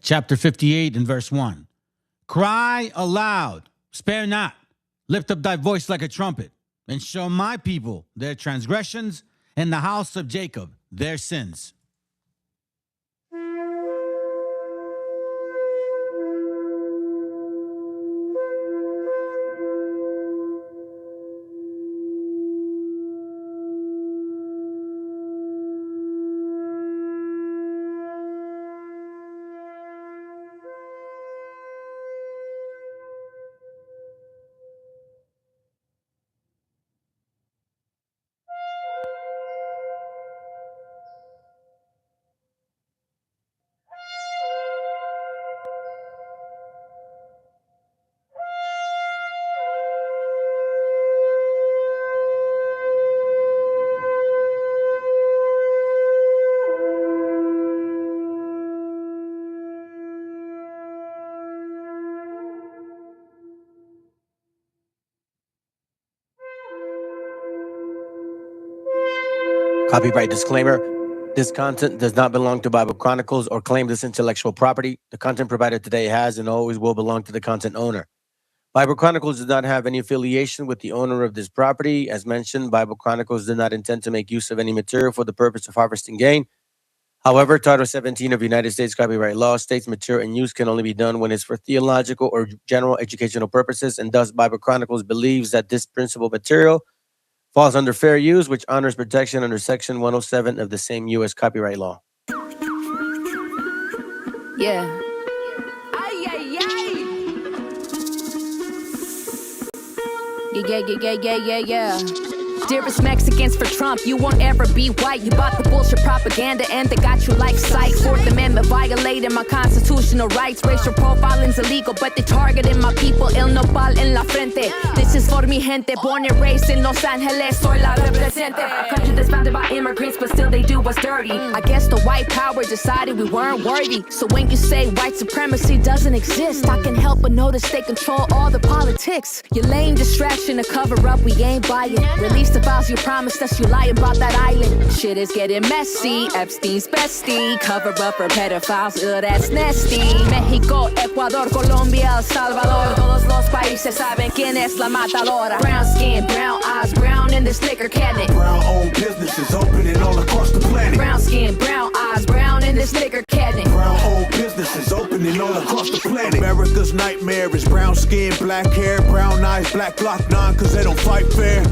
chapter 58 and verse 1. Cry aloud, spare not, lift up thy voice like a trumpet, and show my people their transgressions, and the house of Jacob their sins. Copyright disclaimer. This content does not belong to Bible Chronicles or claim this intellectual property. The content provided today has and always will belong to the content owner. Bible Chronicles does not have any affiliation with the owner of this property. As mentioned, Bible Chronicles did not intend to make use of any material for the purpose of harvesting gain. However, Title 17 of United States copyright law states material in use can only be done when it's for theological or general educational purposes, and thus Bible Chronicles believes that this principal material falls under fair use, which honors protection under Section 107 of the same U.S. copyright law. Yeah. Ay, ay, ay. Yeah. Dearest Mexicans for Trump, you won't ever be white. You bought the bullshit propaganda and they got you like sight. Fourth Amendment violating my constitutional rights. Racial profiling's illegal, but they targeting my people. El nopal en la frente. This is for mi gente, born and raised in Los Angeles. Soy la represente. A country that's founded by immigrants, but still they do us dirty. I guess the white power decided we weren't worthy. So when you say white supremacy doesn't exist, I can help but notice they control all the politics. Your lame distraction to cover up, we ain't buying. Release the files you promised us, you lying about that island. Shit is getting messy, Epstein's bestie. Cover up for pedophiles, that's nasty. México, Ecuador, Colombia, El Salvador. Todos los países saben quién es la matadora. Brown skin, brown eyes, brown in this liquor cabinet. Brown owned businesses opening all across the planet. Brown skin, brown eyes, brown in this liquor cabinet. Brown owned businesses opening all across the planet. America's nightmare is brown skin, black hair, brown eyes, black Glock 9, cause they don't fight fair.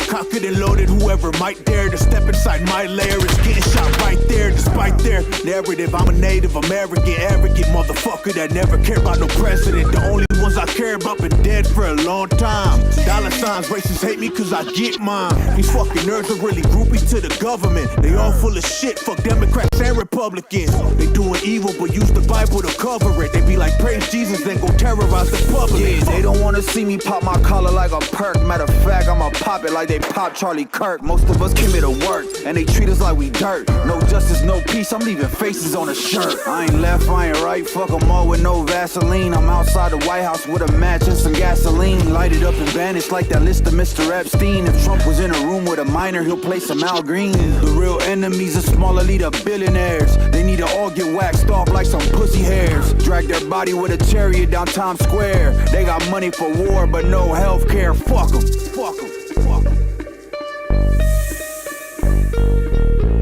Cocked and loaded, whoever might dare to step inside my lair is getting shot right there. Despite their narrative, I'm a Native American, arrogant motherfucker that never cared about no president. The only ones I care about been dead for a long time. Dollar signs, racists hate me cause I get mine. These fucking nerds are really groupies to the government. They all full of shit, fuck Democrats and Republicans. They doing evil but use the Bible to cover it. They be like, praise Jesus, then go terrorize the public. Yeah, they don't wanna see me pop my collar like a perk. Matter of fact, I'ma pop it like they pop Charlie Kirk. Most of us came here to work, and they treat us like we dirt. No justice, no peace, I'm leaving faces on a shirt. I ain't left, I ain't right, fuck them all with no Vaseline. I'm outside the White House with a match and some gasoline. Light it up and vanish like that list of Mr. Epstein. If Trump was in a room with a minor, he'll play some Al Green. The real enemies are small elite of billionaires. They need to all get waxed off like some pussy hairs. Drag their body with a chariot down Times Square. They got money for war, but no health care. Fuck them, fuck them.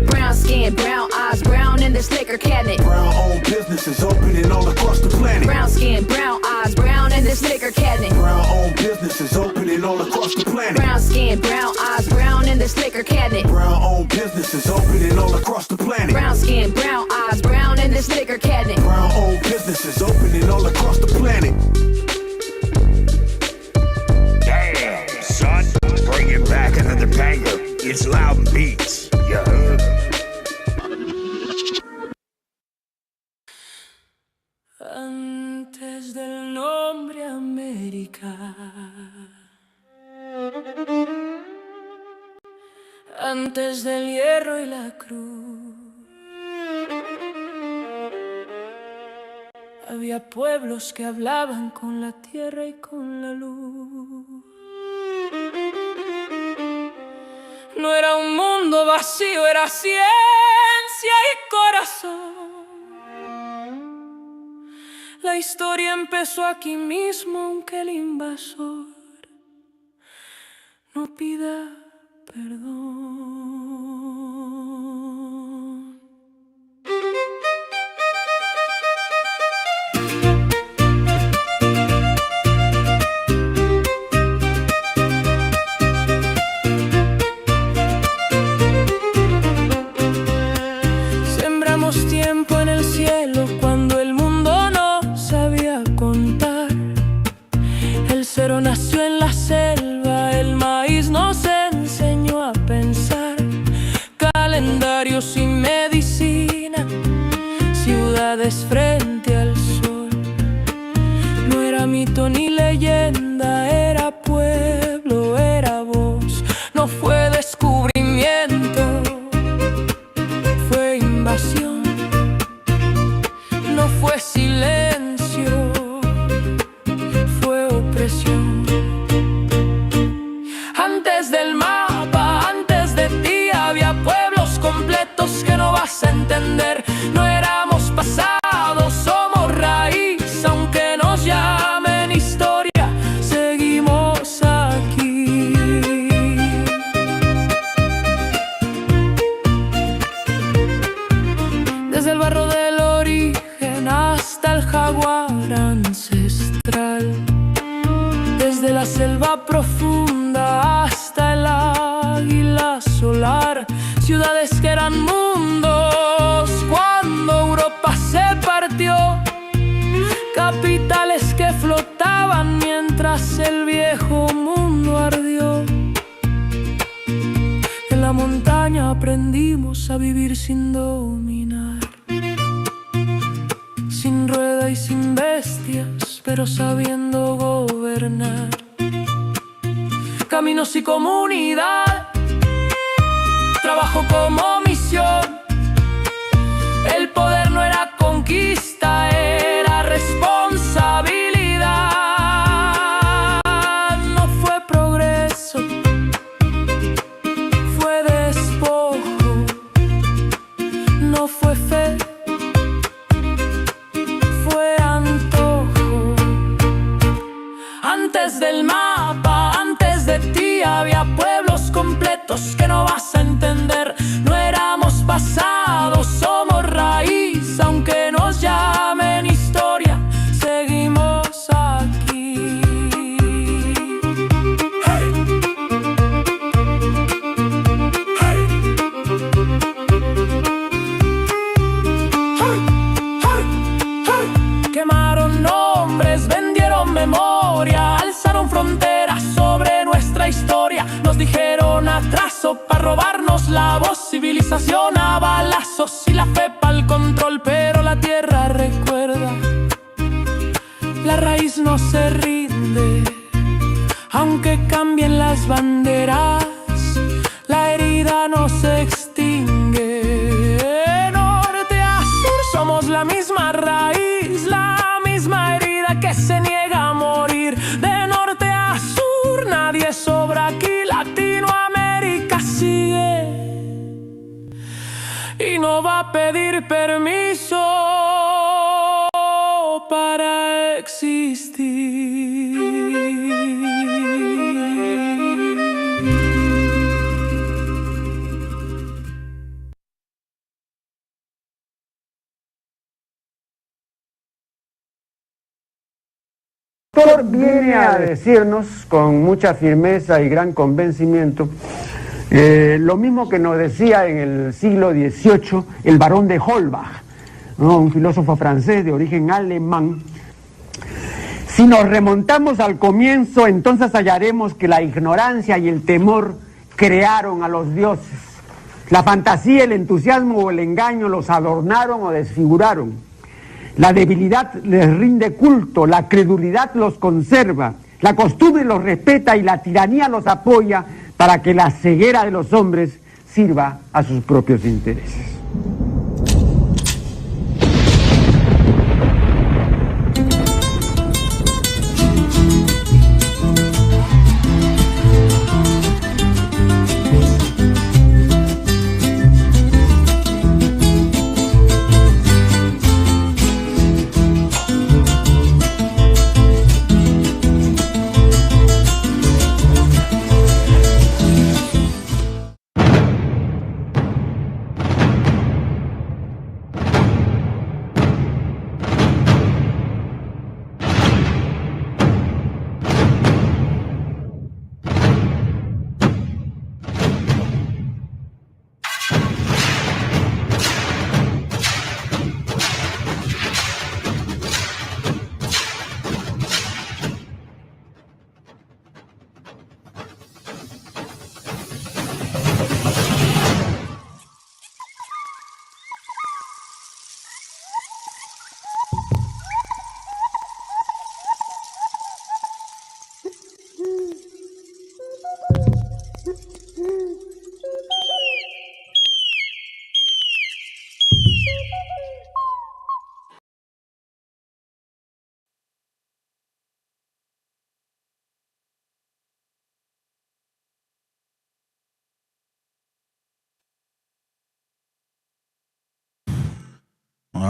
Brown skin, brown eyes, brown in this liquor cabinet. Brown owned businesses opening all across the planet. Brown skin, brown eyes, brown in this liquor cabinet. Brown owned businesses opening all across the planet. Brown skin, brown eyes, brown in this liquor cabinet. Brown owned businesses opening all across the planet. Brown skin, brown eyes, brown in this liquor cabinet. Brown owned businesses opening all across the planet. Damn, son, bringing back another banger. It's Loud and Beats. You heard? Antes del nombre América, antes del hierro y la cruz, había pueblos que hablaban con la tierra y con la luz. No era un mundo vacío, era ciencia y corazón. La historia empezó aquí mismo, aunque el invasor no pida perdón. Sembramos tiempo en el cielo cuando el mundo no sabía contar. El cero nació en la selva, el maíz nos enseñó a pensar. Calendarios y medicina, ciudades frente al sol. No era mito ni leyenda, era pueblo, era voz. No fue descubrimiento, fue invasión. No fue silencio, fue opresión. Antes del mapa, antes de ti, había pueblos completos que no vas a entender. No éramos pasado, somos raíz, aunque nos llamen historia, seguimos aquí. Desde el barro del origen hasta el jaguar ancestral, desde la selva profunda hasta el águila solar, ciudades que eran mundos cuando Europa se partió, capitales que flotaban mientras el viejo mundo ardió. En la montaña aprendimos a vivir sin dominar, sin rueda y sin bestias, pero sabiendo gobernar. Caminos y comunidad, trabajo como misión. El poder no era conquista, era responsabilidad. No fue progreso, fue despojo. No fue fe, fue antojo. Antes del mapa, antes de ti, había pueblos completos que no vas a entender. No éramos pasado, somos raíz, aunque nos llamen historia, seguimos aquí. Hey. Hey. Hey. Hey. Hey. Quemaron nombres, vendieron memoria, alzaron fronteras sobre nuestra historia. Nos dijeron atraso para robarnos la voz, civilización a balazos y la fe pa'l control. Pero la tierra recuerda, la raíz no se rinde, aunque cambien las banderas, la herida no se extingue. De norte a sur somos la misma raíz, la misma herida que se niega a morir. De norte a sur nadie sobra aquí, Latinoamérica sigue y no va a pedir permiso para existir. El autor viene a decirnos con mucha firmeza y gran convencimiento lo mismo que nos decía en el siglo XVIII el barón de Holbach, ¿no? Un filósofo francés de origen alemán. Si nos remontamos al comienzo, entonces hallaremos que la ignorancia y el temor crearon a los dioses. La fantasía, el entusiasmo o el engaño los adornaron o desfiguraron. La debilidad les rinde culto, la credulidad los conserva, la costumbre los respeta y la tiranía los apoya para que la ceguera de los hombres sirva a sus propios intereses.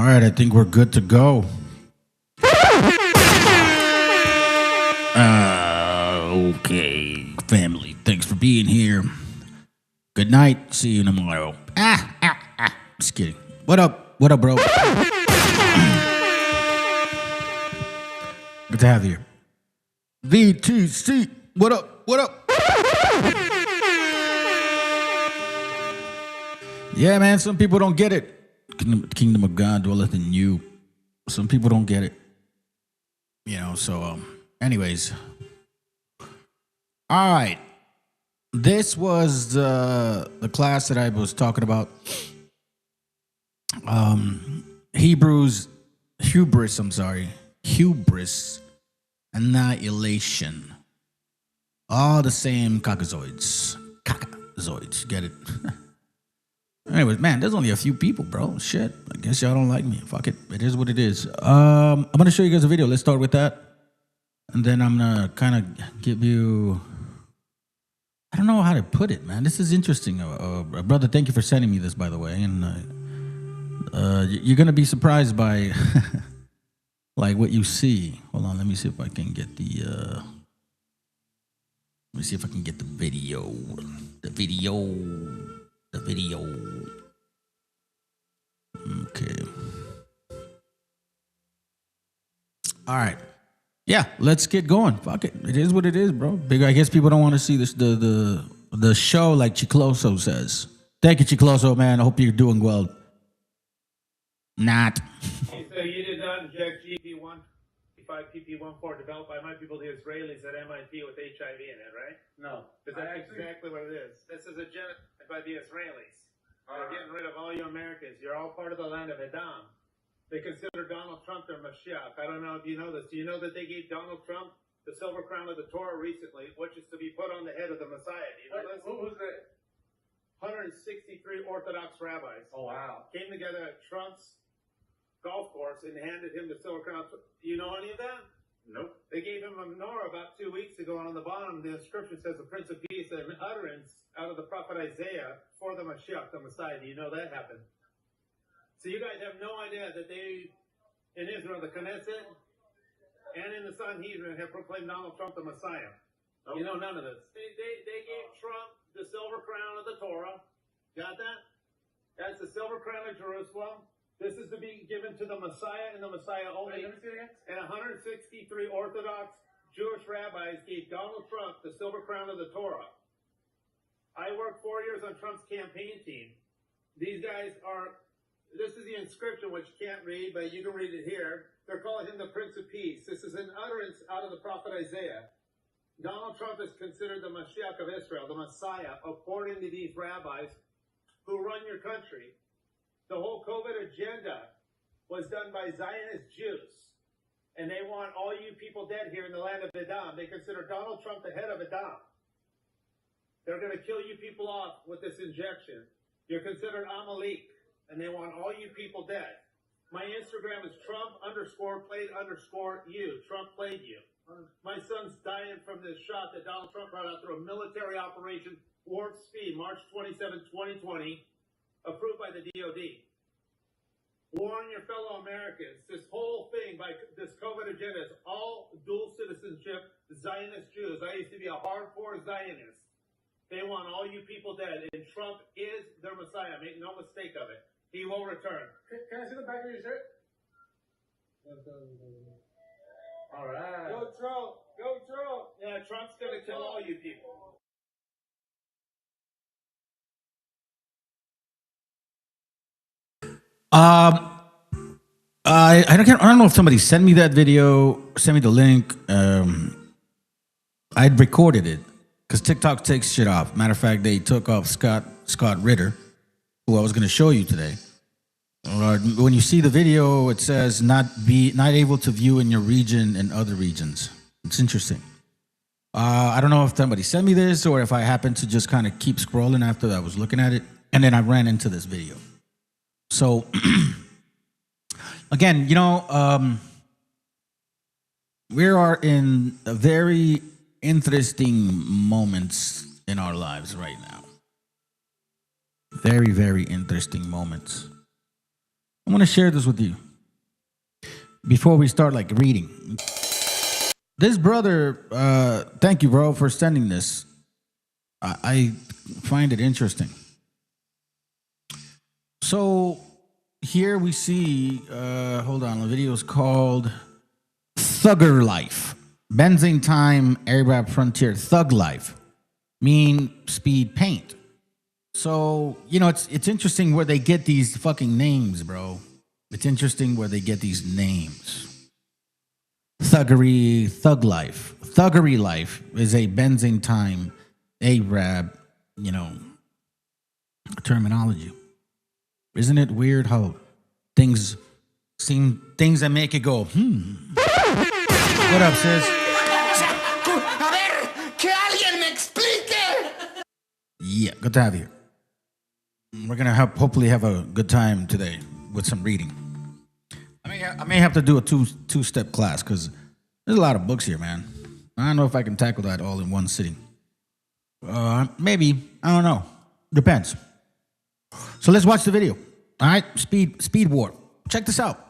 right, I think we're good to go. Okay, family. Thanks for being here. Good night. See you tomorrow. Just kidding. What up? What up, bro? Good to have you here. VTC. What up? What up? Yeah, man. Some people don't get it. Kingdom of God dwelleth in you. Some people don't get it. You know, so, anyways. All right. This was the class that I was talking about. Hubris, annihilation. All the same caucasoids. Get it? Anyways, man, there's only a few people, bro. Shit. I guess y'all don't like me. Fuck it. It is what it is. I'm going to show you guys a video. Let's start with that. And then I'm going to kind of give you... I don't know how to put it, man. This is interesting. Brother, thank you for sending me this, by the way. And you're going to be surprised by like what you see. Hold on. Let me see if I can get the... let me see if I can get the video. The video. Okay. All right. Yeah, let's get going. Fuck it. It is what it is, bro. I guess people don't want to see this the show like Chicloso says. Thank you, Chicloso, man. I hope you're doing well. Not. So you did not inject PP14 developed by my people, the Israelis at MIT with HIV in it, right? No. Because that's exactly what it is. This is a genocide by the Israelis. They're getting rid of all you Americans. You're all part of the land of Edom. They consider Donald Trump their Mashiach. I don't know if you know this. Do you know that they gave Donald Trump the silver crown of the Torah recently, which is to be put on the head of the Messiah? Do you know this? Who was that? 163 Orthodox rabbis. Oh, wow. Came together at Trump's golf course and handed him the silver crown. Do you know any of that? Nope. They gave him a menorah about 2 weeks ago, and on the bottom, the inscription says the Prince of Peace, an utterance out of the prophet Isaiah for the Mashiach, the Messiah. Do you know that happened? So you guys have no idea that they, in Israel, the Knesset, and in the Sanhedrin, have proclaimed Donald Trump the Messiah. Nope. You know none of this. They gave Trump the silver crown of the Torah. Got that? That's the silver crown of Jerusalem. This is to be given to the Messiah and the Messiah only. And 163 Orthodox Jewish rabbis gave Donald Trump the silver crown of the Torah. I worked 4 years on Trump's campaign team. These guys are, this is the inscription, which you can't read, but you can read it here. They're calling him the Prince of Peace. This is an utterance out of the prophet Isaiah. Donald Trump is considered the Mashiach of Israel, the Messiah, according to these rabbis who run your country. The whole COVID agenda was done by Zionist Jews, and they want all you people dead here in the land of Edom. They consider Donald Trump the head of Edom. They're going to kill you people off with this injection. You're considered Amalek, and they want all you people dead. My Instagram is Trump_played_you. Trump played you. My son's dying from this shot that Donald Trump brought out through a military operation, Warp Speed, March 27, 2020. Approved by the DOD. Warn your fellow Americans. This whole thing by this COVID agenda is all dual citizenship Zionist Jews. I used to be a hardcore Zionist. They want all you people dead, and Trump is their Messiah. Make no mistake of it. He will return. Can I see the back of your shirt? All right. Go Trump. Go Trump. Yeah, Trump's going to kill all you people. I don't know if somebody sent me that video, sent me the link. I'd recorded it because TikTok takes shit off. Matter of fact, they took off Scott Ritter, who I was going to show you today. When you see the video, it says not able to view in your region and other regions. It's interesting. I don't know if somebody sent me this or if I happened to just kind of keep scrolling after I was looking at it, and then I ran into this video. So, again, you know, we are in a very interesting moments in our lives right now. Very, very interesting moments. I want to share this with you before we start like reading. This brother, thank you, bro, for sending this. I find it interesting. So here we see, hold on, the video is called Thugger Life. Benzene Time, Arab Frontier, Thug Life. Mean Speed Paint. So, you know, it's interesting where they get these fucking names, bro. It's interesting where they get these names. Thuggery, Thug Life. Thuggery Life is a Benzene Time, Arab, you know, terminology. Isn't it weird how things that make it go, What up, sis? Yeah, good to have you. We're gonna hopefully have a good time today with some reading. I may have to do a two-step class because there's a lot of books here, man. I don't know if I can tackle that all in one sitting. Maybe, I don't know. Depends. So let's watch the video. All right, Speed War. Check this out.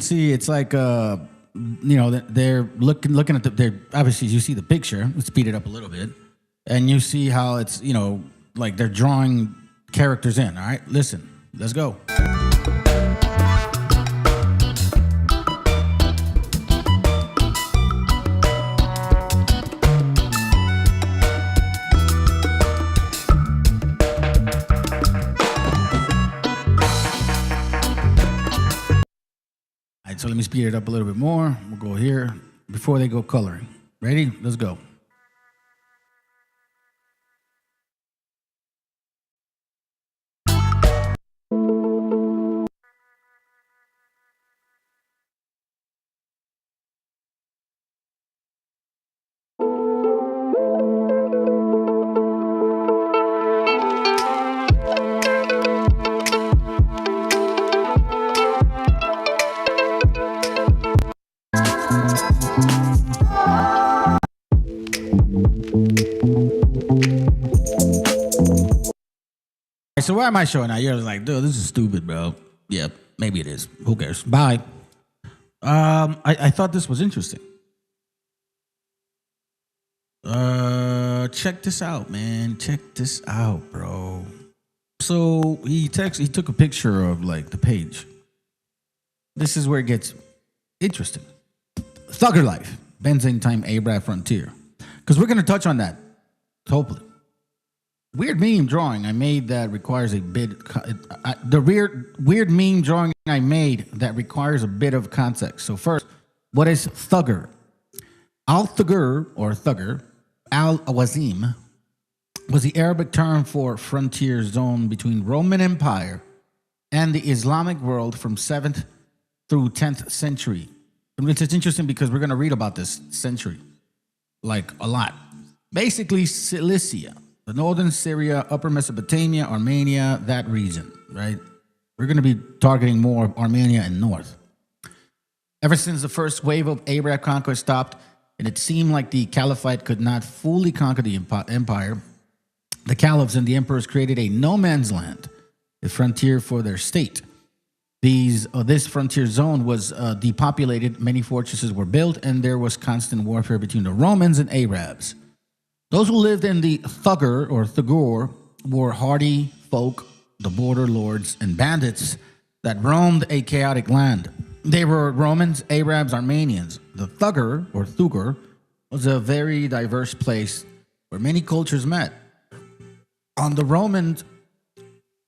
See, it's like you know, they're looking at they're obviously, you see the picture. Let's speed it up a little bit, and you see how it's, you know, like they're drawing characters in. All right, listen, let's go. So let me speed it up a little bit more. We'll go here before they go coloring. Ready? Let's go. So why am I showing that? You're like, dude, this is stupid, bro. Yeah, maybe it is. Who cares? Bye. I thought this was interesting. Check this out, man. Check this out, bro. So he took a picture of like the page. This is where it gets interesting. Thugger Life, Benzene Time, Arab Frontier. Because we're gonna touch on that, hopefully. Weird meme drawing I made that requires a bit. The weird meme drawing I made that requires a bit of context. So first, what is thugger? Al-Thugger or thugger, Al-Awazim, was the Arabic term for frontier zone between Roman Empire and the Islamic world from 7th through 10th century. It's interesting because we're going to read about this century, like a lot. Basically, Cilicia, the northern Syria, upper Mesopotamia, Armenia, that region, right? We're going to be targeting more of Armenia and north. Ever since the first wave of Arab conquest stopped, and it seemed like the caliphate could not fully conquer the empire, the caliphs and the emperors created a no-man's land, a frontier for their state. This frontier zone was depopulated, many fortresses were built, and there was constant warfare between the Romans and Arabs. Those who lived in the Thugger or Thugur were hardy folk, the border lords and bandits that roamed a chaotic land. They were Romans, Arabs, Armenians. The Thugger or Thugur was a very diverse place where many cultures met. On the Romans,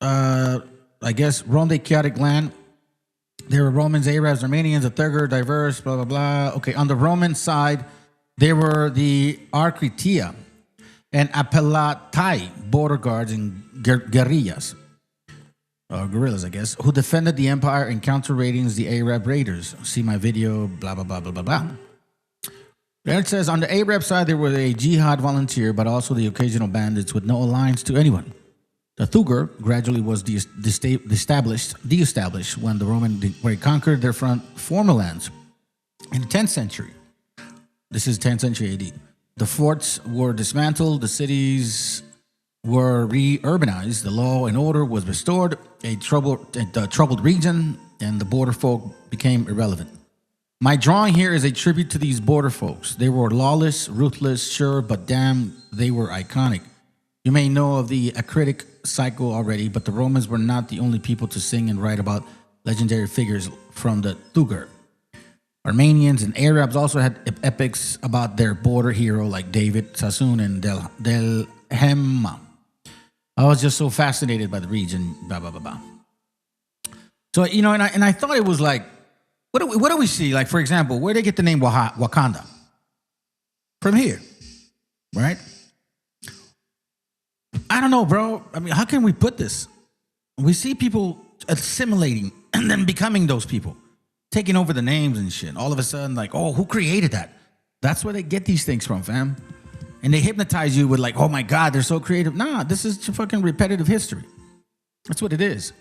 roamed a chaotic land. There were Romans, Arabs, Armenians, the Thugger, diverse, blah, blah, blah. Okay, on the Roman side, there were the Arcritia and Appellatai, border guards and guerrillas. guerrillas, I guess, who defended the empire and counter-raidings the Arab raiders. See my video, blah, blah, blah, blah, blah, blah. Then it says, on the Arab side, there were a jihad volunteer, but also the occasional bandits with no alliance to anyone. The Thugur gradually was de-established when the Roman conquered their former lands. In the 10th century, this is 10th century AD, the forts were dismantled, the cities were re-urbanized, the law and order was restored, a troubled region, and the border folk became irrelevant. My drawing here is a tribute to these border folks. They were lawless, ruthless, sure, but damn, they were iconic. You may know of the acritic cycle already, but the Romans were not the only people to sing and write about legendary figures from the Thugur. Armenians and Arabs also had epics about their border hero like David, Sassoon, and Del Hemma. I was just so fascinated by the region, blah, blah, blah, blah. So, you know, and I thought it was like, what do we see? Like, for example, where they get the name Wakanda? From here, right? I don't know, bro. I mean, how can we put this? We see people assimilating and then becoming those people, taking over the names and shit. All of a sudden, like, oh, who created that? That's where they get these things from, fam. And they hypnotize you with like, oh my God, they're so creative. Nah, this is fucking repetitive history. That's what it is.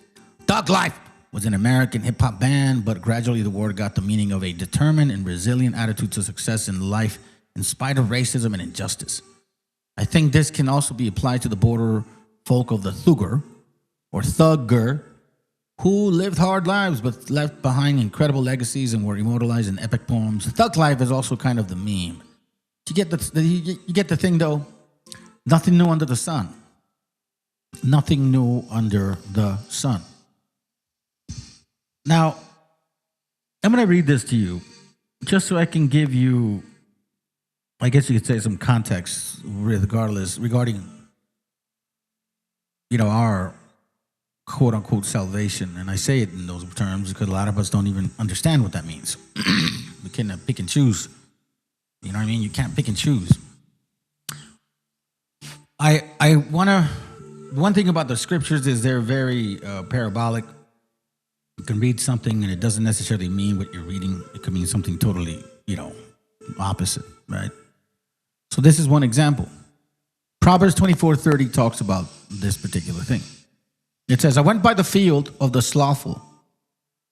Thug Life was an American hip-hop band, but gradually the word got the meaning of a determined and resilient attitude to success in life in spite of racism and injustice. I think this can also be applied to the border folk of the Thugur, or Thugger, who lived hard lives but left behind incredible legacies and were immortalized in epic poems. Thug Life is also kind of the meme. You get the thing, though? Nothing new under the sun. Nothing new under the sun. Now, I'm going to read this to you just so I can give you, I guess you could say, some context regarding, you know, our quote-unquote salvation. And I say it in those terms because a lot of us don't even understand what that means. We can pick and choose. You know what I mean? You can't pick and choose. One thing about the scriptures is they're very parabolic. You can read something and it doesn't necessarily mean what you're reading. It could mean something totally, you know, opposite, right? So this is one example. Proverbs 24:30 talks about this particular thing. It says, I went by the field of the slothful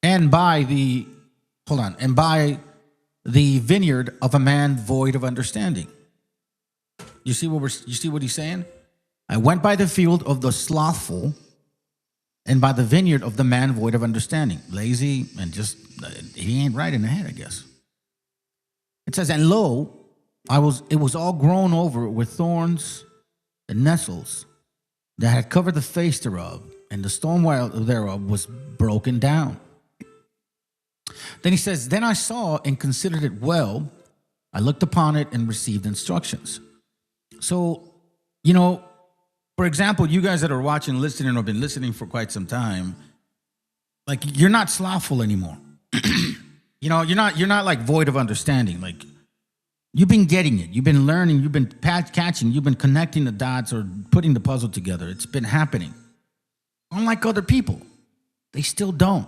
and by the vineyard of a man void of understanding. You see what he's saying? I went by the field of the slothful and by the vineyard of the man void of understanding. Lazy and just, he ain't right in the head, I guess. It says, and lo, it was all grown over with thorns and nettles that had covered the face thereof, and the stone wall thereof was broken down. Then he says, then I saw and considered it well. I looked upon it and received instructions. So, you know, for example, you guys that are watching, listening, or been listening for quite some time, like, you're not slothful anymore. You know, you're not like void of understanding. Like, you've been getting it. You've been learning. You've been catching. You've been connecting the dots or putting the puzzle together. It's been happening. Unlike other people, they still don't.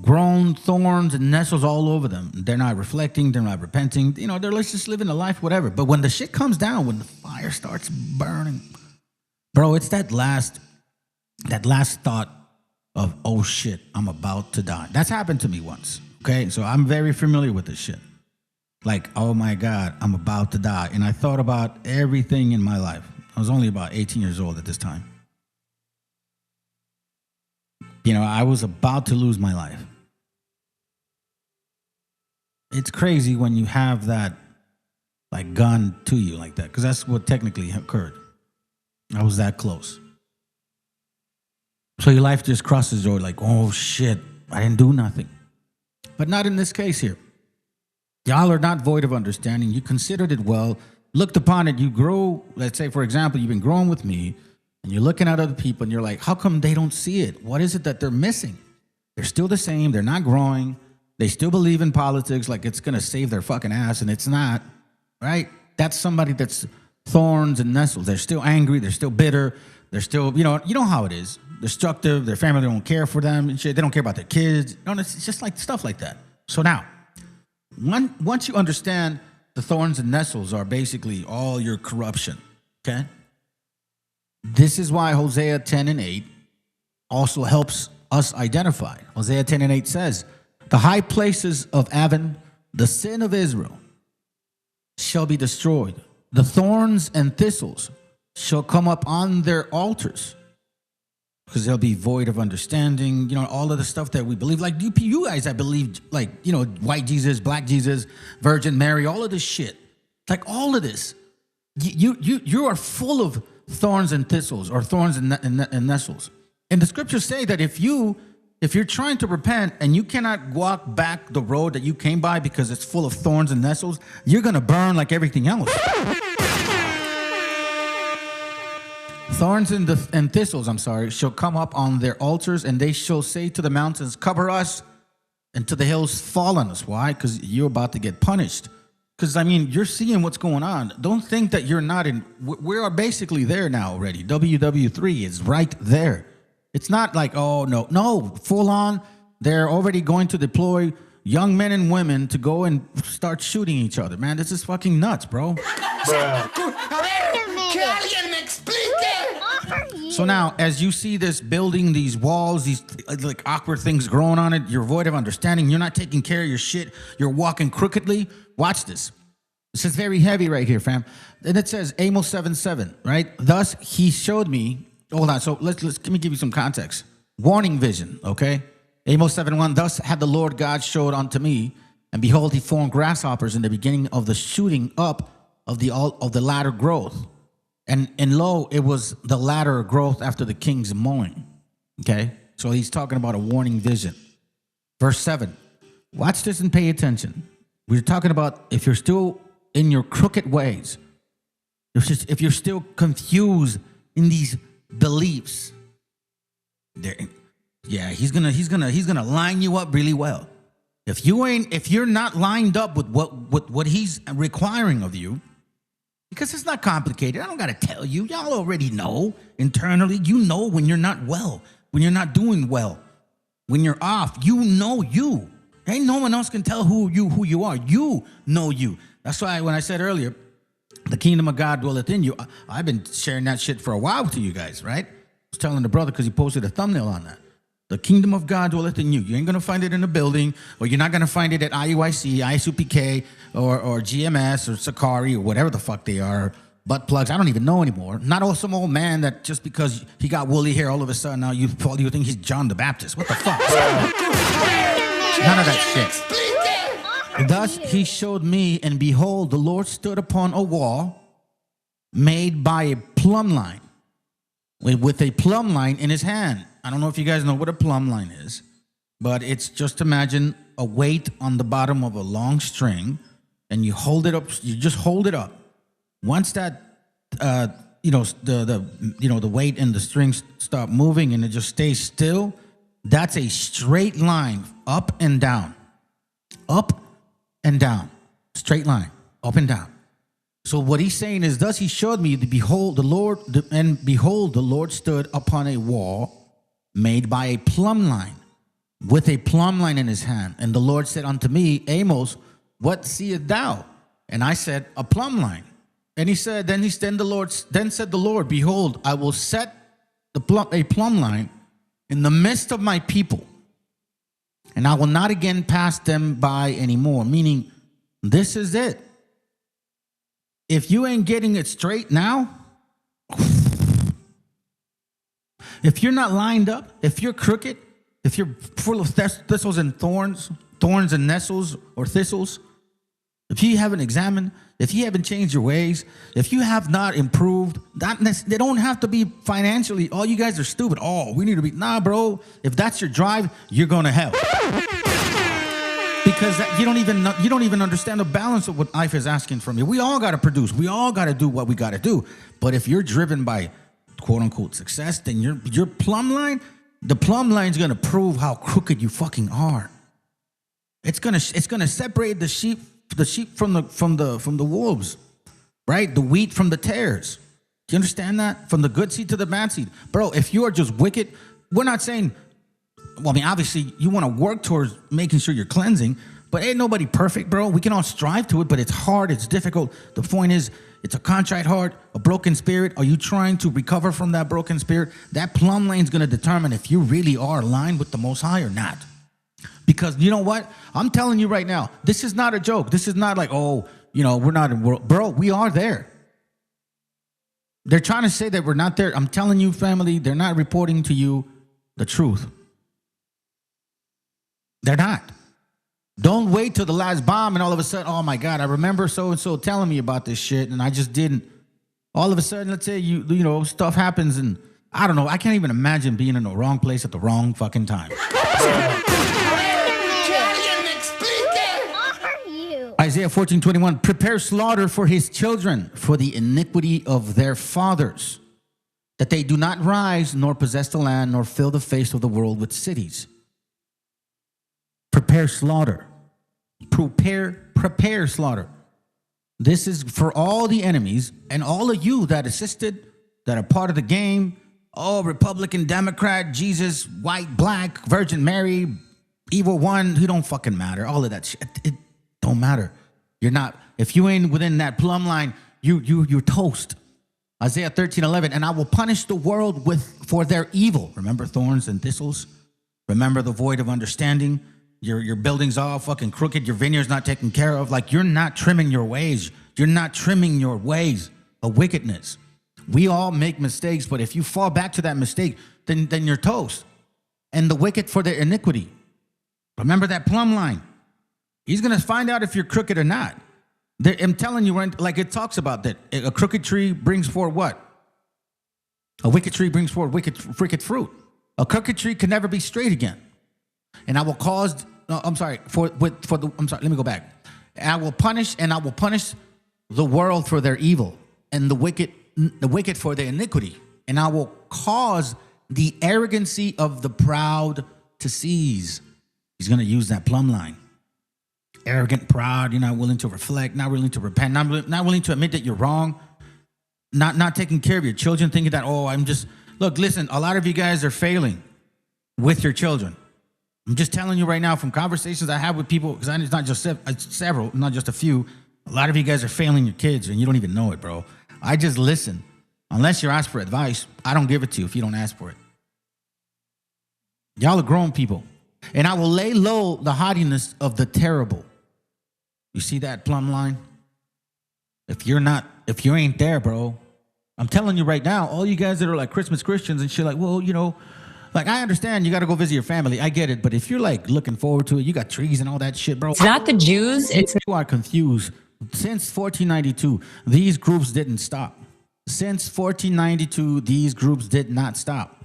Grown thorns and nettles all over them. They're not reflecting. They're not repenting. You know, they're just living a life, whatever. But when the shit comes down, when the fire starts burning, bro, it's that last thought of, oh shit, I'm about to die. That's happened to me once. Okay, so I'm very familiar with this shit. Like, oh my God, I'm about to die. And I thought about everything in my life. I was only about 18 years old at this time. You know, I was about to lose my life. It's crazy when you have that, like, gun to you like that, because that's what technically occurred. I was that close. So your life just crosses your, like, oh shit, I didn't do nothing. But not in this case here. Y'all are not void of understanding. You considered it well, looked upon it. You grow, let's say, for example, you've been growing with me, and you're looking at other people, and you're like, how come they don't see it? What is it that they're missing? They're still the same. They're not growing. They still believe in politics like it's going to save their fucking ass, and it's not, right? That's somebody that's thorns and nettles. They're still angry. They're still bitter. They're still, you know how it is. Destructive. Their family don't care for them and shit. They don't care about their kids. It's just like stuff like that. So now, once you understand the thorns and nettles are basically all your corruption, okay? This is why Hosea 10 and 8 also helps us identify. Hosea 10 and 8 says, the high places of Avon, the sin of Israel, shall be destroyed. The thorns and thistles shall come up on their altars, because they'll be void of understanding. All of the stuff that we believe, like you guys that believe, like, white Jesus, black Jesus, Virgin Mary, all of this shit, like all of this, you are full of thorns and thistles, or thorns and nettles. And the scriptures say that if you're trying to repent and you cannot walk back the road that you came by because it's full of thorns and nettles, you're gonna burn like everything else. Thorns and thistles, shall come up on their altars, and they shall say to the mountains, cover us, and to the hills, fall on us. Why? Because you're about to get punished. Because, you're seeing what's going on. Don't think that you're not in. We are basically there now already. WW3 is right there. It's not like, oh, no, full on. They're already going to deploy young men and women to go and start shooting each other. Man, this is fucking nuts, bro. So now, as you see this building, these walls, these like awkward things growing on it, you're void of understanding. You're not taking care of your shit. You're walking crookedly. Watch this. This is very heavy right here, fam. And it says Amos 7:7, right? Thus he showed me. Hold on. So let me give you some context. Warning vision, okay? Amos 7:1. Thus had the Lord God showed unto me, and behold, he formed grasshoppers in the beginning of the shooting up of the latter growth. And lo, it was the latter growth after the king's mowing. Okay? So he's talking about a warning vision. Verse 7. Watch this and pay attention. We're talking about if you're still in your crooked ways, if you're still confused in these beliefs, he's gonna line you up really well. If you're not lined up with what he's requiring of you, because it's not complicated. I don't got to tell you. Y'all already know internally. You know when you're not well, when you're not doing well, when you're off. You know you. Ain't no one else can tell who you are. You know you. That's why when I said earlier, the kingdom of God dwelleth in you. I've been sharing that shit for a while to you guys, right? I was telling the brother because he posted a thumbnail on that. The kingdom of God dwelleth in you. You ain't going to find it in a building, or you're not going to find it at IUIC, ISUPK, or GMS, or Sakari, or whatever the fuck they are. Butt plugs. I don't even know anymore. Not some old man that just because he got woolly hair all of a sudden now you think he's John the Baptist. What the fuck? None of that shit. Thus he showed me, and behold, the Lord stood upon a wall made by a plumb line, with a plumb line in his hand. I don't know if you guys know what a plumb line is, but it's just imagine a weight on the bottom of a long string, and you hold it up. You just hold it up. Once that, the weight and the strings stop moving and it just stays still, that's a straight line up and down, straight line, up and down. So what he's saying is, thus he showed me, behold, the Lord stood upon a wall made by a plumb line, with a plumb line in his hand. And the Lord said unto me, Amos, what seest thou? And I said, a plumb line. And he said, then said the Lord, behold, I will set a plumb line in the midst of my people, and I will not again pass them by anymore. Meaning, this is it. If you ain't getting it straight now, if you're not lined up, if you're crooked, if you're full of thistles and thorns and nettles or thistles, if you haven't examined, if you haven't changed your ways, if you have not improved, they don't have to be financially, oh, you guys are stupid. Oh, we need to be, nah, bro. If that's your drive, you're going to hell. Because you don't even understand the balance of what life is asking from you. We all got to produce. We all got to do what we got to do. But if you're driven by quote unquote success, then your plumb line, the plumb line is going to prove how crooked you fucking are. It's going to separate the sheep from the wolves, right? The wheat from the tares. you understand that? From the good seed to the bad seed. Bro, if you are just wicked, we're not saying, well, I mean, obviously you want to work towards making sure you're cleansing, but ain't nobody perfect, bro. We can all strive to it, but it's hard, it's difficult. The point is, it's a contrite heart, a broken spirit. Are you trying to recover from that broken spirit? That plumb line is going to determine if you really are aligned with the Most High or not. Because you know what? I'm telling you right now, this is not a joke. This is not like, oh, you know, we're not in world. Bro, we are there. They're trying to say that we're not there. I'm telling you, family, they're not reporting to you the truth. They're not. Don't wait till the last bomb and all of a sudden, oh my God, I remember so-and-so telling me about this shit and I just didn't. All of a sudden, let's say you know, stuff happens and I don't know. I can't even imagine being in the wrong place at the wrong fucking time. Isaiah 14:21, prepare slaughter for his children, for the iniquity of their fathers, that they do not rise, nor possess the land, nor fill the face of the world with cities. Prepare slaughter. Prepare slaughter. This is for all the enemies and all of you that assisted, that are part of the game. Oh, Republican, Democrat, Jesus, white, black, Virgin Mary, evil one, who don't fucking matter. All of that shit. It don't matter. You're not, if you ain't within that plumb line, you're toast. Isaiah 13:11, and I will punish the world for their evil. Remember thorns and thistles? Remember the void of understanding? Your building's all fucking crooked. Your vineyard's not taken care of. Like, you're not trimming your ways. You're not trimming your ways of wickedness. We all make mistakes, but if you fall back to that mistake, then you're toast. And the wicked for their iniquity. Remember that plumb line. He's going to find out if you're crooked or not. I'm telling you, like it talks about that. A crooked tree brings forth what? A wicked tree brings forth wicked fruit. A crooked tree can never be straight again. And I will cause, let me go back. And I will punish the world for their evil and the wicked for their iniquity. And I will cause the arrogancy of the proud to cease. He's going to use that plumb line. Arrogant, proud, you're not willing to reflect, not willing to repent, not willing to admit that you're wrong, not taking care of your children, thinking that, look, listen, a lot of you guys are failing with your children. I'm just telling you right now from conversations I have with people, because it's not just several, not just a few, a lot of you guys are failing your kids and you don't even know it, bro. I just listen. Unless you're asked for advice, I don't give it to you if you don't ask for it. Y'all are grown people. And I will lay low the haughtiness of the terrible. You see that plumb line? If you ain't there, bro, I'm telling you right now, all you guys that are like Christmas Christians and shit, like, well, you know, like, I understand you got to go visit your family. I get it. But if you're like looking forward to it, you got trees and all that shit, bro. It's not the Jews. You are confused. Since 1492, these groups didn't stop. Since 1492, these groups did not stop.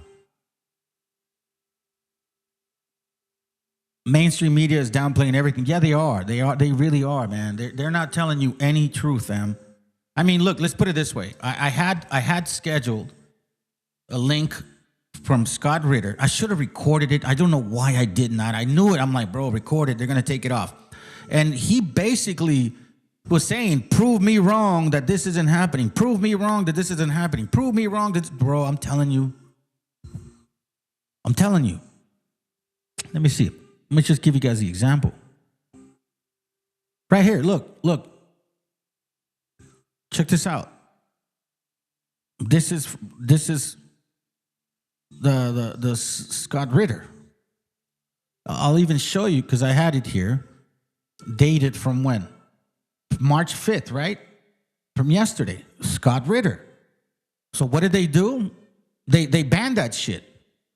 Mainstream media is downplaying everything. Yeah, they are. They really are, man. They're not telling you any truth, fam. I mean, look, let's put it this way. I had scheduled a link from Scott Ritter. I should have recorded it. I don't know why I did not. I knew it. I'm like, bro, record it. They're going to take it off. And he basically was saying, prove me wrong that this isn't happening. Prove me wrong that this isn't happening. Prove me wrong that, bro, I'm telling you. Let me see. Let me just give you guys the example. Right here, look. Check this out. This is the Scott Ritter. I'll even show you because I had it here. Dated from when? March 5th, right? From yesterday. Scott Ritter. So what did they do? They banned that shit.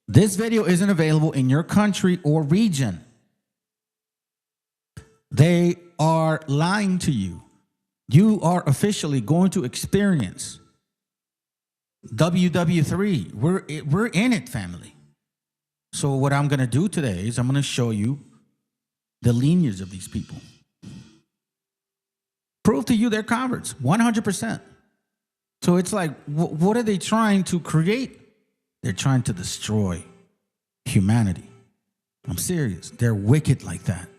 This video isn't available in your country or region. They are lying to you. You are officially going to experience WW3. We're in it, family. So what I'm going to do today is I'm going to show you the lineage of these people. Prove to you they're converts, 100%. So it's like, what are they trying to create? They're trying to destroy humanity. I'm serious. They're wicked like that.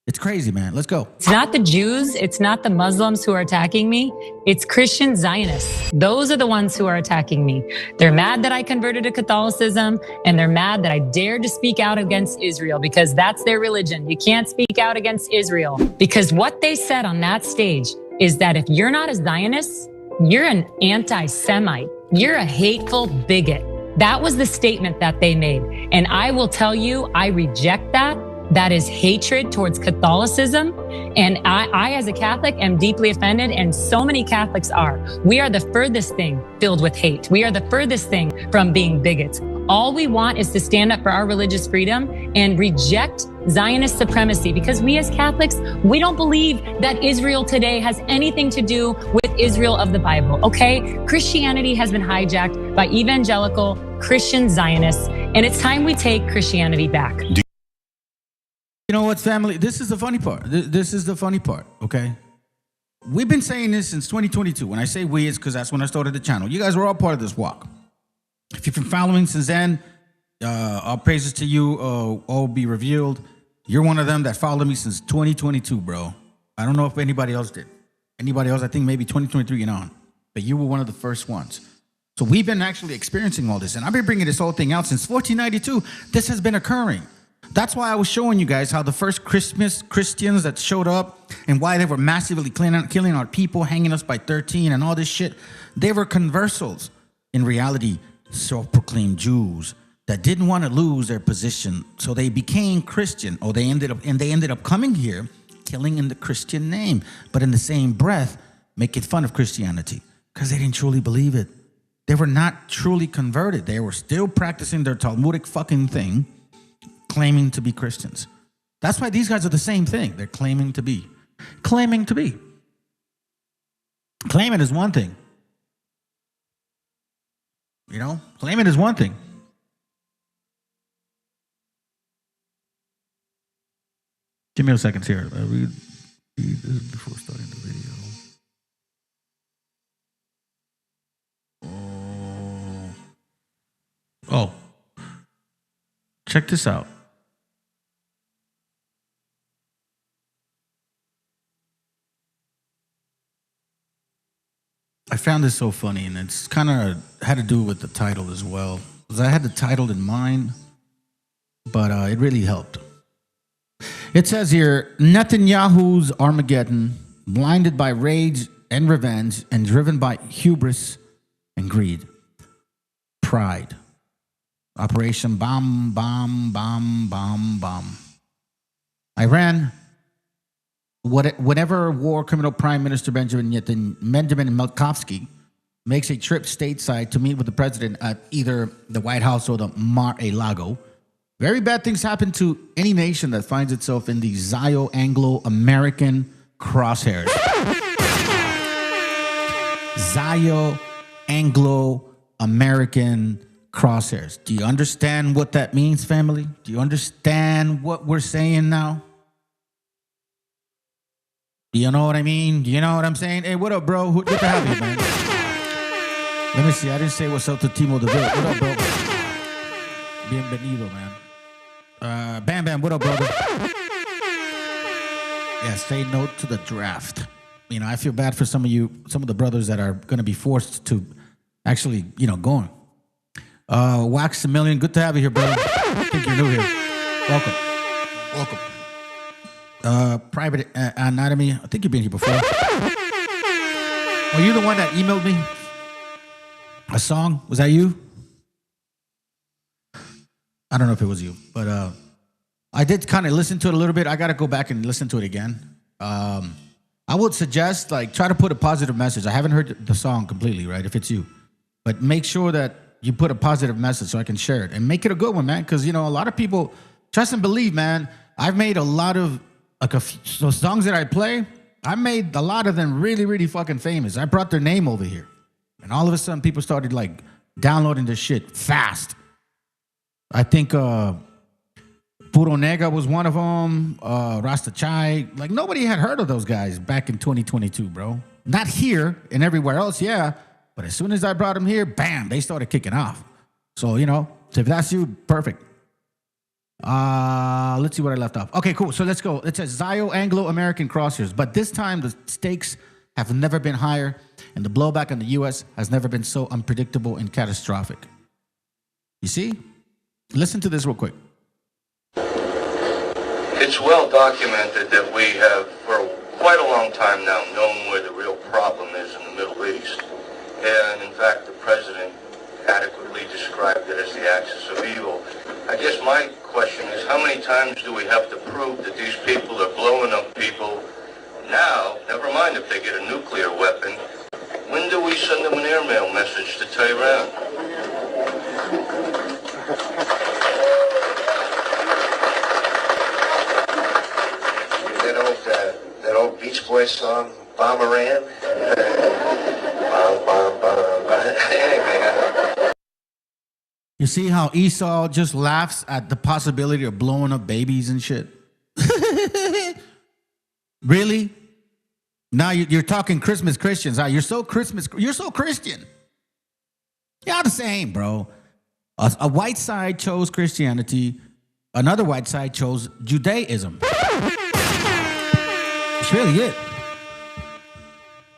It's crazy, man. Let's go. It's not the Jews, it's not the Muslims who are attacking me. It's Christian Zionists. Those are the ones who are attacking me. They're mad that I converted to Catholicism, and they're mad that I dared to speak out against Israel because that's their religion. You can't speak out against Israel because what they said on that stage is that if you're not a Zionist, you're an anti-Semite. You're a hateful bigot. That was the statement that they made. And I will tell you, I reject that. That is hatred towards Catholicism. And I, as a Catholic, am deeply offended, and so many Catholics are. We are the furthest thing filled with hate. We are the furthest thing from being bigots. All we want is to stand up for our religious freedom and reject Zionist supremacy, because we as Catholics, we don't believe that Israel today has anything to do with Israel of the Bible, okay? Christianity has been hijacked by evangelical Christian Zionists, and it's time we take Christianity back. You know what, family? This is the funny part. This is the funny part, okay? We've been saying this since 2022. When I say we, it's because that's when I started the channel. You guys were all part of this walk. If you've been following since then, all praises to you, all be revealed. You're one of them that followed me since 2022, bro. I don't know if anybody else did. Anybody else, I think maybe 2023 and on. But you were one of the first ones. So we've been actually experiencing all this. And I've been bringing this whole thing out since 1492. This has been occurring. That's why I was showing you guys how the first Christians that showed up and why they were massively killing our people, hanging us by 13 and all this shit. They were conversos. In reality, self-proclaimed Jews that didn't want to lose their position. So they became Christian, or they ended up coming here, killing in the Christian name, but in the same breath, making fun of Christianity because they didn't truly believe it. They were not truly converted. They were still practicing their Talmudic fucking thing, claiming to be Christians. That's why these guys are the same thing. They're claiming to be. Claiming to be. Claiming is one thing. You know, claiming is one thing. Give me a second here. Read this before starting the video. Oh. Check this out. I found this so funny, and it's kind of had to do with the title as well. Because I had the title in mind, but it really helped. It says here, Netanyahu's Armageddon, blinded by rage and revenge, and driven by hubris and greed. Pride. Operation Bomb, Bomb, Bomb, Bomb, Bomb. Iran, whenever war criminal Prime Minister Benjamin Malkovsky makes a trip stateside to meet with the president at either the White House or the Mar-a-Lago, very bad things happen to any nation that finds itself in the Zio-Anglo-American crosshairs. Zio-Anglo-American crosshairs. Do you understand what that means, family? Do you understand what we're saying now? Do you know what I mean? Do you know what I'm saying? Hey, what up, bro? Good to have you, man. Let me see. I didn't say what's up to Timo DeVille. What up, bro? Bienvenido, man. Bam Bam, what up, brother? Yeah, say no to the draft. You know, I feel bad for some of the brothers that are going to be forced to actually, going. Wax a Million, good to have you here, brother. I think you're new here. Welcome. Private Anatomy, I think you've been here before. Were you the one that emailed me a song? Was that you? I don't know if it was you, but I did kind of listen to it a little bit. I got to go back and listen to it again. I would suggest, try to put a positive message. I haven't heard the song completely, right, if it's you. But make sure that you put a positive message so I can share it. And make it a good one, man, because, a lot of people, trust and believe, man, I've made a lot of, so songs that I play, I made a lot of them really, really fucking famous. I brought their name over here. And all of a sudden, people started, downloading this shit fast. I think Puro Nega was one of them. Rasta Chai. Nobody had heard of those guys back in 2022, bro. Not here and everywhere else, yeah. But as soon as I brought them here, bam, they started kicking off. So, if that's you, perfect. Let's see what I left off. Okay, cool. So let's go. It says Zio-Anglo-American crosshairs, but this time the stakes have never been higher, and the blowback on the U.S. has never been so unpredictable and catastrophic. You see? Listen to this real quick. It's well documented that we have, for quite a long time now, known where the real problem is in the Middle East. And in fact, the president adequately described it as the axis of evil. I guess my question is, how many times do we have to prove that these people are blowing up people now? Never mind if they get a nuclear weapon. When do we send them an airmail message to Tehran? That old Beach Boys song, Bomb Iran? Anyway, You see how Esau just laughs at the possibility of blowing up babies and shit? Really? Now you're talking Christmas Christians. You're so Christian. You're the same, bro. A white side chose Christianity. Another white side chose Judaism. That's really it.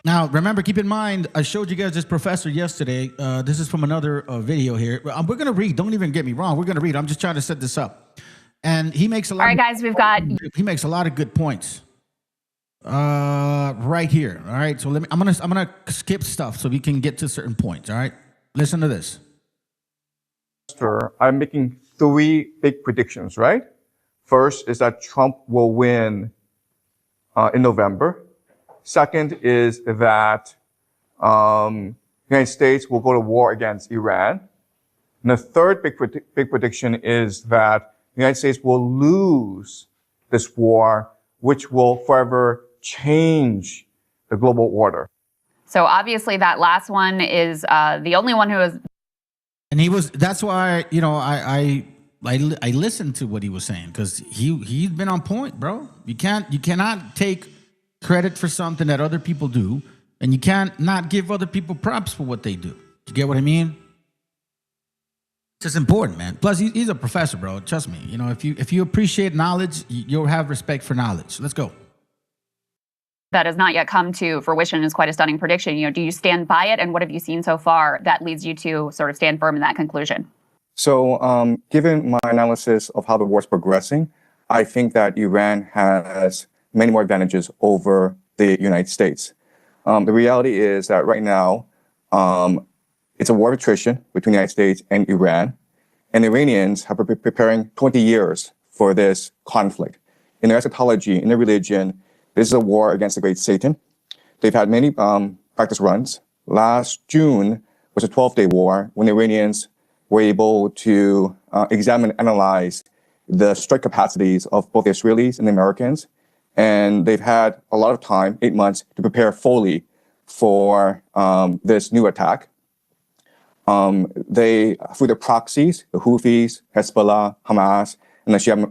Now, remember, keep in mind, I showed you guys this professor yesterday. This is from another video here. We're going to read. Don't even get me wrong. We're going to read. I'm just trying to set this up. And he makes a lot. All right, guys, He makes a lot of good points. Right here. All right. So I'm gonna skip stuff so we can get to certain points. All right. Listen to this. I'm making 3 big predictions, right? First is that Trump will win in November. Second is that the United States will go to war against Iran. And the third big prediction is that the United States will lose this war, which will forever change the global order. So obviously that last one is the only one who is. And that's why, I listened to what he was saying, because he's been on point, bro. You cannot take credit for something that other people do, and you can't not give other people props for what they do. You get what I mean? It's just important, man. Plus, he's a professor, bro. Trust me. If you appreciate knowledge, you'll have respect for knowledge. Let's go. That has not yet come to fruition is quite a stunning prediction. Do you stand by it? And what have you seen so far that leads you to sort of stand firm in that conclusion? So given my analysis of how the war is progressing, I think that Iran has many more advantages over the United States. The reality is that right now, it's a war of attrition between the United States and Iran. And the Iranians have been preparing 20 years for this conflict. In their eschatology, in their religion, this is a war against the great Satan. They've had many practice runs. Last June was a 12-day war when the Iranians were able to examine and analyze the strike capacities of both the Israelis and the Americans. And they've had a lot of time, 8 months, to prepare fully for this new attack. They, through their proxies, the Houthis, Hezbollah, Hamas, and the Shia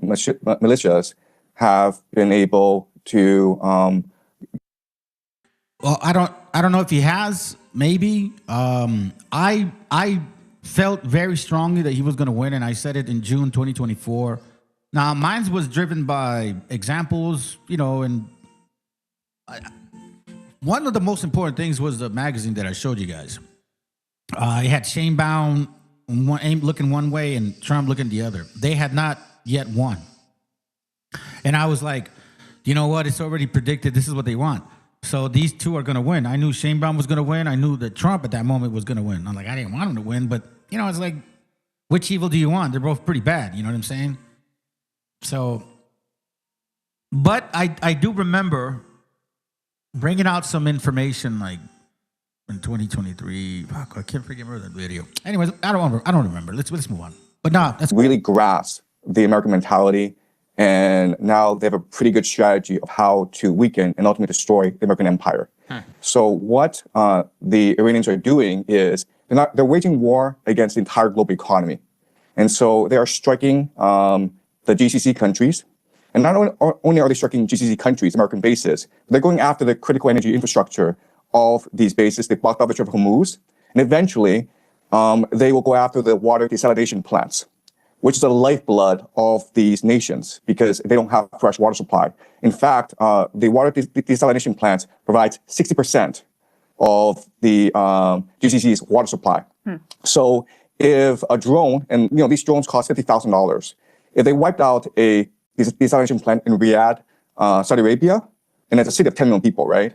militias, have been able to. Well, I don't know if he has. Maybe. I felt very strongly that he was going to win, and I said it in June 2024. Now, mine was driven by examples, and one of the most important things was the magazine that I showed you guys. It had Shane Bound looking one way and Trump looking the other. They had not yet won. And I was like, you know what? It's already predicted. This is what they want. So these two are going to win. I knew Shane Brown was going to win. I knew that Trump at that moment was going to win. I'm like, I didn't want him to win, but it's like, which evil do you want? They're both pretty bad. You know what I'm saying? So, but I do remember bringing out some information like in 2023. Fuck, I can't remember that video. Anyways, I don't remember. Let's move on. But no, that's really grasp the American mentality. And now they have a pretty good strategy of how to weaken and ultimately destroy the American empire. So what the Iranians are doing is they're waging war against the entire global economy. And so they are striking the GCC countries. And not only are they striking GCC countries, American bases, but they're going after the critical energy infrastructure of these bases. They blocked off the Strait of Hormuz. And eventually, they will go after the water desalination plants. which is the lifeblood of these nations because they don't have fresh water supply. In fact, the water desalination plants provides 60% of the GCC's water supply. So if a drone, and these drones cost $50,000, if they wiped out a desalination plant in Riyadh, Saudi Arabia, and it's a city of 10 million people, right?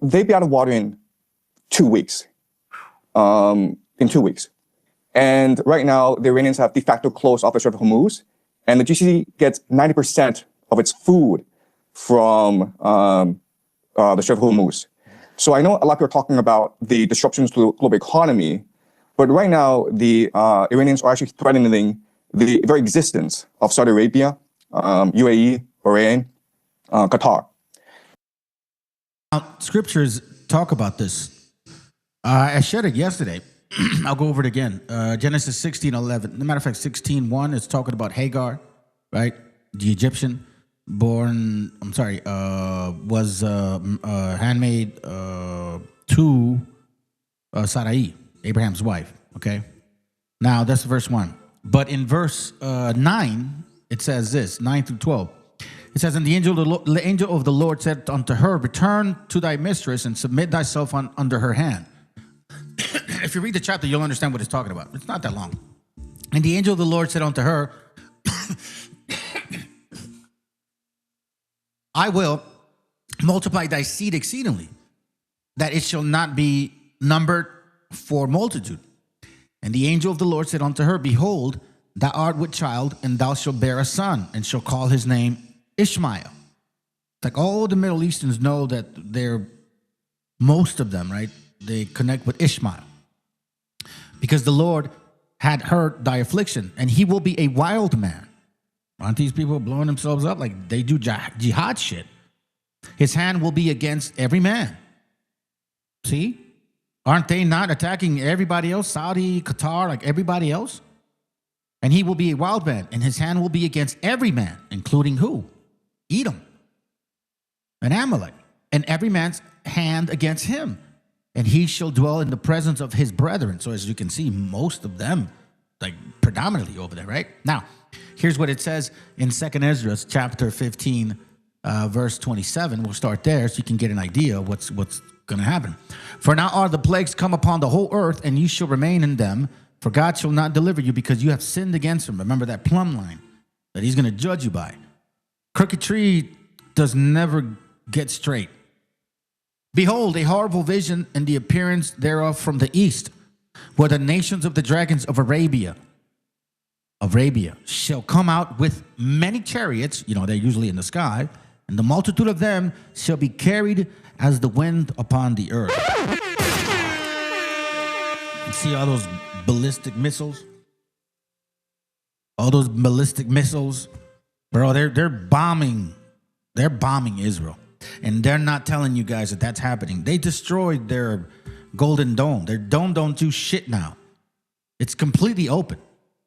They'd be out of water in 2 weeks. In 2 weeks. And right now, the Iranians have de facto closed off the Strait of Hormuz, and the GCC gets 90% of its food from the Strait of Hormuz. So I know a lot of people are talking about the disruptions to the global economy, but right now, the Iranians are actually threatening the very existence of Saudi Arabia, UAE, Bahrain, Qatar. Scriptures talk about this. I shared it yesterday. I'll go over it again. Genesis 16:11. As a matter of fact, 16:1 is talking about Hagar, right? The Egyptian, was handmaid to Sarai, Abraham's wife. Okay. Now that's verse 1. But in verse 9, it says this, 9 through 12. It says, and the angel of the Lord said unto her, return to thy mistress and submit thyself under her hand. If you read the chapter, you'll understand what it's talking about. It's not that long. And the angel of the Lord said unto her, I will multiply thy seed exceedingly, that it shall not be numbered for multitude. And the angel of the Lord said unto her, behold, thou art with child, and thou shalt bear a son, and shall call his name Ishmael. Like all the Middle Easterns know that most of them, right? They connect with Ishmael. Because the Lord had heard thy affliction, and he will be a wild man. Aren't these people blowing themselves up like they do jihad shit? His hand will be against every man. See? Aren't they not attacking everybody else? Saudi, Qatar, like everybody else? And he will be a wild man, and his hand will be against every man, including who? Edom and Amalek, and every man's hand against him. And he shall dwell in the presence of his brethren. So as you can see, most of them, like predominantly over there, right? Now, here's what it says in 2nd Ezra, chapter 15, verse 27. We'll start there so you can get an idea of what's going to happen. For now are the plagues come upon the whole earth, and you shall remain in them. For God shall not deliver you, because you have sinned against him. Remember that plumb line that he's going to judge you by. Crooked tree does never get straight. Behold, a horrible vision and the appearance thereof from the east, where the nations of the dragons of Arabia shall come out with many chariots, they're usually in the sky, and the multitude of them shall be carried as the wind upon the earth. You see all those ballistic missiles? All those ballistic missiles, bro, they're bombing Israel. And they're not telling you guys that that's happening. They destroyed their Golden Dome. Their dome don't do shit now. It's completely open.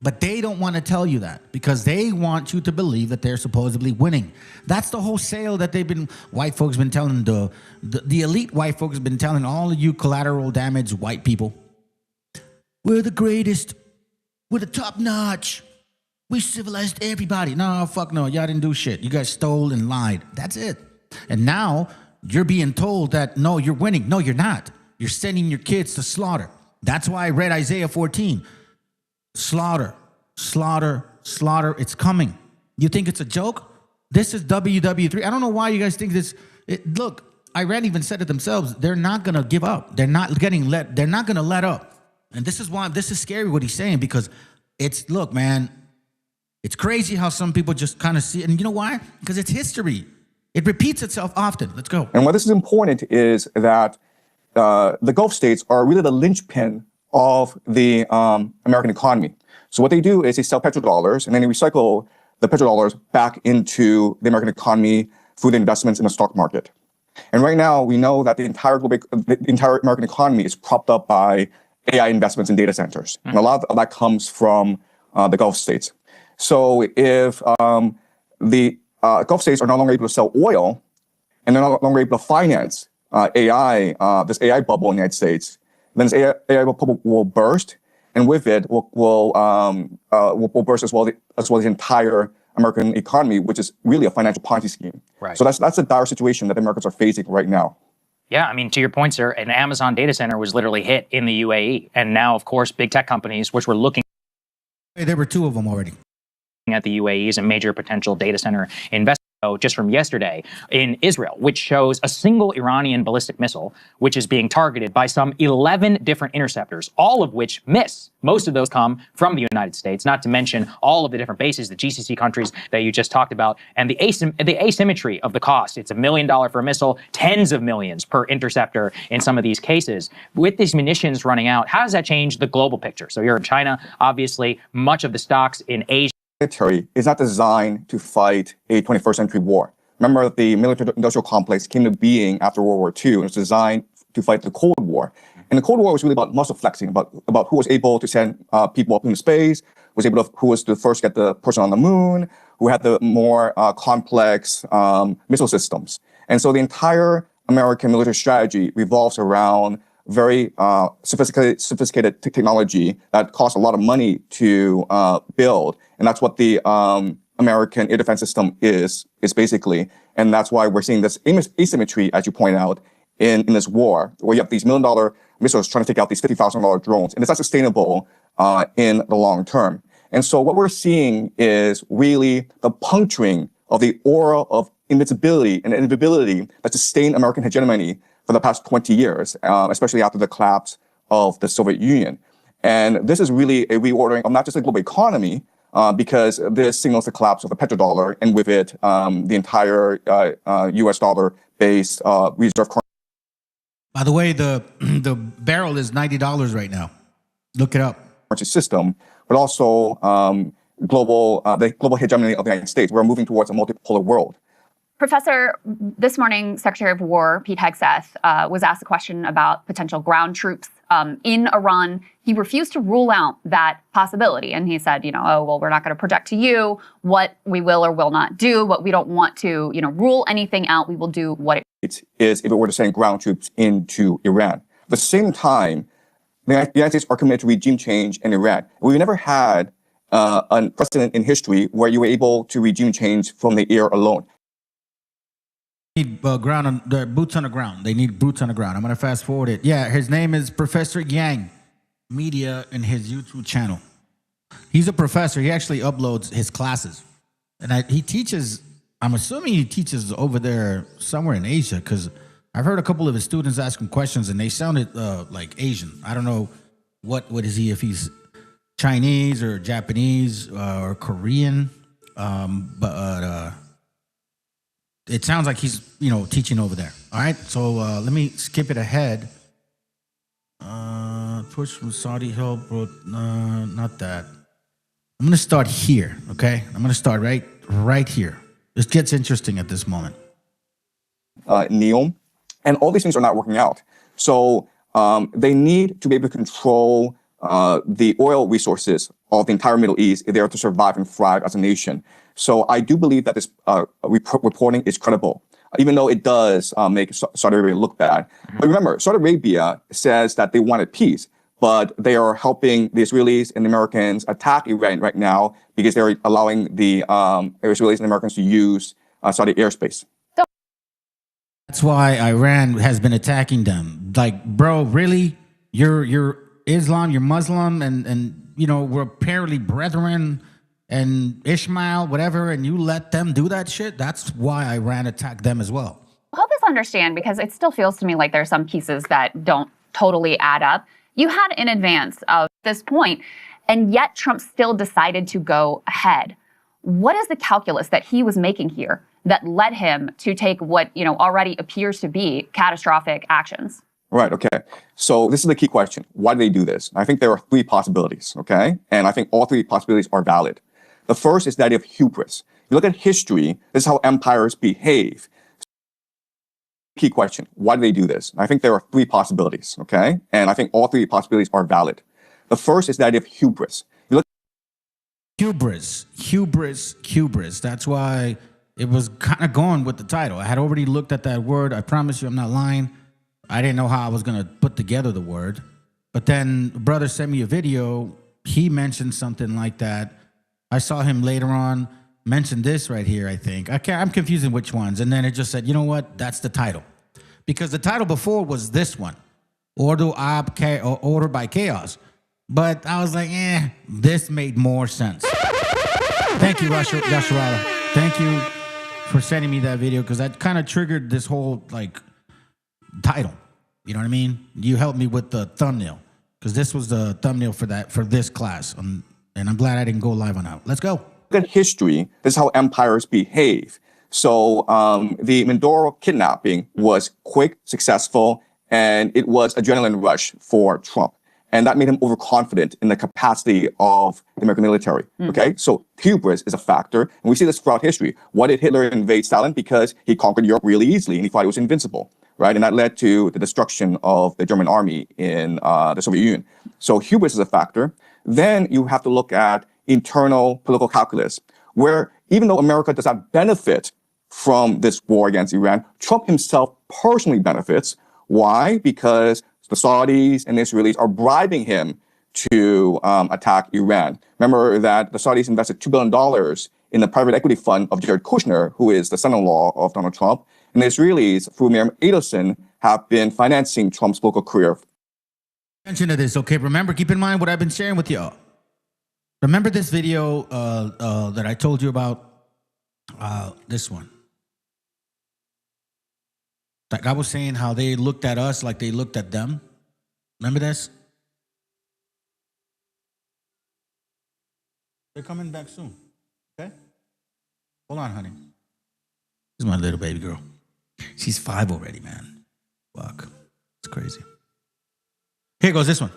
But they don't want to tell you that because they want you to believe that they're supposedly winning. That's the whole sale that white folks been telling, the elite white folks have been telling all of you collateral damage white people. We're the greatest. We're the top notch. We civilized everybody. No, fuck no. Y'all didn't do shit. You guys stole and lied. That's it. And now you're being told that, no, you're winning. No, you're not. You're sending your kids to slaughter. That's why I read Isaiah 14. Slaughter, slaughter, slaughter. It's coming. You think it's a joke? This is WW3. I don't know why you guys think this. Look, Iran even said it themselves. They're not going to give up. They're not going to let up. And this is why this is scary what he's saying, because look, man, it's crazy how some people just kind of see it. And you know why? Because it's history. It repeats itself often. Let's go. And why this is important is that the Gulf states are really the linchpin of the American economy. So what they do is they sell petrodollars, and then they recycle the petrodollars back into the American economy through the investments in the stock market. And right now, we know that the entire American economy is propped up by AI investments in data centers. And a lot of that comes from the Gulf states. So if the Gulf states are no longer able to sell oil, and they're no longer able to finance AI, this AI bubble in the United States, then this AI bubble will burst, and with it will burst as well as the entire American economy, which is really a financial Ponzi scheme. Right. So that's a dire situation that the Americans are facing right now. Yeah, I mean, to your point, sir, an Amazon data center was literally hit in the UAE. And now, of course, big tech companies, which were looking... There were 2 of them already. ...at the UAE as a major potential data center investment just from yesterday in Israel, which shows a single Iranian ballistic missile, which is being targeted by some 11 different interceptors, all of which miss. Most of those come from the United States, not to mention all of the different bases, the GCC countries that you just talked about, and the asymmetry of the cost. It's $1 million for a missile, tens of millions per interceptor in some of these cases. With these munitions running out, how does that change the global picture? So you're in China, obviously, much of the stocks in Asia. Military is not designed to fight a 21st century war. Remember, the military-industrial complex came to being after World War II, and it's designed to fight the Cold War. And the Cold War was really about muscle flexing, about who was able to send people up into space, who was the first to get the person on the moon, who had the more complex missile systems. And so the entire American military strategy revolves around very sophisticated technology that costs a lot of money to build. And that's what the American air defense system is basically. And that's why we're seeing this asymmetry, as you point out, in this war, where you have these $1 million missiles trying to take out these $50,000 drones. And it's not sustainable in the long term. And so what we're seeing is really the puncturing of the aura of invincibility and inevitability that sustained American hegemony for the past 20 years, especially after the collapse of the Soviet Union. And this is really a reordering of not just the global economy, because this signals the collapse of the petrodollar, and with it, the entire US dollar-based reserve currency. By the way, the barrel is $90 right now. Look it up. System, but also the global hegemony of the United States. We're moving towards a multipolar world. Professor, this morning, Secretary of War Pete Hegseth was asked a question about potential ground troops in Iran. He refused to rule out that possibility. And he said, oh, well, we're not going to project to you what we will or will not do, but we don't want to, rule anything out. We will do what it is if it were to send ground troops into Iran. At the same time, the United States are committed to regime change in Iran. We've never had a precedent in history where you were able to regime change from the air alone. Need boots on the ground. They need boots on the ground. I'm going to fast forward it. Yeah, his name is Professor Yang Media in his YouTube channel. He's a professor. He actually uploads his classes. And he teaches, I'm assuming he teaches over there somewhere in Asia, because I've heard a couple of his students ask him questions and they sounded like Asian. I don't know what is he, if he's Chinese or Japanese or Korean, but it sounds like he's, teaching over there. All right, so let me skip it ahead. Push from Saudi help, not that. I'm going to start here, okay? I'm going to start right here. This gets interesting at this moment. NEOM, and all these things are not working out. So they need to be able to control the oil resources of the entire Middle East if they are to survive and thrive as a nation. So I do believe that this reporting is credible, even though it does make Saudi Arabia look bad. But remember, Saudi Arabia says that they wanted peace, but they are helping the Israelis and the Americans attack Iran right now because they're allowing the Israelis and Americans to use Saudi airspace. That's why Iran has been attacking them. Like, bro, really? You're Islam, you're Muslim, and we're apparently brethren and Ishmael, whatever, and you let them do that shit? That's why Iran attacked them as well. Help us understand, because it still feels to me like there's some pieces that don't totally add up. You had in advance of this point, and yet Trump still decided to go ahead. What is the calculus that he was making here that led him to take what already appears to be catastrophic actions? Right, okay. So this is the key question. Why do they do this? I think there are three possibilities, okay? And I think all three possibilities are valid. The first is that of hubris. You look at history, this is how empires behave. Key question, why do they do this? I think there are three possibilities, okay? And I think all three possibilities are valid. The first is that of hubris. You look Hubris. That's why it was kind of going with the title. I had already looked at that word. I promise you I'm not lying. I didn't know how I was going to put together the word. But then brother sent me a video. He mentioned something like that. I saw him later on mention this right here, I think. I'm confusing which ones. And then it just said, you know what? That's the title. Because the title before was this one, Order by Chaos. But I was like, this made more sense. Thank you, Yasharala. Thank you for sending me that video, because that kind of triggered this whole like title. You know what I mean? You helped me with the thumbnail, because this was the thumbnail for this class. And I'm glad I didn't go live on that. Let's go. Look at history. This is how empires behave. So the Mindoro kidnapping was quick, successful, and it was adrenaline rush for Trump. And that made him overconfident in the capacity of the American military. Okay, so hubris is a factor, and we see this throughout history. Why did Hitler invade Stalin? Because he conquered Europe really easily, and he thought he was invincible, right? And that led to the destruction of the German army in the Soviet Union. So hubris is a factor. Then you have to look at internal political calculus, where even though America does not benefit from this war against Iran, Trump himself personally benefits. Why? Because the Saudis and the Israelis are bribing him to attack Iran. Remember that the Saudis invested $2 billion in the private equity fund of Jared Kushner, who is the son-in-law of Donald Trump. And the Israelis, through Miriam Adelson, have been financing Trump's political career. Attention to this, okay? Remember, keep in mind what I've been sharing with y'all. Remember this video that I told you about? This one. Like I was saying, how they looked at us like they looked at them. Remember this? They're coming back soon. Okay? Hold on, honey. This is my little baby girl. She's 5 already, man. Fuck. It's crazy. Here goes this one.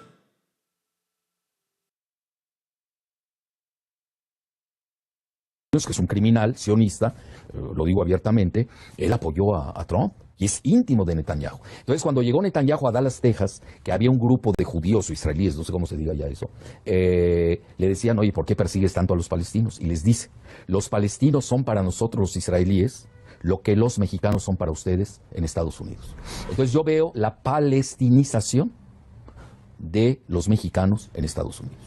Que es un criminal sionista, lo digo abiertamente, él apoyó a Trump y es íntimo de Netanyahu. Entonces, cuando llegó Netanyahu a Dallas, Texas, que había un grupo de judíos o israelíes, no sé cómo se diga ya eso, le decían, oye, ¿por qué persigues tanto a los palestinos? Y les dice, los palestinos son para nosotros los israelíes lo que los mexicanos son para ustedes en Estados Unidos. Entonces, yo veo la palestinización de los mexicanos en Estados Unidos.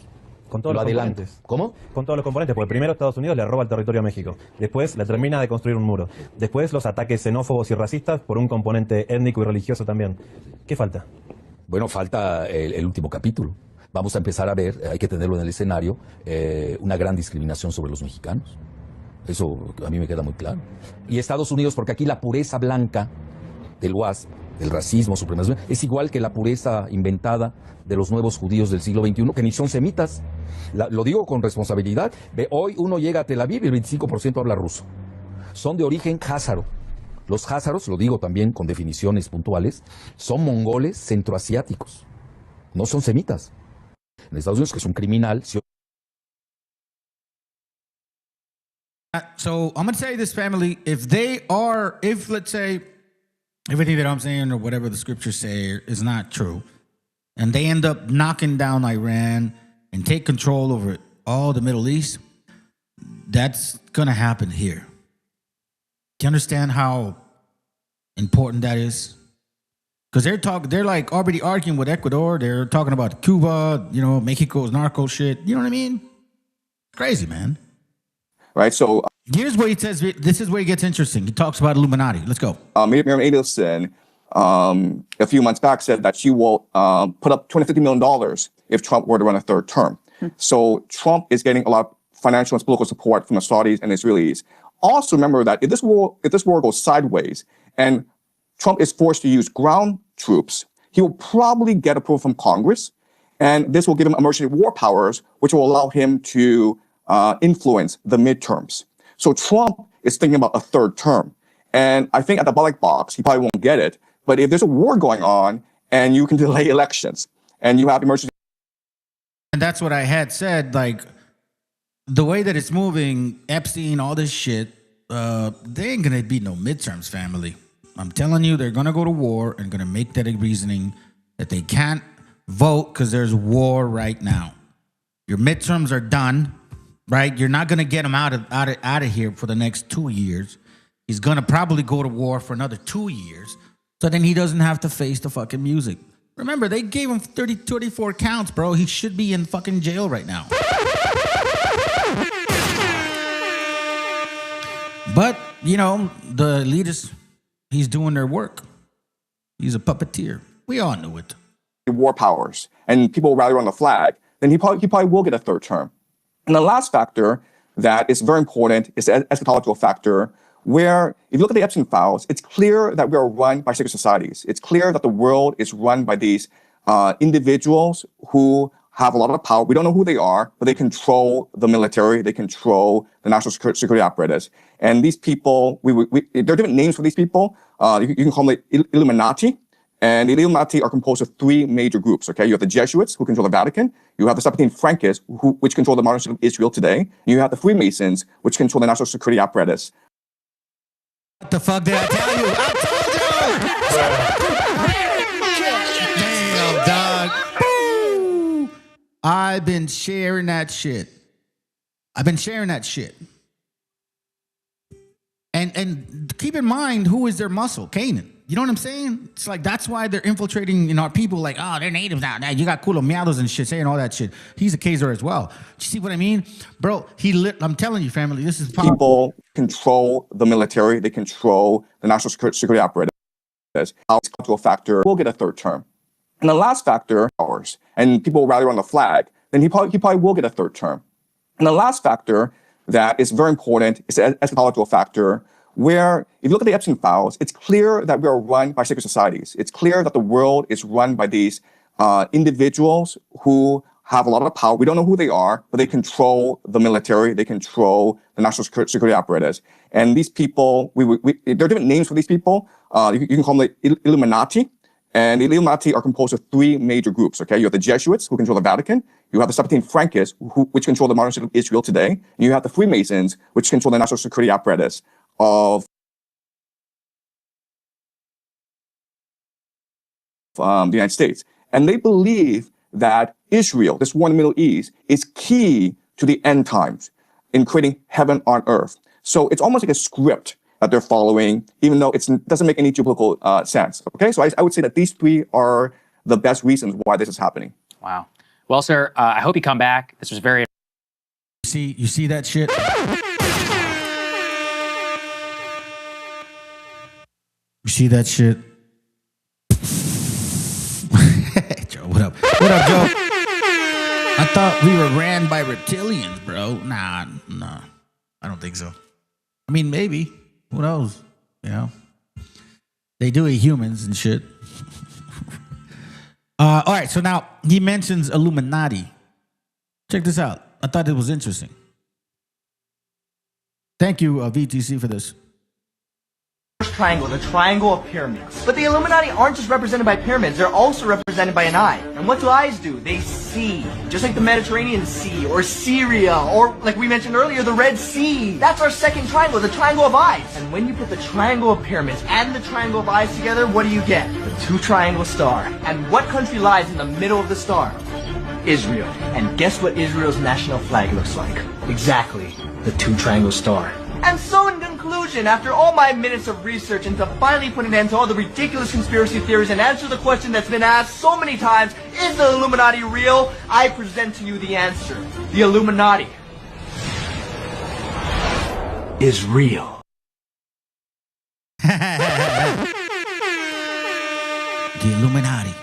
Con todos los componentes. ¿Cómo? Con todos los componentes, porque primero Estados Unidos le roba el territorio a México, después le termina de construir un muro, después los ataques xenófobos y racistas por un componente étnico y religioso también. ¿Qué falta? Bueno, falta el último capítulo. Vamos a empezar a ver, hay que tenerlo en el escenario, una gran discriminación sobre los mexicanos. Eso a mí me queda muy claro. Y Estados Unidos, porque aquí la pureza blanca del WASP, del racismo, supremacismo, es igual que la pureza inventada de los nuevos judíos del siglo XXI, que ni son semitas. Lo digo con responsabilidad. Hoy uno llega a Tel Aviv y el 25% habla ruso. Son de origen házaro. Los házaros, lo digo también con definiciones puntuales, son mongoles centroasiáticos. No son semitas. En Estados Unidos, que es un criminal. So I'm going to tell you this, family. If let's say, everything that I'm saying or whatever the scriptures say is not true, and they end up knocking down Iran and take control over all the Middle East, that's going to happen here. Do you understand how important that is? Because they're like already arguing with Ecuador. They're talking about Cuba, Mexico's narco shit. You know what I mean? Crazy, man. Right, so here's where he says, this is where it gets interesting. He talks about Illuminati. Let's go. Miriam Adelson, a few months back, said that she will put up $250 million if Trump were to run a third term. So Trump is getting a lot of financial and political support from the Saudis and Israelis. Also remember that if this war goes sideways and Trump is forced to use ground troops, he will probably get approval from Congress, and this will give him emergency war powers, which will allow him to influence the midterms. So Trump is thinking about a third term. And I think at the ballot box, he probably won't get it. But if there's a war going on and you can delay elections and you have emergency. And that's what I had said, like the way that it's moving, Epstein, all this shit, there ain't going to be no midterms, family. I'm telling you, they're going to go to war and going to make that a reasoning that they can't vote because there's war right now. Your midterms are done, right? You're not going to get him out of here for the next 2 years. He's going to probably go to war for another 2 years. So then he doesn't have to face the fucking music. Remember, they gave him 34 counts, bro. He should be in fucking jail right now. But, you know, the elitist, he's doing their work. He's a puppeteer. We all knew it. War powers and people rally around the flag, then he probably will get a third term. And the last factor that is very important is the eschatological factor, where if you look at the Epstein files, it's clear that we are run by secret societies. It's clear that the world is run by these individuals who have a lot of power. We don't know who they are, but they control the military. They control the national security apparatus. And these people, there are different names for these people. You can call them the Illuminati. And the Illuminati are composed of three major groups, okay? You have the Jesuits, who control the Vatican. You have the 17 Frankists, which control the modern state of Israel today. And you have the Freemasons, which control the national security apparatus. What the fuck did I tell you? I told you! Damn, dog. I've been sharing that shit. And keep in mind, who is their muscle? Canaan. You know what I'm saying? It's like, that's why they're infiltrating, you know, people like, oh, they're natives out there. You got culomeados and shit saying all that shit. He's a Kaiser as well. You see what I mean? Bro, I'm telling you, family, this is powerful. People control the military. They control the national security apparatus. Eschatological factor will get a third term. And the last factor, powers, and people rally around the flag, then he probably will get a third term. And the last factor that is very important is the eschatological factor, where if you look at the Epstein files, it's clear that we are run by secret societies. It's clear that the world is run by these individuals who have a lot of power. We don't know who they are, but they control the military. They control the national security apparatus. And these people, there are different names for these people. You can call them the Illuminati. And the Illuminati are composed of three major groups, okay? You have the Jesuits, who control the Vatican. You have the 17 Frankists, which control the modern state of Israel today. And you have the Freemasons, which control the national security apparatus of the United States. And they believe that Israel, this war in the Middle East, is key to the end times in creating heaven on earth. So it's almost like a script that they're following, even though it doesn't make any geopolitical sense. Okay, so I would say that these three are the best reasons why this is happening. Wow. Well, sir, I hope you come back. This was very... You see that shit? You see that shit? Joe, what up? What up, Joe? I thought we were ran by reptilians, bro. Nah. I don't think so. I mean, maybe. Who knows? You know? They do eat humans and shit. All right, so now he mentions Illuminati. Check this out. I thought it was interesting. Thank you, VTC, for this. Triangle, the triangle of pyramids. But the Illuminati aren't just represented by pyramids, they're also represented by an eye. And what do eyes do? They see. Just like the Mediterranean Sea, or Syria, or like we mentioned earlier, the Red Sea. That's our second triangle, the triangle of eyes. And when you put the triangle of pyramids and the triangle of eyes together, what do you get? The two-triangle star. And what country lies in the middle of the star? Israel. And guess what Israel's national flag looks like? Exactly, the two-triangle star. And so in conclusion, after all my minutes of research into finally putting an end to all the ridiculous conspiracy theories and answer the question that's been asked so many times, is the Illuminati real? I present to you the answer. The Illuminati is real. The Illuminati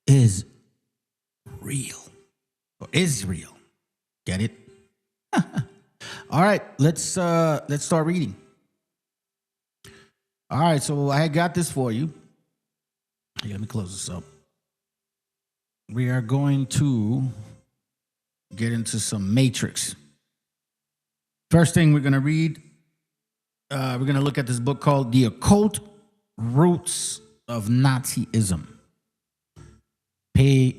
is real. Or is real. Get it? All right, let's start reading. All right, so I got this for you. Hey, let me close this up. We are going to get into some matrix. First thing we're going to read, we're going to look at this book called The Occult Roots of Nazism. Pay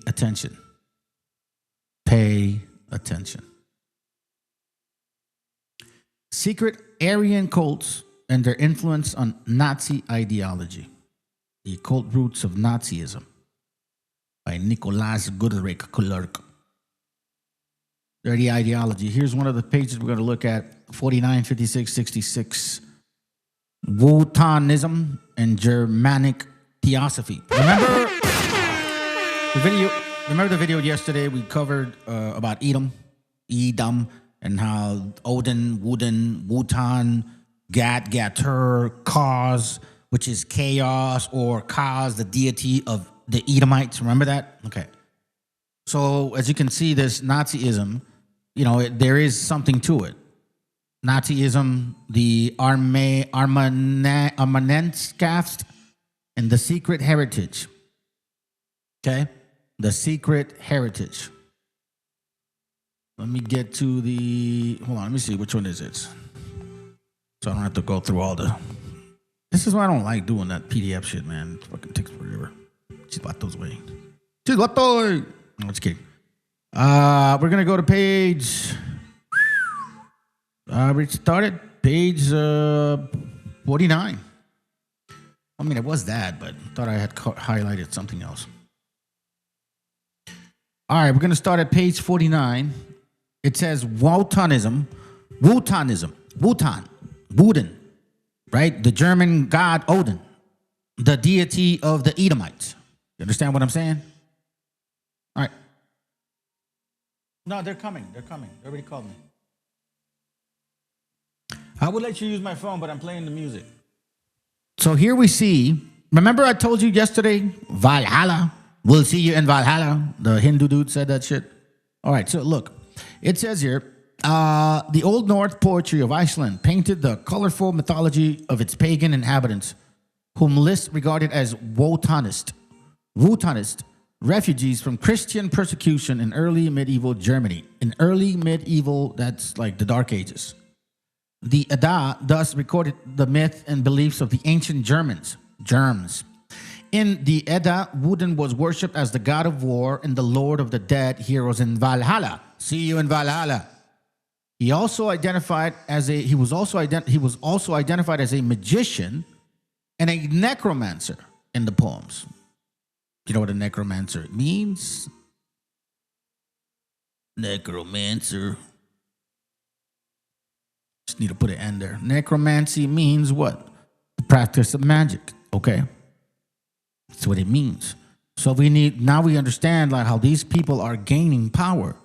attention. Pay attention. Secret Aryan cults and their influence on Nazi ideology. The Occult Roots of Nazism by Nicholas Goodrich Clerk. Dirty ideology. Here's one of the pages we're going to look at, 49, 56, 66. Wotanism and Germanic theosophy. Remember the video? Remember the video yesterday we covered about Edom, and how Odin, Woden, Wotan, Gat, Gatur, Kaz, which is chaos, or Kaz, the deity of the Edomites. Remember that? Okay. So as you can see, this Nazism, there is something to it. Nazism, the Armamenenschaft, and the secret heritage. Okay? The secret heritage. Let me get to the... Hold on, let me see. Which one is it? So I don't have to go through all the... This is why I don't like doing that PDF shit, man. It fucking takes forever. Chivatos way. Chivato! No, just kidding. We're going to go to page... we started page 49. I mean, it was that, but I thought I had highlighted something else. All right, we're going to start at page 49. It says Wotan, right? The German god Odin, the deity of the Edomites. You understand what I'm saying? All right. No, they're coming. They're coming. They already called me. I would let you use my phone, but I'm playing the music. So here we see, remember I told you yesterday, Valhalla, we'll see you in Valhalla. The Hindu dude said that shit. All right, so look, it says here, the Old Norse poetry of Iceland painted the colorful mythology of its pagan inhabitants, whom lists regarded as Wotanist, refugees from Christian persecution in early medieval Germany. In early medieval, that's like the Dark Ages. The Edda thus recorded the myth and beliefs of the ancient Germs. In the Edda, Woden was worshipped as the god of war and the lord of the dead heroes in Valhalla. See you in Valhalla. He was also identified as a magician and a necromancer in the poems. Do you know what a necromancer means? Necromancer. Just need to put an end there. Necromancy means what? The practice of magic. Okay. That's what it means. So now we understand like how these people are gaining power.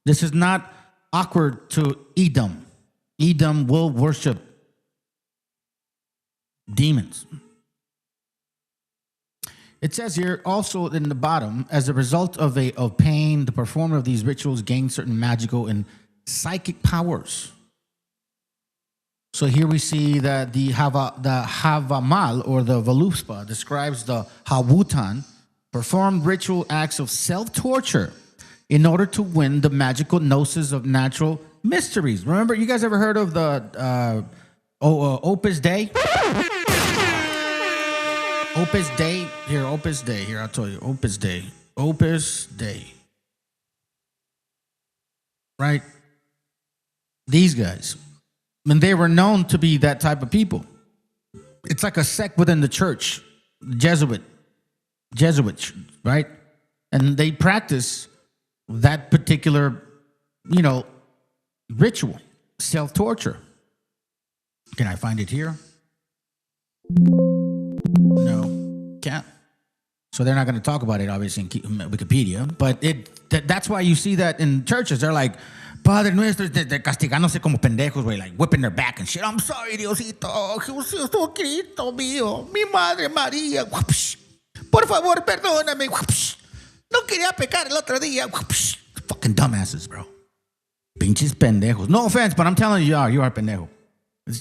This is not awkward to Edom. Edom will worship demons. It says here also in the bottom, as a result of pain, the performer of these rituals gained certain magical and psychic powers. So here we see that the Havamal or the Voluspa describes the Hawutan performed ritual acts of self-torture in order to win the magical gnosis of natural mysteries. Remember, you guys ever heard of the Opus Dei? Opus Dei? Opus Dei. Here, I'll tell you. Opus Dei. Opus Dei. Right? These guys. And they were known to be that type of people. It's like a sect within the church, Jesuits, right? And they practice that particular, ritual, self-torture. Can I find it here? No, can't. So they're not going to talk about it, obviously, in Wikipedia. But that's why you see that in churches. They're like, Padre Nuestro, they're castigándose como pendejos, güey, like whipping their back and shit. I'm sorry, Diosito, Jesucristo mío, mi Madre María, por favor, perdóname, no quería pecar el otro día. Fucking dumbasses, bro. Pinches pendejos. No offense, but I'm telling you, you are pendejo.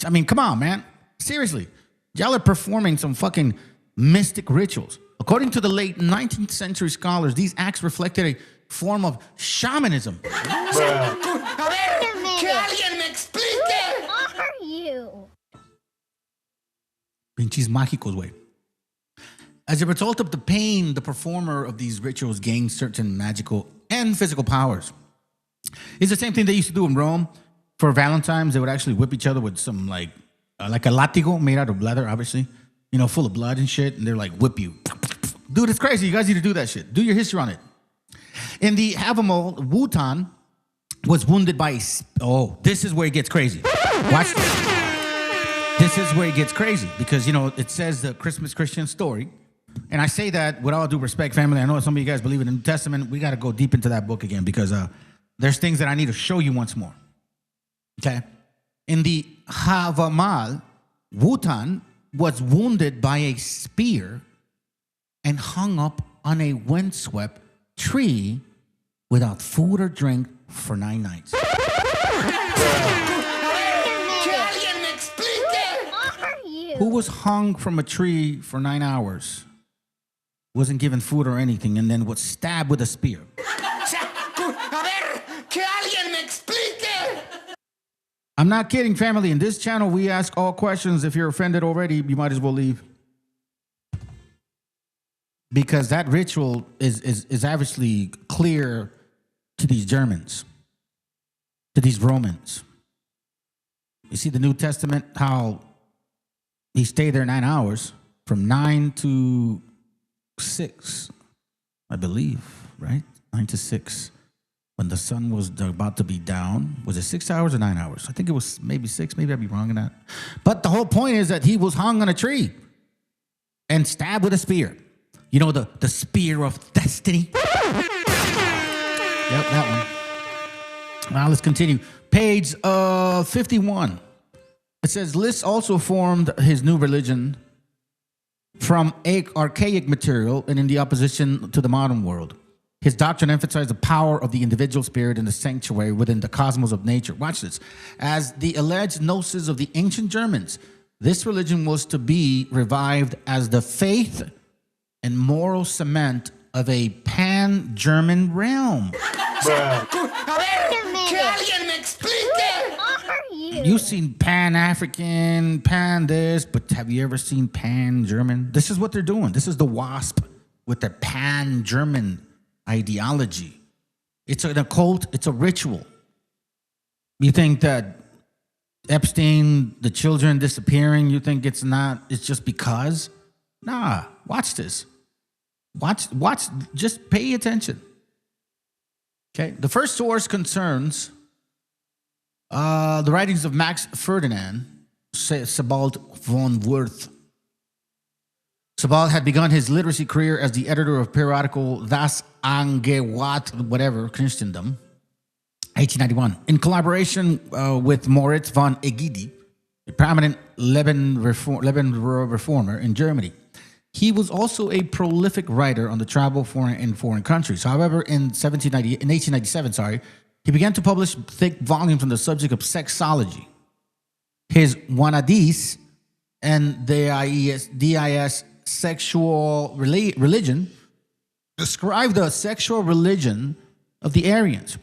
I mean, come on, man. Seriously. Y'all are performing some fucking mystic rituals. According to the late 19th century scholars, these acts reflected a form of shamanism. A ver, que alguien me explique. Who are you? Pinches mágicos, güey. As a result of the pain, the performer of these rituals gained certain magical and physical powers. It's the same thing they used to do in Rome. For Valentine's, they would actually whip each other with some like a latigo made out of leather, obviously, full of blood and shit. And they're like, whip you. Dude, it's crazy. You guys need to do that shit. Do your history on it. In the Havamal, Wotan was wounded by this is where it gets crazy. Watch this. This is where it gets crazy because, it says the Christmas Christian story And I say that with all due respect, family. I know some of you guys believe in the New Testament. We got to go deep into that book again because there's things that I need to show you once more. Okay? In the Havamal, Wutan was wounded by a spear and hung up on a windswept tree without food or drink for 9 nights. Who was hung from a tree for 9 hours, wasn't given food or anything, and then was stabbed with a spear? I'm not kidding, family. In this channel, we ask all questions. If you're offended already, you might as well leave. Because that ritual is obviously clear to these Germans, to these Romans. You see the New Testament, how he stayed there 9 hours, from 9 to 6, I believe, right? 9 to 6. When the sun was about to be down. Was it 6 hours or 9 hours? I think it was maybe 6. Maybe I'd be wrong in that. But the whole point is that he was hung on a tree and stabbed with a spear. You know, the spear of destiny? Yep, that one. Now let's continue. Page 51. It says, Lys also formed his new religion from archaic material and in the opposition to the modern world. His doctrine emphasized the power of the individual spirit in the sanctuary within the cosmos of nature. Watch this. As the alleged gnosis of the ancient Germans, this religion was to be revived as the faith and moral cement of a pan-German realm. You've seen pan-African, pan-this, but have you ever seen pan-German? This is what they're doing. This is the WASP with their pan-German ideology. It's an occult. It's a ritual. You think that Epstein, the children disappearing, you think it's just because? Nah, watch this. Watch, just pay attention. Okay, the first source concerns the writings of Max Ferdinand Sebald von Werth. Sebald had begun his literacy career as the editor of periodical Das Angewat, whatever, Christendom, 1891, in collaboration with Moritz von Egidi, a prominent Lebanon reformer in Germany. He was also a prolific writer on the travel in foreign countries. However, in 1897, he began to publish thick volumes on the subject of sexology. His Wanadis and DIS sexual religion describe the sexual religion of the Aryans,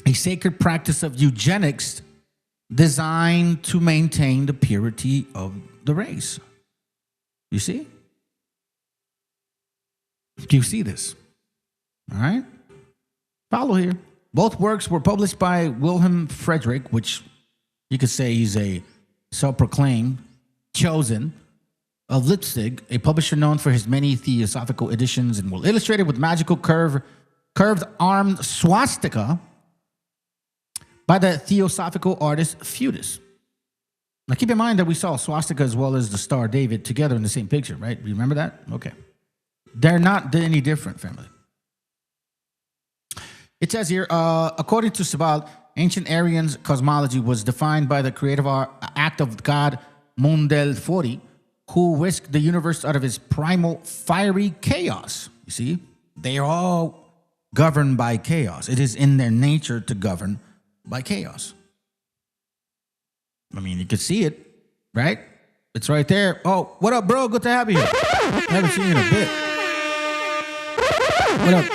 a sacred practice of eugenics designed to maintain the purity of the race. You see? Do you see this? All right? Follow here. Both works were published by Wilhelm Friedrich, which you could say he's a self-proclaimed chosen of Leipzig, a publisher known for his many theosophical editions and well illustrated with magical curved armed swastika by the theosophical artist Feudus. Now keep in mind that we saw swastika as well as the Star David together in the same picture, right? You remember that? Okay. They're not any different, family. It says here, according to Sebald, ancient Aryan cosmology was defined by the creative act of God Mundel Fori, who whisked the universe out of his primal fiery chaos. You see, they are all governed by chaos. It is in their nature to govern by chaos. I mean, you can see it, right? It's right there. Oh, what up, bro? Good to have you here. I haven't seen you in a bit.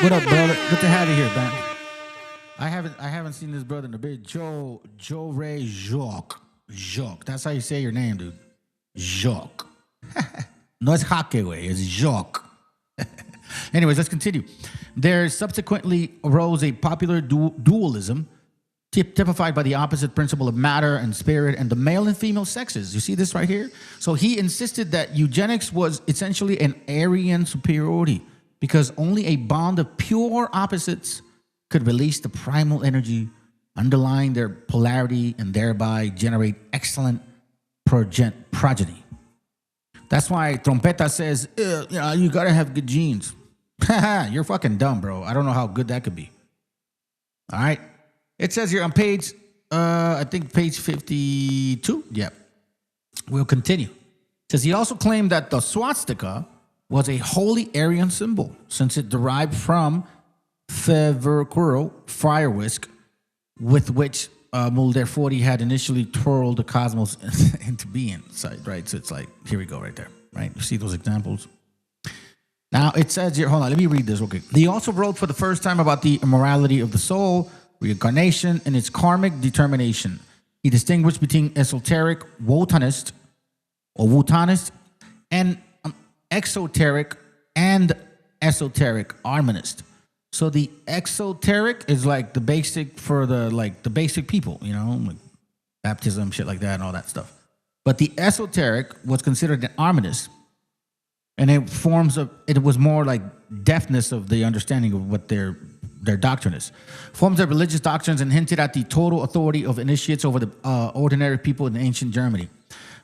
What up, brother? Good to have you here, man. I haven't seen this brother in a bit. Joe Ray Jacques. That's how you say your name, dude. Jacques. No, it's Hake way. It's Jacques. Anyways, let's continue. There subsequently arose a popular dualism typified by the opposite principle of matter and spirit and the male and female sexes. You see this right here? So he insisted that eugenics was essentially an Aryan superiority because only a bond of pure opposites could release the primal energy underlying their polarity and thereby generate excellent progeny. That's why Trompeta says, you gotta have good genes. You're fucking dumb, bro. I don't know how good that could be. All right. It says here on page, I think page 52. Yep. We'll continue. It says he also claimed that the swastika was a holy Aryan symbol since it derived from Feverquero fire whisk with which Mulder 40 had initially twirled the cosmos into being. Right? So it's like, here we go right there. Right? You see those examples? Now it says here, hold on, let me read this real quick. He also wrote for the first time about the immorality of the soul, reincarnation, and its karmic determination. He distinguished between esoteric Wotanist or Wotanist and exoteric and esoteric Armanist. So the exoteric is like the basic for the basic people, like baptism, shit like that, and all that stuff. But the esoteric was considered an Armanist, and it was more like deafness of the understanding of what their doctrine is. Forms of religious doctrines and hinted at the total authority of initiates over the ordinary people in ancient Germany.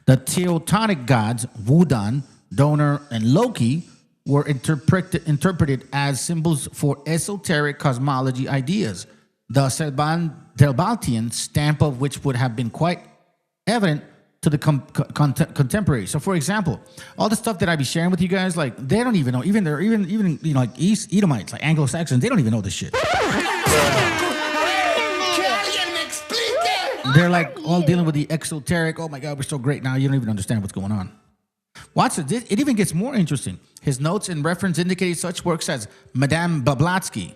The Teutonic gods, Wodan, Donner, and Loki, were interpreted as symbols for esoteric cosmology ideas, the Celbaltian stamp of which would have been quite evident to the contemporary. So, for example, all the stuff that I be sharing with you guys, like they don't even know. Even like East Edomites, like Anglo-Saxons, they don't even know this shit. They're like all dealing with the exoteric. Oh my God, we're so great now. You don't even understand what's going on. Watch it. It even gets more interesting. His notes and reference indicate such works as Madame Blavatsky.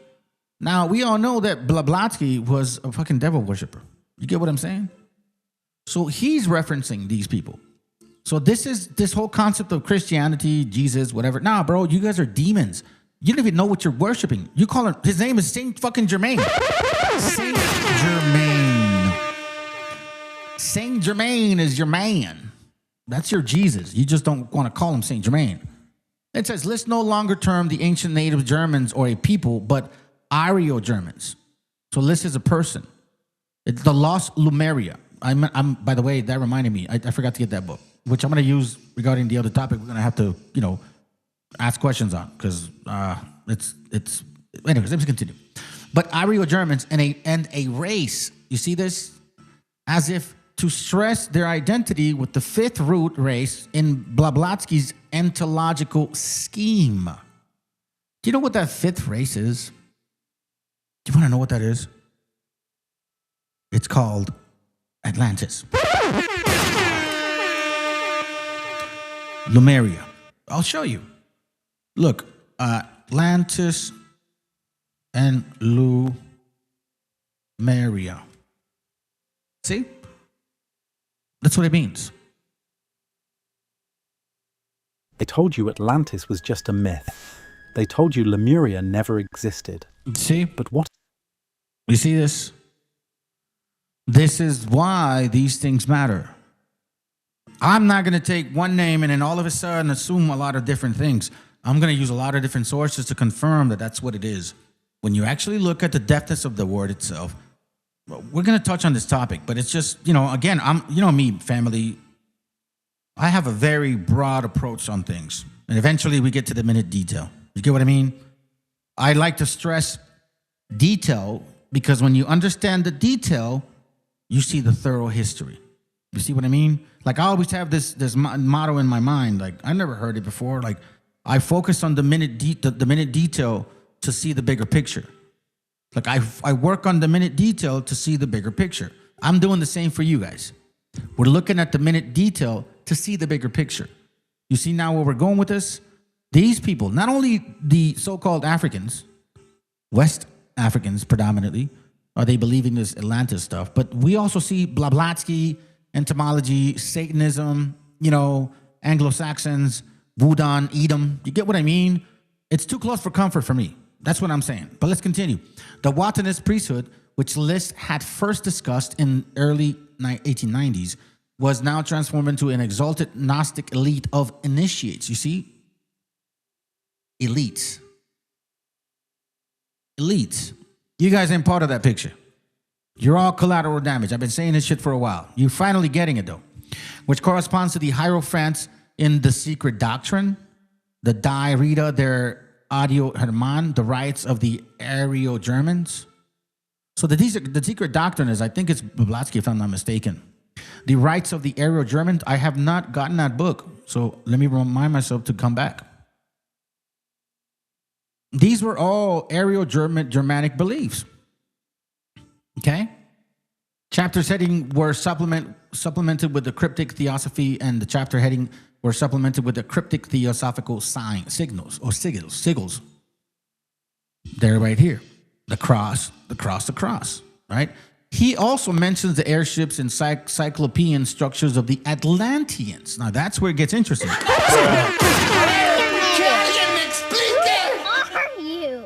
Now, we all know that Blavatsky was a fucking devil worshiper. You get what I'm saying? So he's referencing these people. So this whole concept of Christianity, Jesus, whatever. Nah, bro, you guys are demons. You don't even know what you're worshiping. You call him, his name is Saint fucking Germain. Saint Germain. Saint Germain is your man. That's your Jesus. You just don't want to call him Saint Germain. It says, let's no longer term the ancient native Germans or a people, but Aryo-Germans. So Lys is a person. It's the Lost Lemuria. I'm by the way, that reminded me. I forgot to get that book, which I'm going to use regarding the other topic. We're going to have to, ask questions on because it's. Anyways, let me continue. But Aryo-Germans and a race. You see this? As if to stress their identity with the fifth root race in Blavatsky's ontological scheme. Do you know what that fifth race is? Do you want to know what that is? It's called Atlantis. Lemuria. I'll show you. Look, Atlantis and Lemuria. See? That's what it means. They told you Atlantis was just a myth. They told you Lemuria never existed. See? But what? You see this? This is why these things matter. I'm not going to take one name and then all of a sudden assume a lot of different things. I'm going to use a lot of different sources to confirm that that's what it is. When you actually look at the depthness of the word itself, we're going to touch on this topic, but it's just, again, me, family, I have a very broad approach on things. And eventually we get to the minute detail. You get what I mean? I like to stress detail because when you understand the detail, you see the thorough history. You see what I mean? Like I always have this motto in my mind. Like I never heard it before. Like I focus on the minute detail to see the bigger picture. Like I work on the minute detail to see the bigger picture. I'm doing the same for you guys. We're looking at the minute detail to see the bigger picture. You see now where we're going with this? These people, not only the so-called Africans, West Africans predominantly, are they believing this Atlantis stuff, but we also see Blavatsky, entomology, Satanism, Anglo-Saxons, Wodan, Edom. You get what I mean? It's too close for comfort for me. That's what I'm saying. But let's continue. The Watanist priesthood, which Lys had first discussed in early 1890s, was now transformed into an exalted Gnostic elite of initiates. You see? Elites. Elites. You guys ain't part of that picture. You're all collateral damage. I've been saying this shit for a while. You're finally getting it, though. Which corresponds to the Hierophants in The Secret Doctrine, the Die Rita der Audio Hermann, the rights of the Aryo-Germans. So the Secret Doctrine is, I think it's Blavatsky, if I'm not mistaken. The rights of the Aryo-Germans, I have not gotten that book. So let me remind myself to come back. These were all Aryo-Germanic beliefs. Okay? Chapters heading were supplemented with the cryptic theosophy, and the chapter heading were supplemented with the cryptic theosophical sigils. They're right here. The cross, right? He also mentions the airships and cyclopean structures of the Atlanteans. Now that's where it gets interesting.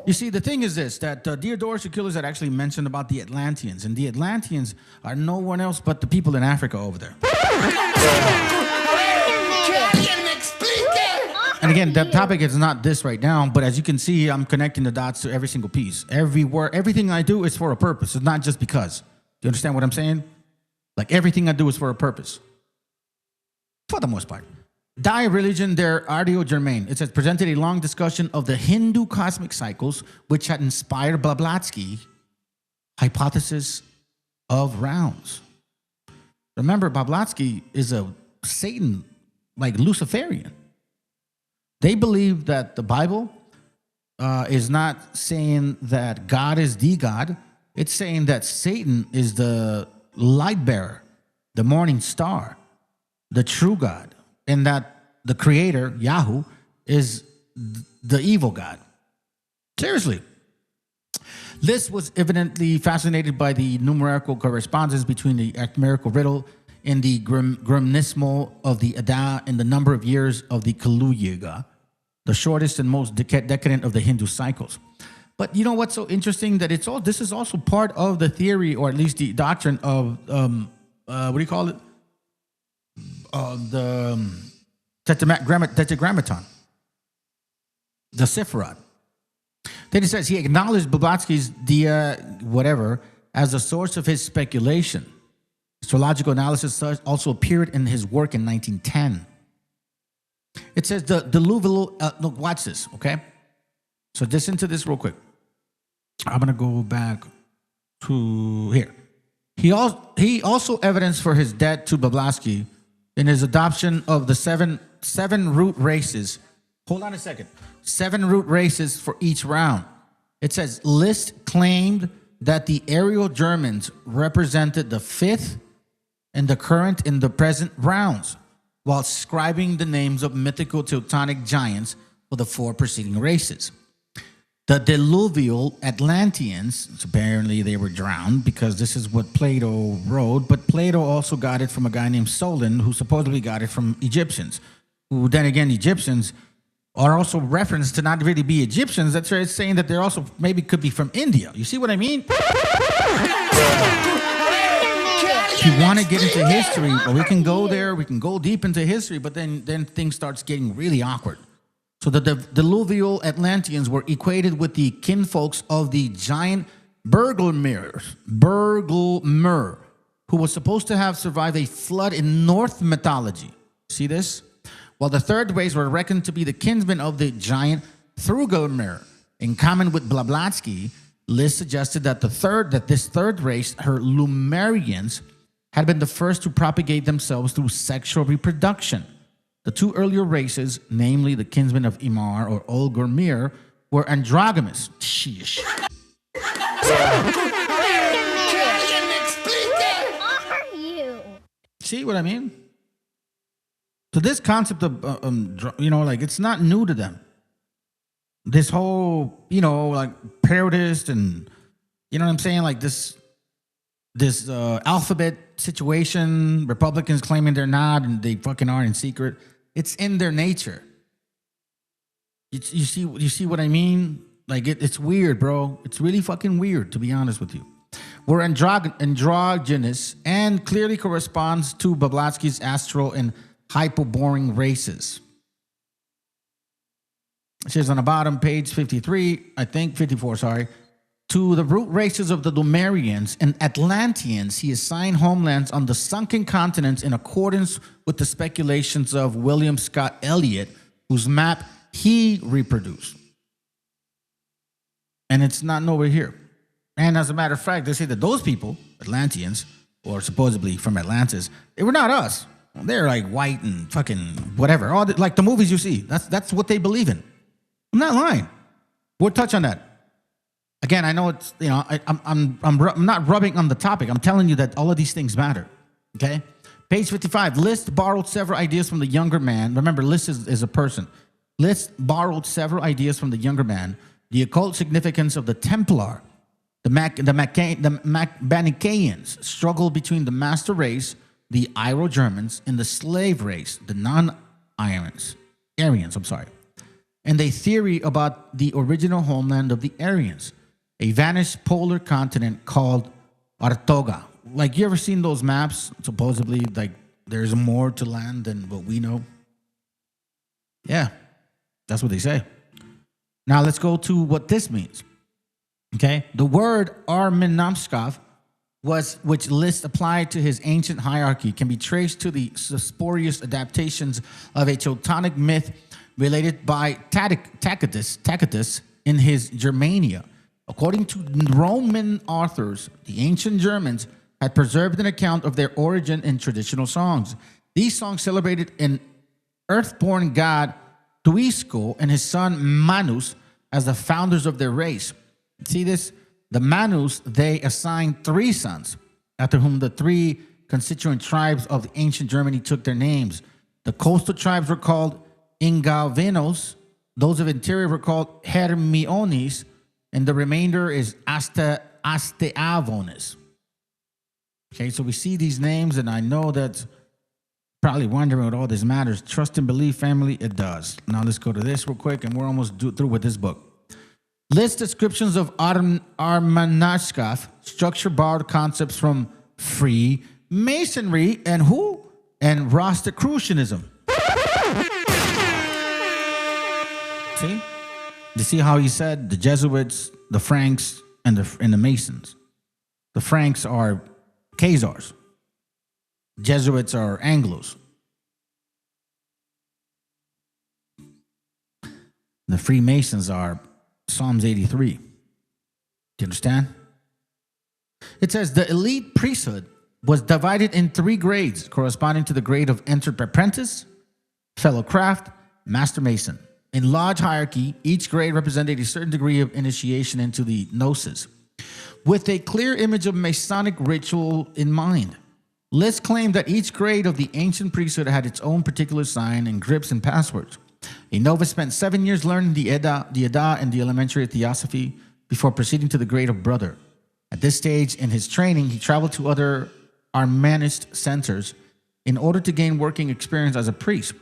You see, the thing is this, that Diodorus Siculus had actually mentioned about the Atlanteans, and the Atlanteans are no one else but the people in Africa over there. And again, the topic is not this right now, but as you can see, I'm connecting the dots to every single piece. Every word, everything I do is for a purpose. It's not just because. Do you understand what I'm saying? Like everything I do is for a purpose. For the most part. Die Religion der Aryo-Germain. It says, presented a long discussion of the Hindu cosmic cycles, which had inspired Blavatsky hypothesis of rounds. Remember, Blavatsky is a Satan, like Luciferian. They believe that the Bible is not saying that God is the God. It's saying that Satan is the light bearer, the morning star, the true God, and that the creator, Yahoo, is the evil God. Seriously. Lys was evidently fascinated by the numerical correspondence between the arithmetical riddle and the grimnismal of the Ada and the number of years of the Kalu Yuga, the shortest and most decadent of the Hindu cycles. But you know what's so interesting? That this is also part of the theory, or at least the doctrine of, what do you call it? The Tetragrammaton, the Sephiroth. Then he says he acknowledged Blavatsky's whatever as a source of his speculation. Astrological analysis also appeared in his work in 1910. It says the diluvial, look, watch this, okay? So listen to this real quick. I'm going to go back to here. He also evidenced for his debt to Blavatsky in his adoption of the seven root races. Hold on a second. 7 root races for each round. It says Lys claimed that the Aryo-Germans represented the 5th and the current and the present rounds, while scribing the names of mythical Teutonic giants for the 4 preceding races. The diluvial Atlanteans, apparently they were drowned because this is what Plato wrote, but Plato also got it from a guy named Solon, who supposedly got it from Egyptians, who then again, Egyptians are also referenced to not really be Egyptians. That's right, it's saying that they're also maybe could be from India. You see what I mean? If you want to get into history, well, we can go there, we can go deep into history, but then things starts getting really awkward. So the diluvial Atlanteans were equated with the kinfolks of the giant Bergelmer, who was supposed to have survived a flood in Norse mythology. See this? While the third race were reckoned to be the kinsmen of the giant Thrugelmer. In common with Blavatsky, Lys suggested that this third race, her Lumerians, had been the first to propagate themselves through sexual reproduction. The 2 earlier races, namely the kinsmen of Imar or Olgormir, were androgynous. Sheesh. See what I mean? So this concept of, like it's not new to them. This whole, like parodist and, you know what I'm saying? Like this alphabet situation, Republicans claiming they're not and they fucking are in secret. It's in their nature. You see what I mean? Like it's weird, bro. It's really fucking weird, to be honest with you. We're androgynous and clearly corresponds to Blavatsky's astral and hypoborean races. It says on the bottom, page 53, I think 54, sorry. To the root races of the Lumerians and Atlanteans, he assigned homelands on the sunken continents in accordance with the speculations of William Scott Elliott, whose map he reproduced. And it's not nowhere here. And as a matter of fact, they say that those people, Atlanteans, or supposedly from Atlantis, they were not us. They're like white and fucking whatever. All like the movies you see. That's what they believe in. I'm not lying. We'll touch on that. Again, I know it's, you know, I'm not rubbing on the topic. I'm telling you that all of these things matter. Okay? Page 55. List borrowed several ideas from the younger man. Remember, List is a person. List borrowed several ideas from the younger man. The occult significance of the Templar. The Manichaeans struggle between the master race, the Iro-Germans, and the slave race, the non-Aryans. And a theory about the original homeland of the Aryans, a vanished polar continent called Artoga. Like, you ever seen those maps? Supposedly, like, there's more to land than what we know. Yeah, that's what they say. Now, let's go to what this means. Okay? The word Armenamskov, which List applied to his ancient hierarchy, can be traced to the spurious adaptations of a Teutonic myth related by Tacitus in his Germania. According to Roman authors, the ancient Germans had preserved an account of their origin in traditional songs. These songs celebrated an earthborn god, Tuisco, and his son Manus as the founders of their race. See this? The Manus, they assigned 3 sons, after whom the 3 constituent tribes of ancient Germany took their names. The coastal tribes were called Ingalvenos, those of interior were called Hermiones, and the remainder is Asteavones. Okay, so we see these names, and I know that probably wondering what all this matters. Trust and believe, family, it does. Now let's go to this real quick, and we're almost through with this book. List descriptions of Armenashkov, structure borrowed concepts from Freemasonry and who? And Rosicrucianism. See? You see how he said the Jesuits, the Franks, and the Masons. The Franks are Khazars. Jesuits are Anglos. The Freemasons are Psalms 83. Do you understand? It says the elite priesthood was divided in 3 grades corresponding to the grade of entered apprentice, fellow craft, master mason. In large hierarchy, each grade represented a certain degree of initiation into the gnosis, with a clear image of Masonic ritual in mind. List claimed that each grade of the ancient priesthood had its own particular sign and grips and passwords. A novice spent 7 years learning the Edda and the elementary theosophy before proceeding to the grade of brother. At this stage in his training, he traveled to other Armanist centers in order to gain working experience as a priest,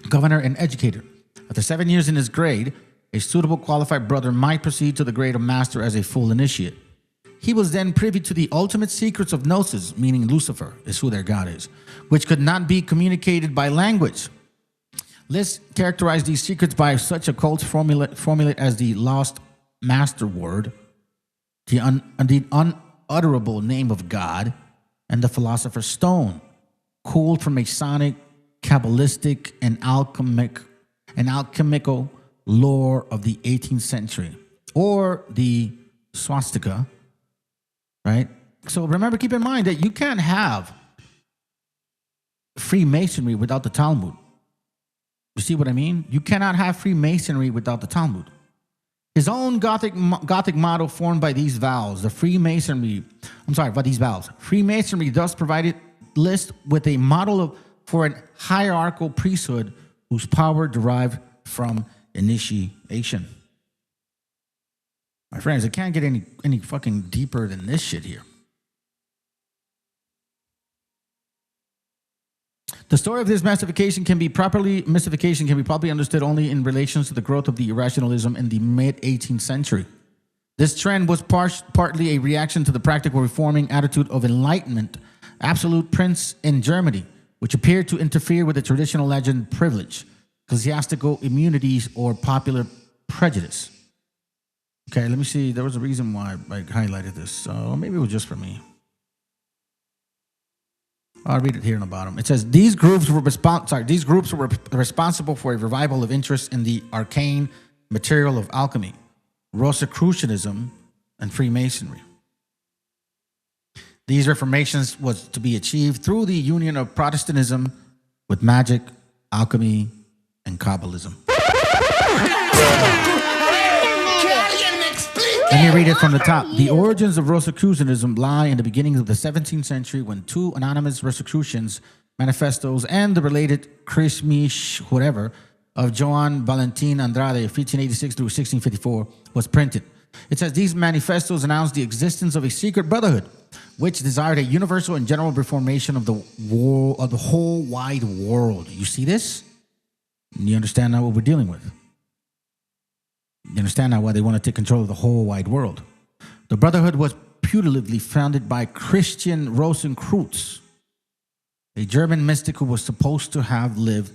governor, and educator. After 7 years in his grade, a suitable qualified brother might proceed to the grade of master as a full initiate. He was then privy to the ultimate secrets of Gnosis, meaning Lucifer is who their god is, which could not be communicated by language. List characterized these secrets by such occult formulate as the lost master word, the unutterable name of God, and the philosopher's stone, cooled from Masonic, Kabbalistic, and alchemical lore of the 18th century, or the swastika, right? So remember, keep in mind that you can't have Freemasonry without the Talmud. You see what I mean? You cannot have Freemasonry without the Talmud. His own Gothic motto formed by these vows, Freemasonry thus provided List with a model for an hierarchical priesthood whose power derived from initiation. My friends, it can't get any fucking deeper than this shit here. The story of this mystification can be properly understood only in relation to the growth of the irrationalism in the mid-18th century. This trend was partly a reaction to the practical reforming attitude of Enlightenment absolute prince in Germany, which appeared to interfere with the traditional legend privilege, ecclesiastical immunities, or popular prejudice. Okay, let me see. There was a reason why I highlighted this. So maybe it was just for me. I'll read it here on the bottom. It says these groups were responsible for a revival of interest in the arcane material of alchemy, Rosicrucianism, and Freemasonry. These reformations was to be achieved through the union of Protestantism with magic, alchemy, and Kabbalism. Let me read it from the top. The origins of Rosicrucianism lie in the beginnings of the 17th century when two anonymous Rosicrucians manifestos and the related Christmas whatever of Joan Valentin Andrade, 1586 through 1654, was printed. It says these manifestos announced the existence of a secret brotherhood, which desired a universal and general reformation of the whole wide world. You see this? You understand now what we're dealing with? You understand now why they want to take control of the whole wide world. The brotherhood was putatively founded by Christian Rosenkreuz, a German mystic who was supposed to have lived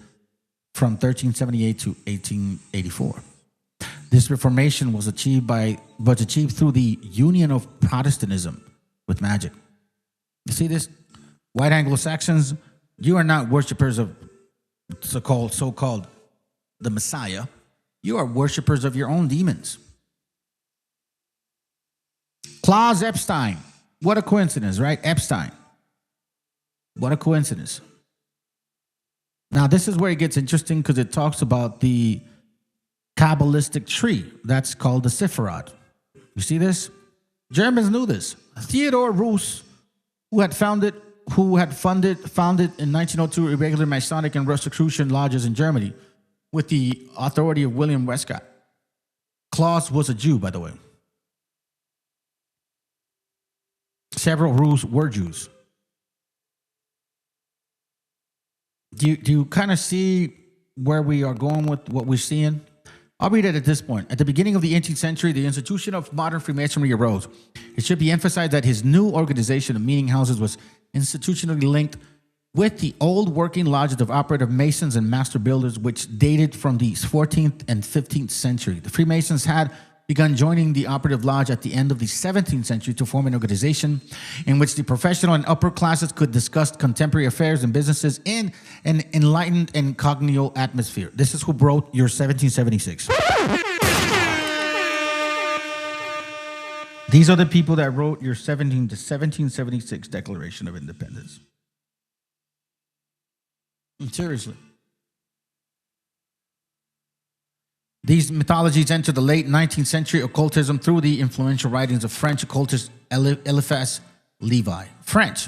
from 1378 to 1884. This reformation was achieved through the union of Protestantism with magic. You see this? White Anglo-Saxons, you are not worshippers of so-called the Messiah. You are worshippers of your own demons. Klaus Epstein. What a coincidence, right? Epstein. What a coincidence. Now, this is where it gets interesting because it talks about the Kabbalistic tree. That's called the Sephiroth. You see this? Germans knew this. Theodor Roos, who had founded in 1902 irregular Masonic and Rosicrucian lodges in Germany with the authority of William Westcott. Klaus was a Jew, by the way. Several Roos were Jews. Do you kind of see where we are going with what we're seeing? I'll read it at this point. At the beginning of the 18th century, the institution of modern Freemasonry arose. It should be emphasized that his new organization of meeting houses was institutionally linked with the old working lodges of operative masons and master builders, which dated from the 14th and 15th century. The Freemasons had begun joining the operative lodge at the end of the 17th century to form an organization in which the professional and upper classes could discuss contemporary affairs and businesses in an enlightened and congenial atmosphere. This is who wrote your 1776. These are the people that wrote your 1776 Declaration of Independence. Seriously. These mythologies entered the late 19th century occultism through the influential writings of French occultist Eliphas Levi. French.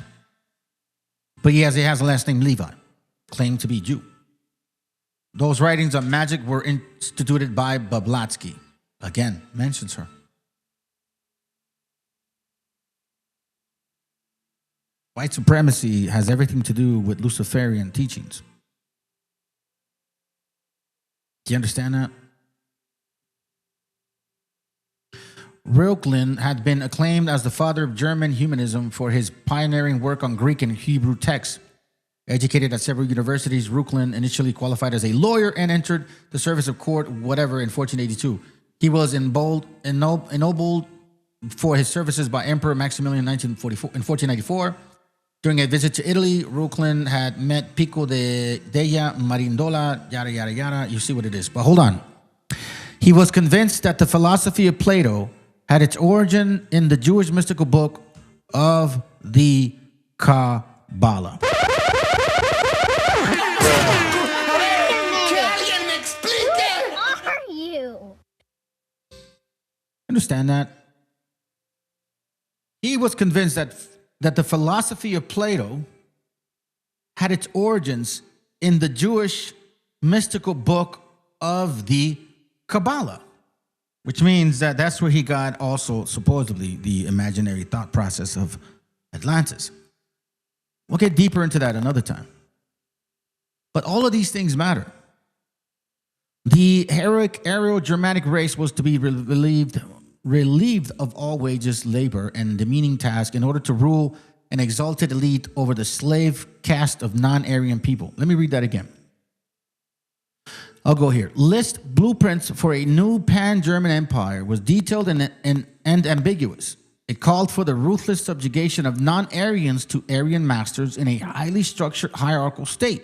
But he has a last name Levi, claimed to be Jew. Those writings on magic were instituted by Blavatsky. Again, mentions her. White supremacy has everything to do with Luciferian teachings. Do you understand that? Reuchlin had been acclaimed as the father of German humanism for his pioneering work on Greek and Hebrew texts. Educated at several universities, Reuchlin initially qualified as a lawyer and entered the service of court, in 1482. He was ennobled for his services by Emperor Maximilian in 1494. During a visit to Italy, Reuchlin had met Pico de Della Mirandola, yada, yada, yada. You see what it is. But hold on. He was convinced that the philosophy of Plato had its origin in the Jewish mystical book of the Kabbalah. Understand that? He was convinced that the philosophy of Plato had its origins in the Jewish mystical book of the Kabbalah, which means that that's where he got also supposedly the imaginary thought process of Atlantis. We'll get deeper into that another time. But all of these things matter. The heroic Aryo-Germanic race was to be relieved of all wages, labor, and demeaning task in order to rule an exalted elite over the slave caste of non-Aryan people. Let me read that again. I'll go here. List blueprints for a new pan-German empire was detailed and ambiguous. It called for the ruthless subjugation of non-Aryans to Aryan masters in a highly structured hierarchical state.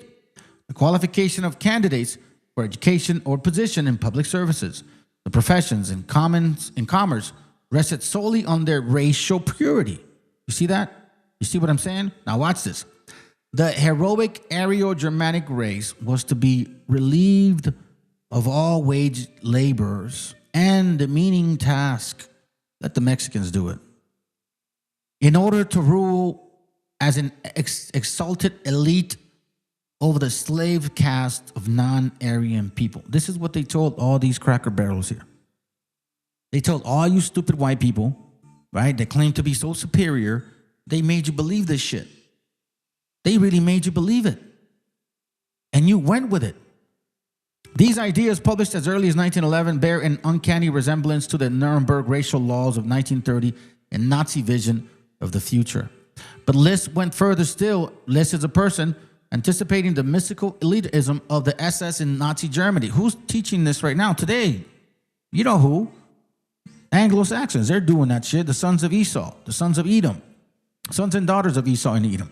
The qualification of candidates for education or position in public services, the professions and commerce rested solely on their racial purity. You see that? You see what I'm saying? Now watch this. The heroic Aryo-Germanic race was to be relieved of all wage laborers and the meaning task. Let the Mexicans do it. In order to rule as an exalted elite over the slave caste of non-Aryan people. This is what they told all these cracker barrels here. They told all you stupid white people, right, that claim to be so superior, they made you believe this shit. They really made you believe it. And you went with it. These ideas, published as early as 1911, bear an uncanny resemblance to the Nuremberg racial laws of 1930 and Nazi vision of the future. But List went further still. List is a person anticipating the mystical elitism of the SS in Nazi Germany. Who's teaching this right now today? You know who? Anglo-Saxons. They're doing that shit. The sons of Esau, the sons of Edom, sons and daughters of Esau and Edom.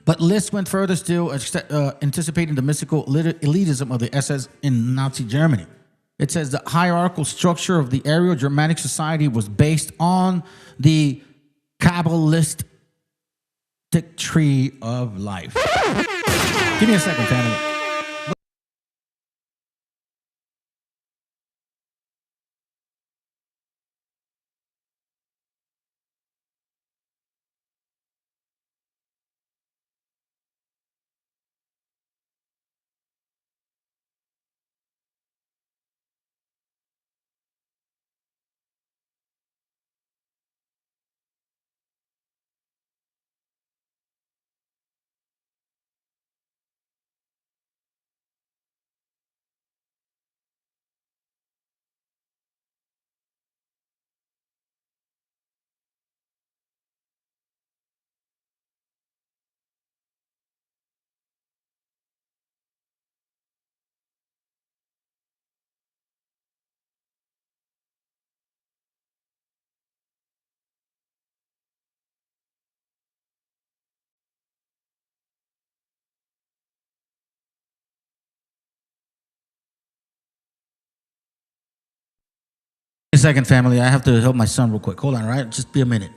But List went further still, anticipating the mystical elitism of the SS in Nazi Germany. It says the hierarchical structure of the Aryo-Germanic society was based on the Kabbalistic tree of life. Give me a second, family. A second, family. I have to help my son real quick. Hold on, all right? Just be a minute.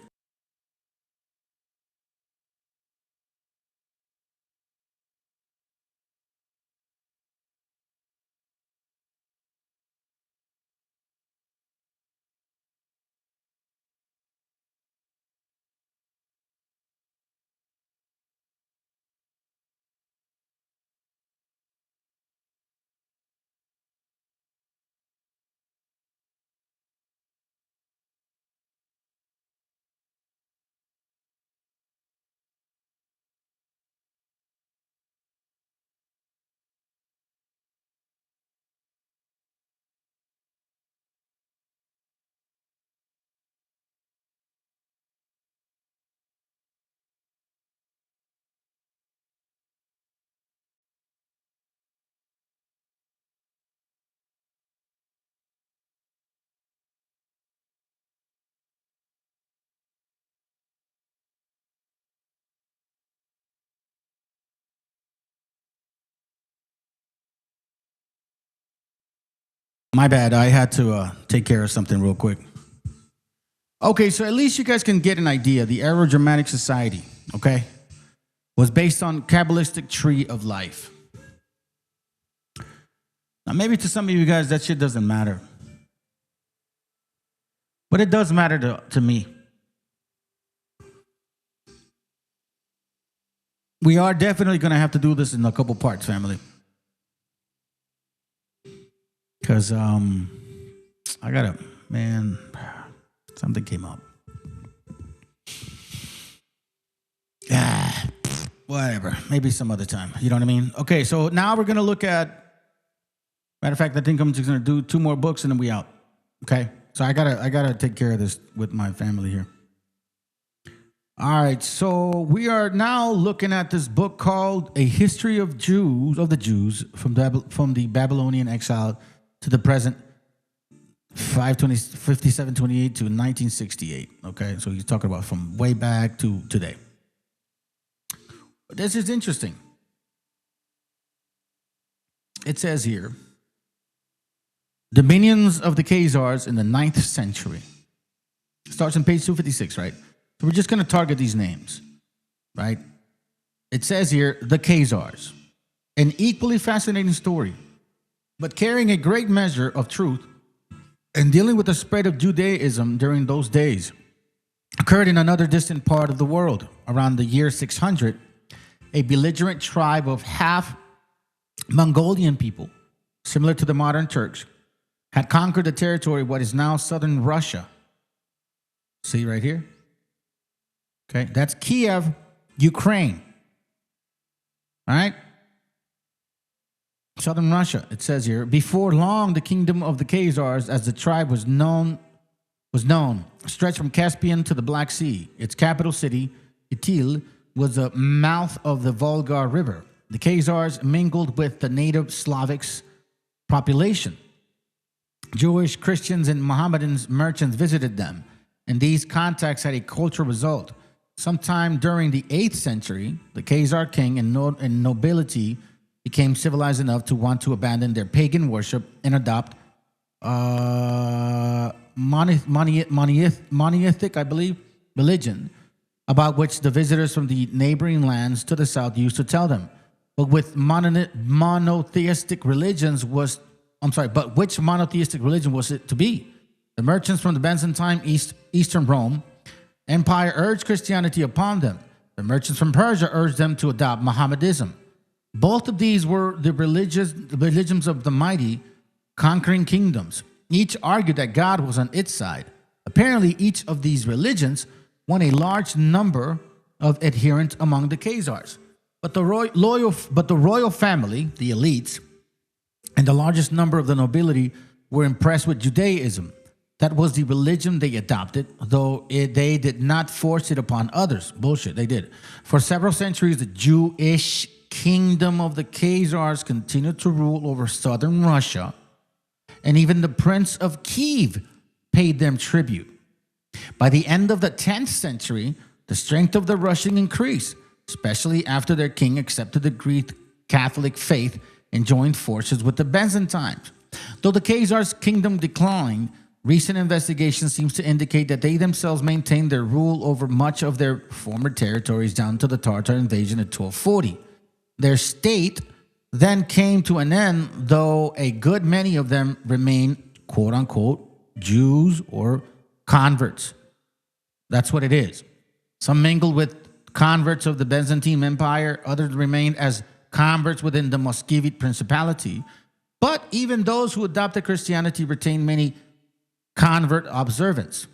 My bad. I had to take care of something real quick. Okay, so at least you guys can get an idea. The Aryo-Germanic society, okay, was based on Kabbalistic tree of life. Now, maybe to some of you guys, that shit doesn't matter. But it does matter to me. We are definitely going to have to do this in a couple parts, family. Because I got to, man, something came up. Whatever. Maybe some other time. You know what I mean? Okay, so now we're going to look at, matter of fact, I think I'm just going to do 2 more books and then we out. Okay? So I gotta take care of this with my family here. All right, so we are now looking at this book called A History of the Jews from the Babylonian exile to the present 5728 to 1968. Okay, so he's talking about from way back to today. This is interesting. It says here, dominions of the Khazars in the 9th century. Starts on page 256, right? So we're just going to target these names, right? It says here, the Khazars, an equally fascinating story, but carrying a great measure of truth and dealing with the spread of Judaism during those days, occurred in another distant part of the world. Around the year 600, a belligerent tribe of half Mongolian people, similar to the modern Turks, had conquered the territory of what is now southern Russia. See right here? Okay, that's Kiev, Ukraine. All right? Southern Russia, it says here. Before long, the kingdom of the Khazars, as the tribe was known, stretched from Caspian to the Black Sea. Its capital city, Itil, was the mouth of the Volga River. The Khazars mingled with the native Slavics population. Jewish, Christians, and Mohammedan merchants visited them, and these contacts had a cultural result. Sometime during the 8th century, the Khazar king and nobility became civilized enough to want to abandon their pagan worship and adopt monotheistic, I believe, religion, about which the visitors from the neighboring lands to the south used to tell them. But with monotheistic religions was, but which monotheistic religion was it to be? The merchants from the Byzantine Eastern Rome Empire urged Christianity upon them. The merchants from Persia urged them to adopt Mohammedanism. Both of these were the religions of the mighty conquering kingdoms. Each argued that God was on its side. Apparently, each of these religions won a large number of adherents among the Khazars. But the royal family, the elites, and the largest number of the nobility were impressed with Judaism. That was the religion they adopted, though they did not force it upon others. Bullshit, they did. For several centuries, the Jewish kingdom of the Khazars continued to rule over southern Russia, and even the Prince of Kiev paid them tribute. By the end of the 10th century, the strength of the Russian increased, especially after their king accepted the Greek Catholic faith and joined forces with the Byzantines. Though the Khazars' kingdom declined, recent investigation seems to indicate that they themselves maintained their rule over much of their former territories down to the Tatar invasion in 1240. Their state then came to an end, though a good many of them remained, quote-unquote, Jews or converts. That's what it is. Some mingled with converts of the Byzantine Empire. Others remained as converts within the Muscovite Principality. But even those who adopted Christianity retained many convert observance.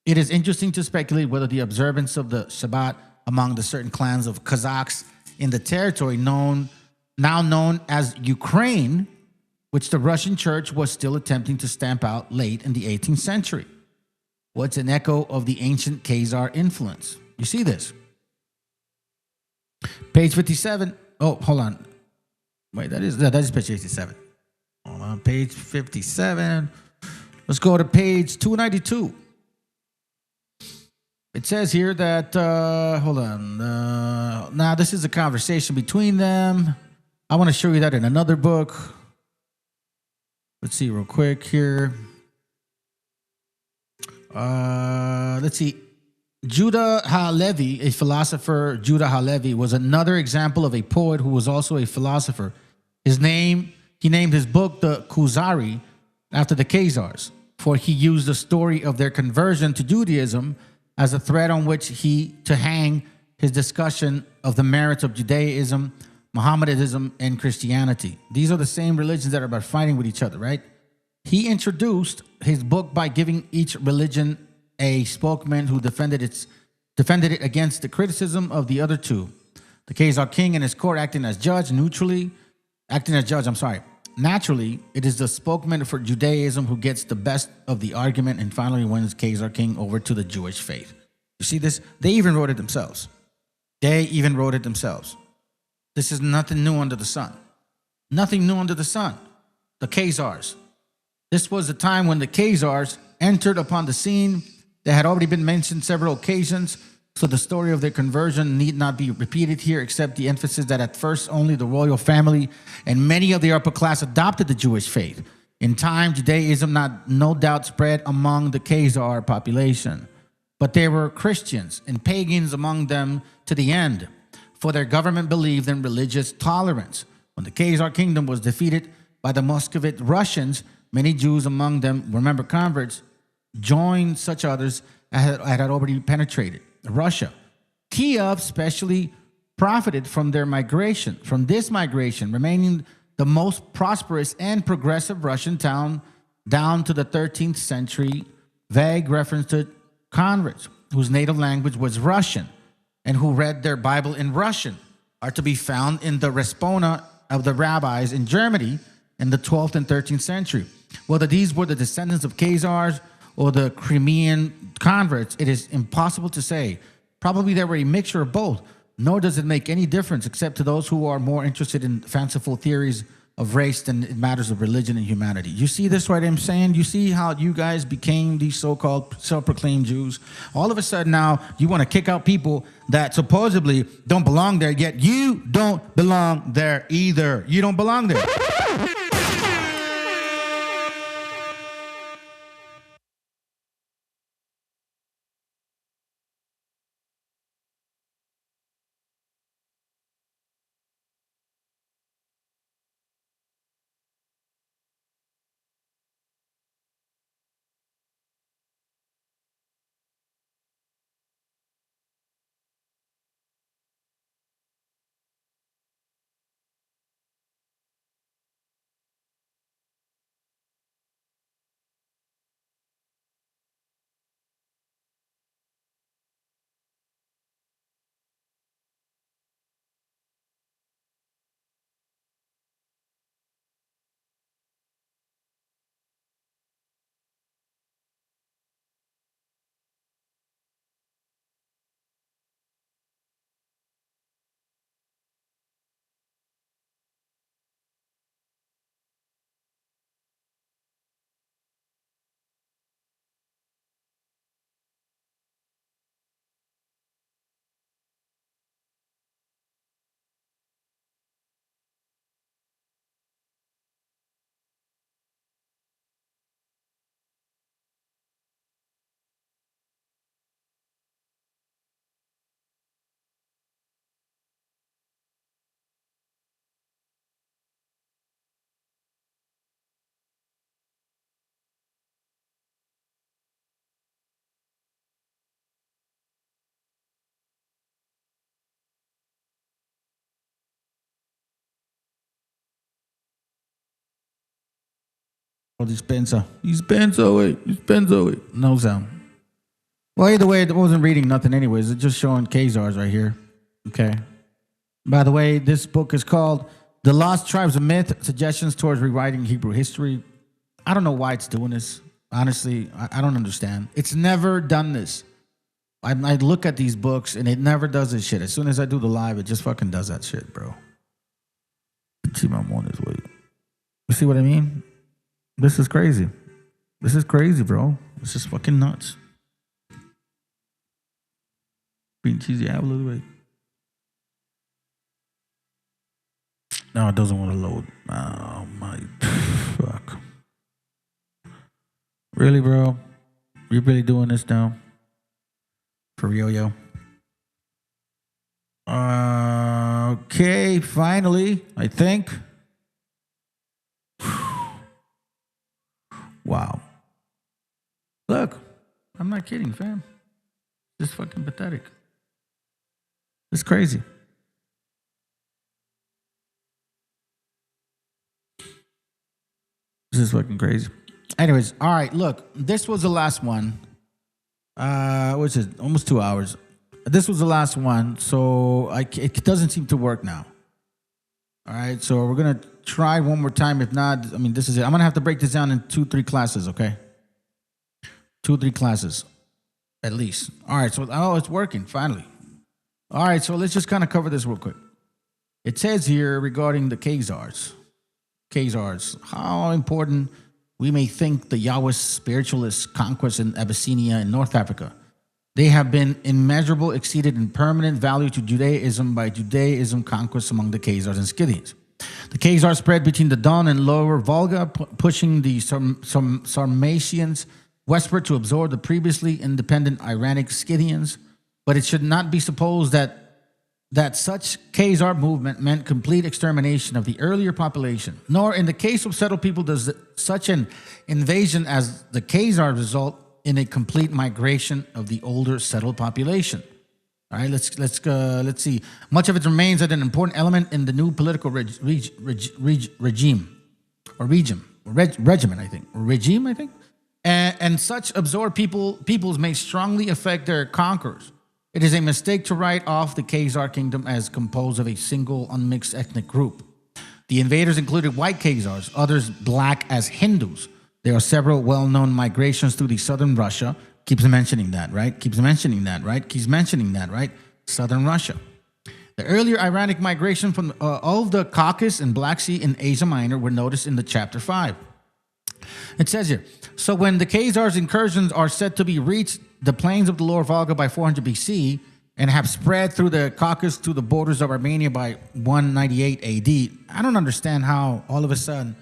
It is interesting to speculate whether the observance of the Shabbat among the certain clans of Kazakhs in the territory now known as Ukraine, which the Russian church was still attempting to stamp out late in the 18th century, was an echo of the ancient Khazar influence. You see this? Page 57. Oh, hold on. Wait, that is page 57. Hold on, page 57. Let's go to page 292. It says here that, hold on. Now, this is a conversation between them. I want to show you that in another book. Let's see real quick here. Let's see. Judah HaLevi, a philosopher, Judah HaLevi, was another example of a poet who was also a philosopher. He named his book the Kuzari after the Khazars, for he used the story of their conversion to Judaism as a thread on which to hang his discussion of the merits of Judaism, Mohammedanism, and Christianity. These are the same religions that are about fighting with each other, right? He introduced his book by giving each religion a spokesman who defended it against the criticism of the other two. The Khazar king and his court acting as judge. Naturally, it is the spokesman for Judaism who gets the best of the argument and finally wins Khazar king over to the Jewish faith. You see this? They even wrote it themselves. They even wrote it themselves. This is nothing new under the sun. Nothing new under the sun. The Khazars. This was the time when the Khazars entered upon the scene. They had already been mentioned several occasions, so the story of their conversion need not be repeated here, except the emphasis that at first only the royal family and many of the upper class adopted the Jewish faith. In time, Judaism no doubt spread among the Khazar population. But there were Christians and pagans among them to the end, for their government believed in religious tolerance. When the Khazar kingdom was defeated by the Muscovite Russians, many Jews among them, remember converts, joined such others as had already penetrated Russia. Kiev especially profited from their migration, from this migration, remaining the most prosperous and progressive Russian town down to the 13th century. Vague reference to converts whose native language was Russian and who read their Bible in Russian are to be found in the Respona of the rabbis in Germany in the 12th and 13th century. Whether these were the descendants of Khazars or the Crimean converts, it is impossible to say. Probably they were a mixture of both, nor does it make any difference except to those who are more interested in fanciful theories of race than in matters of religion and humanity. You see this right I'm saying? You see how you guys became these so-called self-proclaimed Jews? All of a sudden now you want to kick out people that supposedly don't belong there, yet you don't belong there either. You don't belong there. Dispensa. No sound. Well, either way, it wasn't reading nothing anyways. It's just showing Khazars right here. Okay. By the way, this book is called The Lost Tribes of Myth, Suggestions Towards Rewriting Hebrew History. I don't know why it's doing this. Honestly, I don't understand. It's never done this. I look at these books and it never does this shit. As soon as I do the live, it just fucking does that shit, bro. See my on this way. You see what I mean? This is crazy. This is crazy, bro. This is fucking nuts. Being cheesy, have a little bit. No, it doesn't want to load. Oh my fuck. Really, bro? You really doing this now? For real, yo? Okay, finally, I think. Wow. Look, I'm not kidding, fam. This is fucking pathetic. It's crazy. This is fucking crazy. Anyways, all right, look, this was the last one. What's it? Almost 2 hours. This was the last one, so it doesn't seem to work now. All right, so we're going to try one more time. If not, I mean, this is it. I'm going to have to break this down in 2-3 classes, okay? 2-3 classes. At least. All right, so it's working finally. All right, so let's just kind of cover this real quick. It says here regarding the Khazars. How important we may think the Yahwist spiritualist conquests in Abyssinia and North Africa. They have been immeasurable, exceeded in permanent value to Judaism by Judaism conquests among the Khazars and Scythians. The Khazars spread between the Don and Lower Volga, pushing the Sarmatians westward to absorb the previously independent Iranic Scythians. But it should not be supposed that such Khazar movement meant complete extermination of the earlier population, nor in the case of settled people does such an invasion as the Khazar result in a complete migration of the older settled population. All right, let's see. Much of it remains as an important element in the new political regime, I think. And such absorbed peoples may strongly affect their conquerors. It is a mistake to write off the Khazar kingdom as composed of a single unmixed ethnic group. The invaders included white Khazars, others black as Hindus. There are several well-known migrations through the southern Russia. Keeps mentioning that, right? Southern Russia. The earlier Iranic migration from of the Caucasus and Black Sea in Asia Minor were noticed in the chapter 5. It says here, so when the Khazars' incursions are said to be reached the plains of the Lower Volga by 400 BC and have spread through the Caucasus to the borders of Armenia by 198 AD, I don't understand how all of a sudden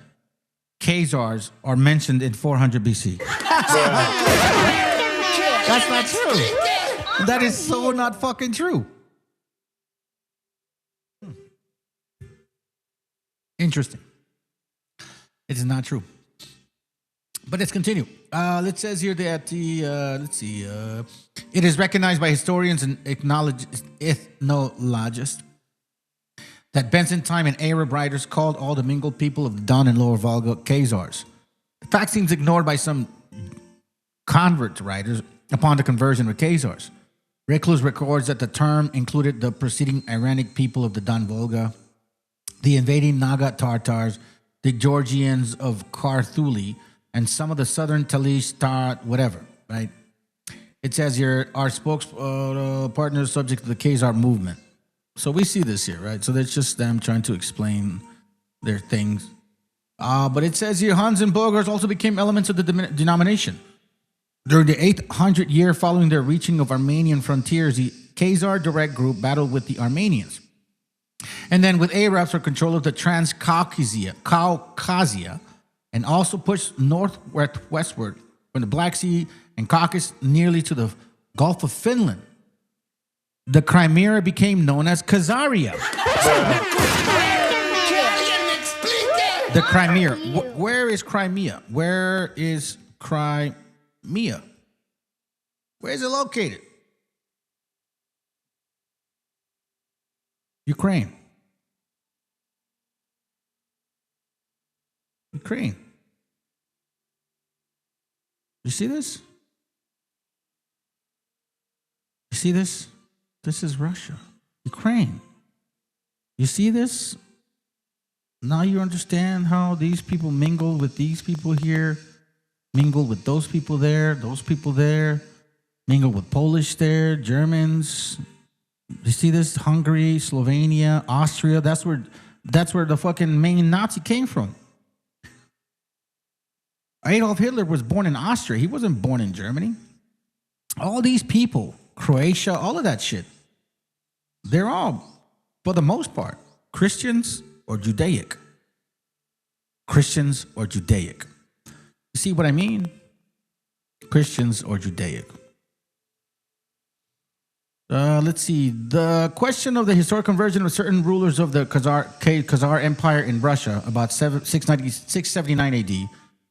Khazars are mentioned in 400 BC. That's not true. That is so not fucking true. Interesting. It is not true. But let's continue. It says here that it is recognized by historians and ethnologists that Byzantine and Arab writers called all the mingled people of the Don and Lower Volga Khazars. The fact seems ignored by some convert writers upon the conversion of Khazars. Reclus records that the term included the preceding Iranic people of the Don Volga, the invading Naga Tartars, the Georgians of Karthuli, and some of the southern Talish, whatever, right? It says here, our spokespartners subject to the Khazar movement. So we see this here, right? So that's just them trying to explain their things. But it says here, Huns and Bulgars also became elements of the denomination. During the 800 year following their reaching of Armenian frontiers, the Khazar direct group battled with the Armenians. And then with Arabs for control of the Transcaucasia, and also pushed northwestward from the Black Sea and Caucasus nearly to the Gulf of Finland. The Crimea became known as Khazaria. The Crimea. Where is Crimea? Where is Crimea? Where is it located? Ukraine. You see this? This is Russia. Ukraine. You see this? Now you understand how these people mingle with these people here, mingle with those people there, mingle with Polish there, Germans. You see this? Hungary, Slovenia, Austria. That's where the fucking main Nazi came from. Adolf Hitler was born in Austria. He wasn't born in Germany. All these people, Croatia, all of that shit, they're all, for the most part, Christians or Judaic. You see what I mean? Christians or Judaic. Let's see. The question of the historic conversion of certain rulers of the Khazar Empire in Russia about 679 AD,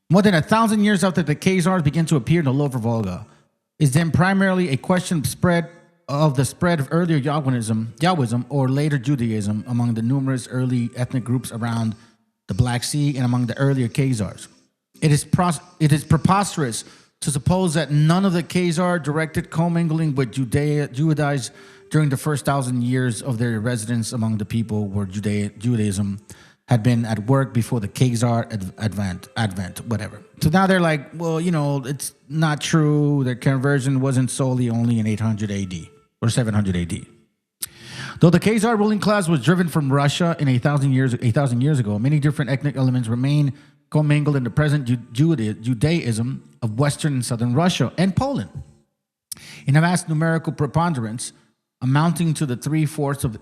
more than 1,000 years after the Khazars began to appear in the Lower Volga, is then primarily a question of the spread of earlier Yahwism or later Judaism among the numerous early ethnic groups around the Black Sea and among the earlier Khazars. It is preposterous to suppose that none of the Khazar directed commingling with Judaized during the first 1,000 years of their residence among the people where Judaism had been at work before the Khazar advent, whatever. So now they're like, well, you know, it's not true. Their conversion wasn't solely only in 800 AD or 700 AD. Though the Khazar ruling class was driven from Russia in 8,000 years ago, many different ethnic elements remain commingled in the present Judaism of Western and Southern Russia and Poland. In a vast numerical preponderance, amounting to the 3/4 of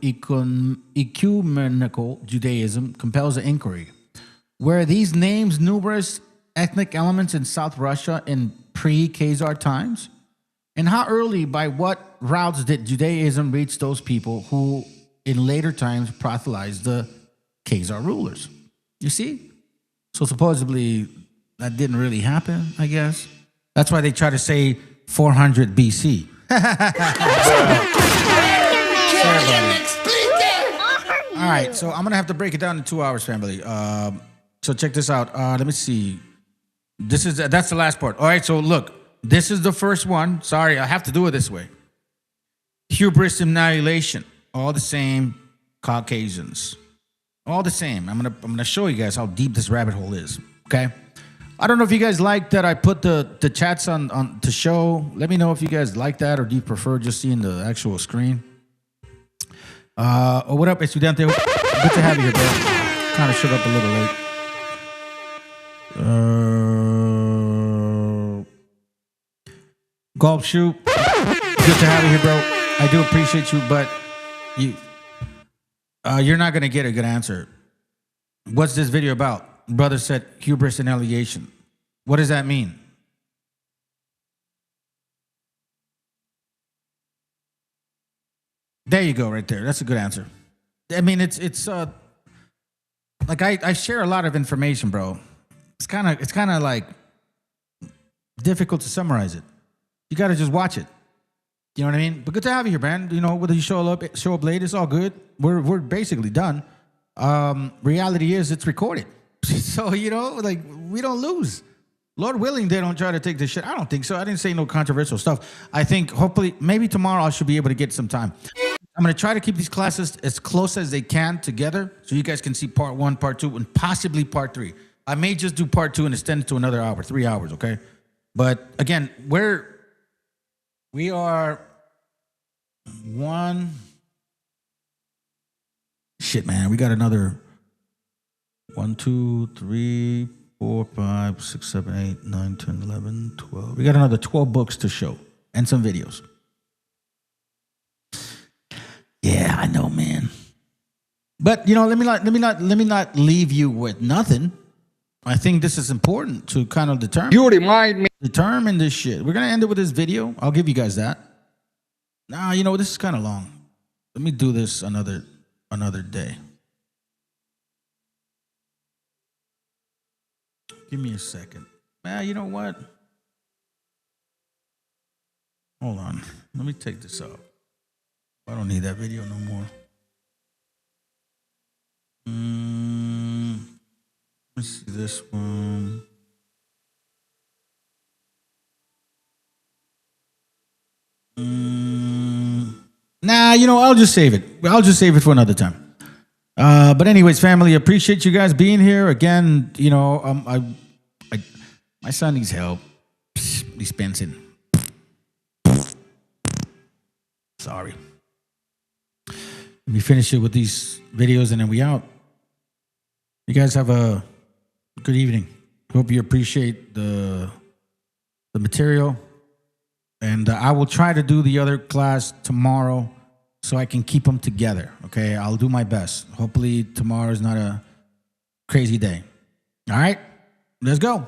ecumenical Judaism, compels the inquiry. Were these names numerous ethnic elements in South Russia in pre-Khazar times? And how early, by what routes did Judaism reach those people who in later times proselytized the Khazar rulers? You see? So supposedly that didn't really happen, I guess. That's why they try to say 400 BC. All right, so I'm gonna have to break it down in 2 hours, family. So check this out. Let me see. That's the last part. All right, so look, this is the first one. Sorry, I have to do it this way. Hubris, annihilation, all the same Caucasians, all the same. I'm gonna show you guys how deep this rabbit hole is. Okay. I don't know if you guys like that I put the chats on to show. Let me know if you guys like that, or do you prefer just seeing the actual screen? What up, Estudiante? Good to have you here, bro. Kind of showed up a little late. Golf shoot. Good to have you here, bro. I do appreciate you, but you're not gonna get a good answer. What's this video about? Brother said hubris and annihilation. What does that mean? There you go, right there. That's a good answer. I mean, it's like I share a lot of information, bro. It's kind of like difficult to summarize it. You got to just watch it. You know what I mean? But good to have you here, man. You know, whether you show up late, it's all good. We're basically done. Reality is it's recorded. So, you know, like, we don't lose. Lord willing, they don't try to take this shit. I don't think so. I didn't say no controversial stuff. I think hopefully, maybe tomorrow I should be able to get some time. I'm going to try to keep these classes as close as they can together so you guys can see part 1, part 2, and possibly part 3. I may just do part 2 and extend it to another hour, 3 hours, okay? But again, we are one. Shit, man, we got another 1, 2, 3, 4, 5, 6, 7, 8, 9, 10, 11, 12. We got another 12 books to show and some videos. Yeah, I know, man. But you know, let me not leave you with nothing. I think this is important to kind of determine this shit. We're gonna end it with this video. I'll give you guys that. Nah, you know, this is kind of long. Let me do this another day. Give me a second. You know what? Hold on. Let me take this out. I don't need that video no more. Let's see this one. Nah, you know, I'll just save it. I'll just save it for another time. But anyways, family, appreciate you guys being here again. You know, my son needs help. Dispensing. Sorry. Let me finish it with these videos and then we out. You guys have a good evening. Hope you appreciate the material. And I will try to do the other class tomorrow so I can keep them together. Okay, I'll do my best. Hopefully tomorrow is not a crazy day. All right, let's go.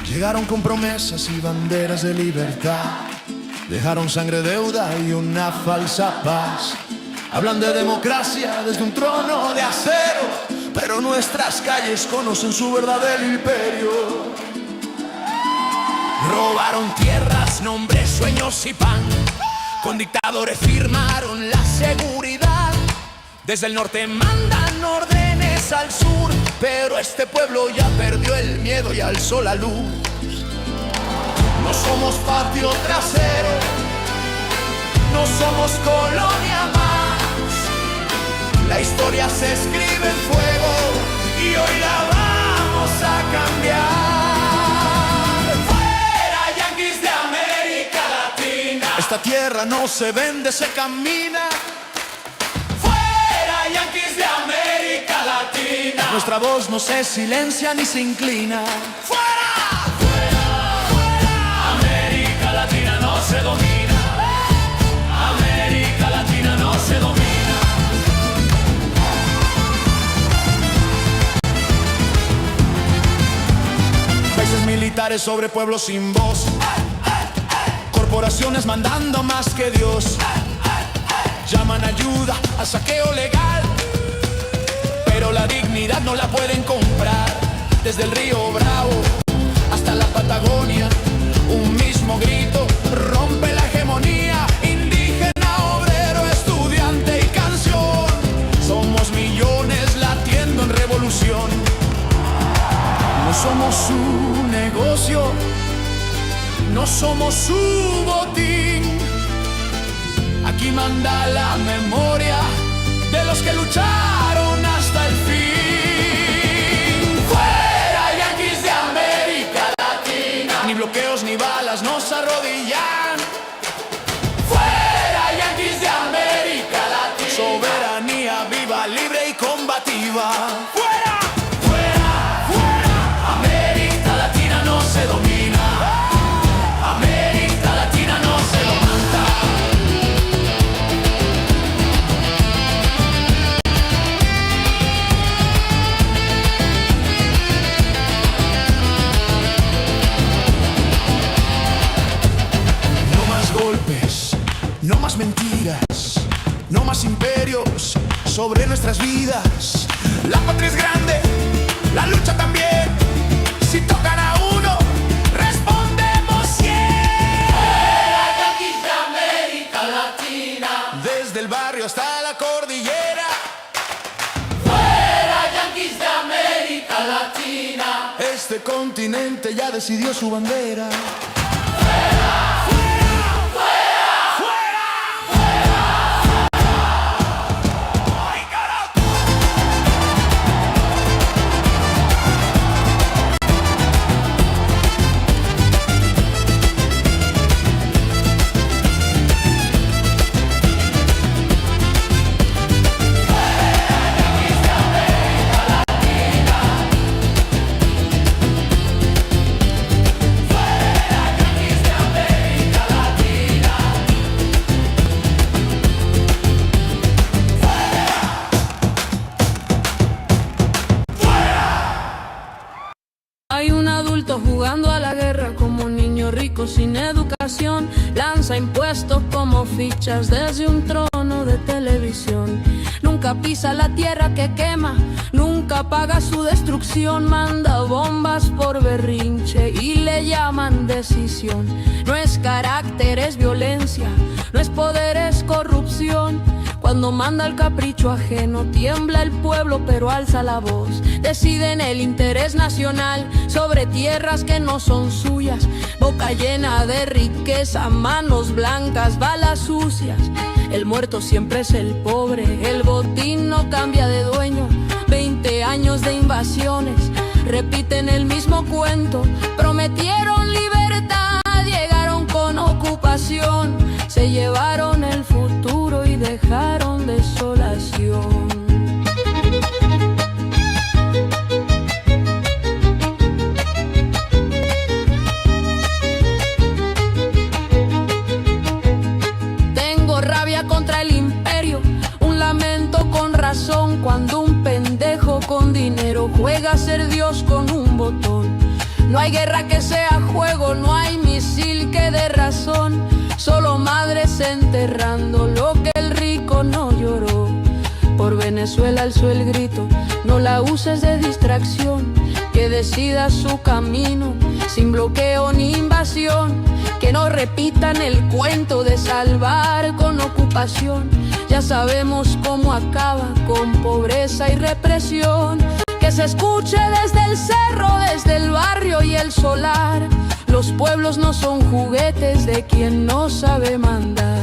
Llegaron con promesas y banderas de libertad, dejaron sangre, deuda y una falsa paz. Hablan de democracia desde un trono de acero, pero nuestras calles conocen su verdadero imperio. Robaron tierras paz, nombre, sueños y pan. Con dictadores firmaron la seguridad. Desde el norte mandan órdenes al sur, pero este pueblo ya perdió el miedo y alzó la luz. No somos patio trasero, no somos colonia más. La historia se escribe en fuego y hoy la vamos a cambiar. Fuera yanquis de América Latina. Esta tierra no se vende, se camina. Fuera yanquis de América Latina. Nuestra voz no se silencia ni se inclina. Fuera, fuera, fuera. América Latina no se domina. América Latina no se domina. Países militares sobre pueblos sin voz. Corporaciones mandando más que Dios. Llaman ayuda al saqueo legal, pero la dignidad no la pueden comprar. Desde el río Bravo hasta la Patagonia, un mismo grito rompe la hegemonía. Indígena, obrero, estudiante y canción. Somos millones latiendo en revolución. No somos su negocio, no somos su botín. Aquí manda la memoria de los que lucharon hasta el fin. Fuera yanquis de América Latina. Ni bloqueos ni balas nos arrodillan. Fuera yanquis de América Latina. Soberanía viva, libre y combativa. Fuera, fuera, fuera. América Latina no se domina. América Latina no se domina. No más mentiras, no más imperios sobre nuestras vidas. La patria es grande, la lucha también. Si tocan a uno, respondemos 100. Fuera yanquis de América Latina. Desde el barrio hasta la cordillera. Fuera yanquis de América Latina. Este continente ya decidió su bandera. Hay un adulto jugando a la guerra como un niño rico sin educación. Lanza impuestos como fichas desde un trono de televisión. Nunca pisa la tierra que quema, nunca paga su destrucción. Manda bombas por berrinche y le llaman decisión. No es carácter, es violencia, no es poder, es corrupción. Cuando manda el capricho ajeno, tiembla el pueblo pero alza la voz. Deciden el interés nacional sobre tierras que no son suyas. Boca llena de riqueza, manos blancas, balas sucias. El muerto siempre es el pobre, el botín no cambia de dueño. 20 años de invasiones, repiten el mismo cuento. Prometieron libertad, llegaron con ocupación. Se llevaron el futuro y dejaron desolación. Tengo rabia contra el imperio, un lamento con razón. Cuando un pendejo con dinero juega a ser Dios con un botón. No hay guerra que sea juego, no hay misil que dé razón. Solo madres enterrando lo que el rico no lloró. Por Venezuela alzó el grito, no la uses de distracción. Que decida su camino, sin bloqueo ni invasión. Que no no repitan el cuento de salvar con ocupación. Ya sabemos cómo acaba con pobreza y represión. Que se escuche desde el cerro, desde el barrio y el solar. Los pueblos no son juguetes de quien no sabe mandar.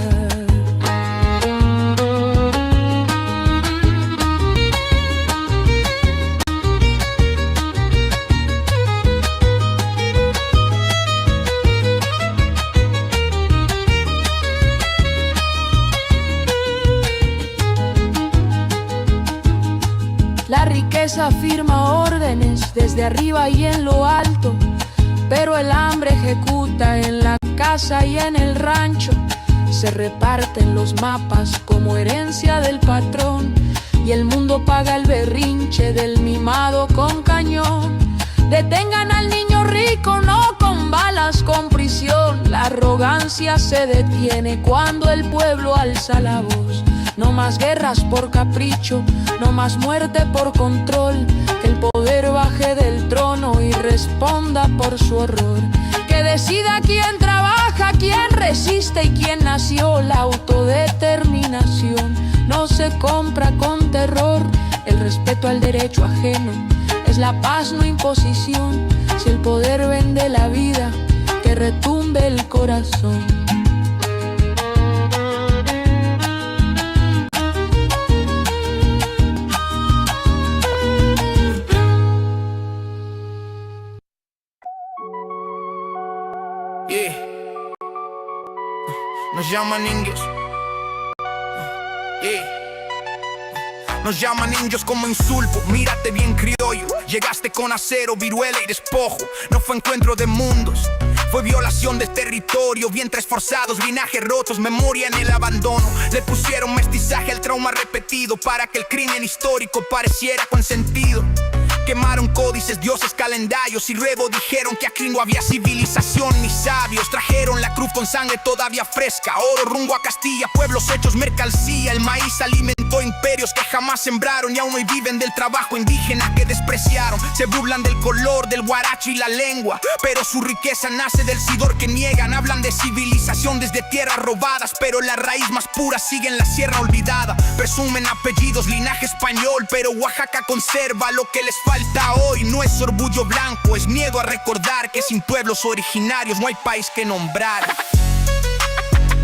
La riqueza firma órdenes desde arriba y en lo alto, pero el hambre ejecuta en la casa y en el rancho. Se reparten los mapas como herencia del patrón, y el mundo paga el berrinche del mimado con cañón. Detengan al niño rico, no con balas, con prisión. La arrogancia se detiene cuando el pueblo alza la voz. No más guerras por capricho, no más muerte por control. Que el poder baje del trono y responda por su horror. Que decida quién trabaja, quién resiste y quién nació. La autodeterminación no se compra con terror. El respeto al derecho ajeno es la paz, no imposición. Si el poder vende la vida, que retumbe el corazón. Nos llaman indios. Nos llaman indios como insulto. Mírate bien criollo. Llegaste con acero, viruela y despojo. No fue encuentro de mundos, fue violación de territorio. Vientres forzados, linajes rotos, memoria en el abandono. Le pusieron mestizaje al trauma repetido para que el crimen histórico pareciera con sentido. Quemaron códices, dioses, calendarios y luego dijeron que aquí no había civilización ni sabios. Trajeron la cruz con sangre todavía fresca, oro rumbo a Castilla, pueblos hechos mercancía. El maíz alimentó imperios que jamás sembraron y aún hoy viven del trabajo indígena que despreciaron. Se burlan del color, del guaracho y la lengua, pero su riqueza nace del sidor que niegan. Hablan de civilización desde tierras robadas, pero la raíz más pura sigue en la sierra olvidada. Presumen apellidos, linaje español, pero Oaxaca conserva lo que les falta hoy. No es orgullo blanco, es miedo a recordar que sin pueblos originarios no hay país que nombrar.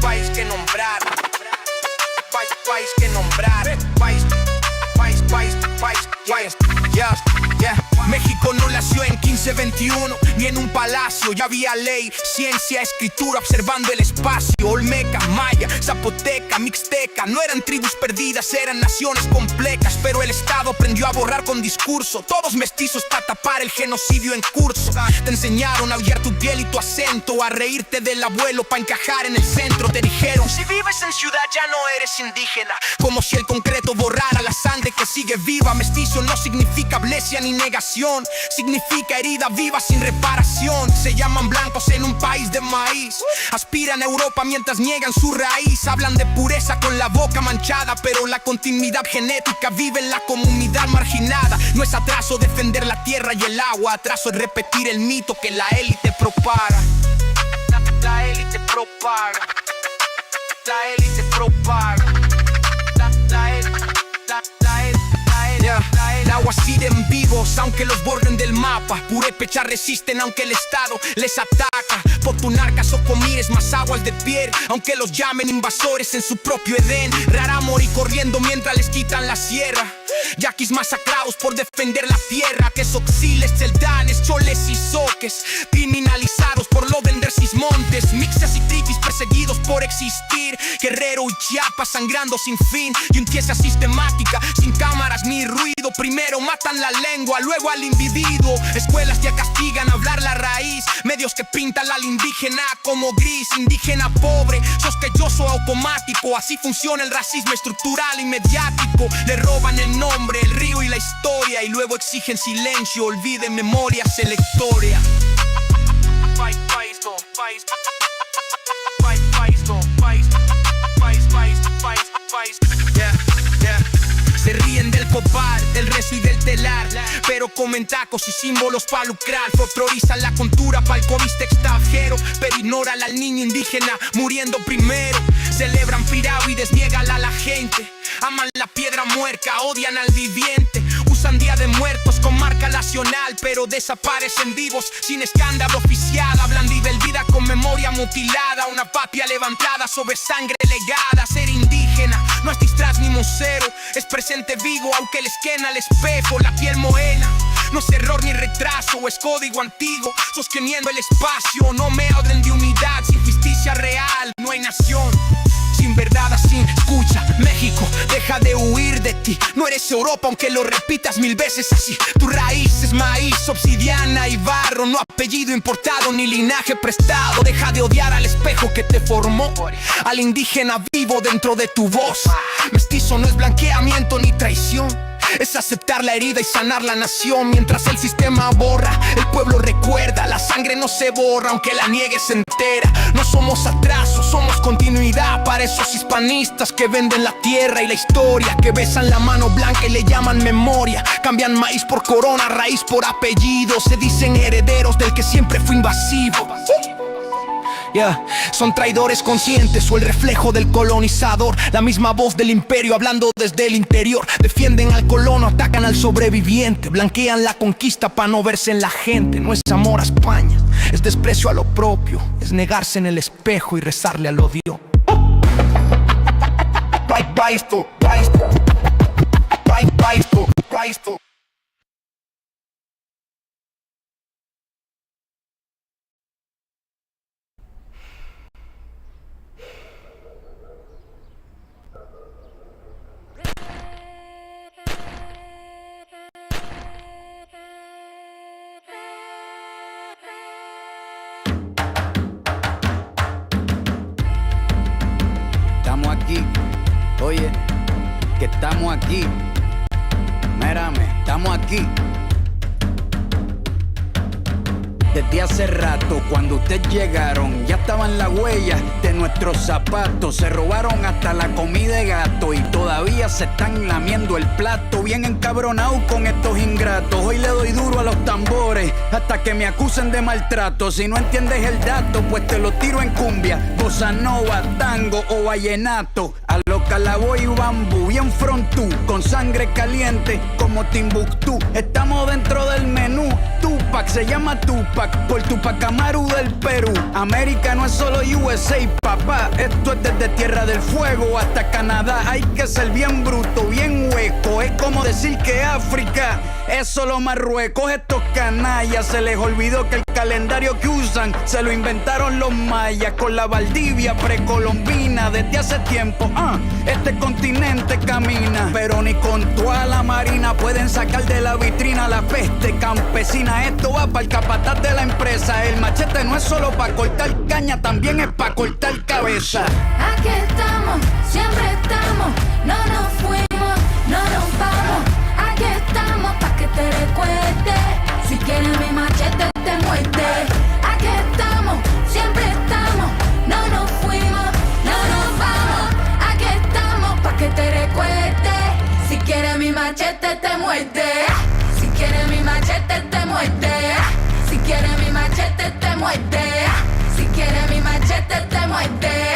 País que nombrar. País que nombrar. País. México no nació en 1521, ni en un palacio. Ya había ley, ciencia, escritura, observando el espacio. Olmeca, maya, zapoteca, mixteca, no eran tribus perdidas, eran naciones complejas. Pero el Estado aprendió a borrar con discurso, todos mestizos para tapar el genocidio en curso. Te enseñaron a odiar tu piel y tu acento, a reírte del abuelo para encajar en el centro. Te dijeron, si vives en ciudad ya no eres indígena, como si el concreto borrara la sangre que sigue viva. Mestizo no significa ablesia ni negación, significa herida viva sin reparación. Se llaman blancos en un país de maíz, aspiran a Europa mientras niegan su raíz. Hablan de pureza con la boca manchada, pero la continuidad genética vive en la comunidad marginada. No es atraso defender la tierra y el agua, atraso es repetir el mito que la élite propaga. La élite propaga. La élite propaga. Nahuaciren vivos aunque los borren del mapa. Purépecha resisten aunque el Estado les ataca. Potunarcas o comires más aguas de piel, aunque los llamen invasores en su propio Edén. Rara morir corriendo mientras les quitan la sierra. Yaquis masacrados por defender la tierra. Que soxiles, celdanes, choles y soques, criminalizados por no vender sus montes. Mixes y triquis perseguidos por existir. Guerrero y Chiapas sangrando sin fin. Y un tiesa sistemática, sin cámaras ni ruido. Primero matan la lengua, luego al individuo. Escuelas ya castigan hablar la raíz. Medios que pintan al indígena como gris. Indígena pobre, sospechoso automático. Así funciona el racismo estructural y mediático. Le roban el nombre, el río y la historia, y luego exigen silencio, olviden memoria selectoria. Se ríen del copar, del rezo y del telar. Pero comen tacos y símbolos pa' lucrar. Folclorizan la cultura pa'l coviste extranjero, pero ignoran al niño indígena muriendo primero. Celebran pirámides, niegan a la gente. Aman la piedra muerta, odian al viviente. Usan Día de Muertos con marca nacional, pero desaparecen vivos sin escándalo oficial. Hablan de vida con memoria mutilada, una patria levantada sobre sangre legada. Ser indígena no es disfraz ni museo, es presente vivo aunque les quena el espejo. La piel morena no es error ni retraso, es código antiguo sosteniendo el espacio. No me hablen de unidad sin justicia real, no hay nación sin verdad, sin escucha. México, deja de huir de ti. No eres Europa aunque lo repitas 1000 veces así. Tu raíz es maíz, obsidiana y barro, no apellido importado ni linaje prestado. Deja de odiar al espejo que te formó, al indígena vivo dentro de tu voz. Mestizo no es blanqueamiento ni traición, es aceptar la herida y sanar la nación. Mientras el sistema borra, el pueblo recuerda. La sangre no se borra aunque la niegues entera. No somos atraso, somos continuidad. Para esos hispanistas que venden la tierra y la historia, que besan la mano blanca y le llaman memoria. Cambian maíz por corona, raíz por apellido. Se dicen herederos del que siempre fue invasivo. Son traidores conscientes o el reflejo del colonizador. La misma voz del imperio hablando desde el interior. Defienden al colono, atacan al sobreviviente. Blanquean la conquista para no verse en la gente. No es amor a España, es desprecio a lo propio. Es negarse en el espejo y rezarle al odio. Estamos aquí, oye, que estamos aquí. Mírame, estamos aquí. Desde hace rato, cuando ustedes llegaron, ya estaban las huellas de nuestros zapatos. Se robaron hasta la comida de gato y todavía se están lamiendo el plato. Bien encabronados con estos ingratos. Hoy le doy duro a los tambores hasta que me acusen de maltrato. Si no entiendes el dato, pues te lo tiro en cumbia, bossa nova, tango o vallenato. A lo calaboy y bambú, bien frontú, con sangre caliente como Timbuktu. Estamos dentro del menú. Tupac se llama Tupac por Tupac Amaru del Perú. América no es solo USA, papá. Esto es desde Tierra del Fuego hasta Canadá. Hay que ser bien bruto, bien hueco. Es como decir que África es solo Marruecos. Estos canallas se les olvidó que el calendario que usan se lo inventaron los mayas con la Valdivia precolombina. Desde hace tiempo, este continente camina, pero ni con toda la marina pueden sacar de la vitrina la peste campesina. Esto va para el capataz de la empresa. El machete no es solo para cortar caña, también es para cortar cabeza. Aquí estamos, siempre estamos, no nos fuimos, no nos vamos. Aquí estamos pa' que te recuerdes. Si quieres mi machete te muerde. Aquí estamos, siempre estamos, no nos fuimos, no nos vamos. Aquí estamos pa' que te recuerdes. Si quieres mi machete te muerde. Si quieres mi machete te muerde. Si quieres mi machete te muerde. Si quieres mi machete te muerde.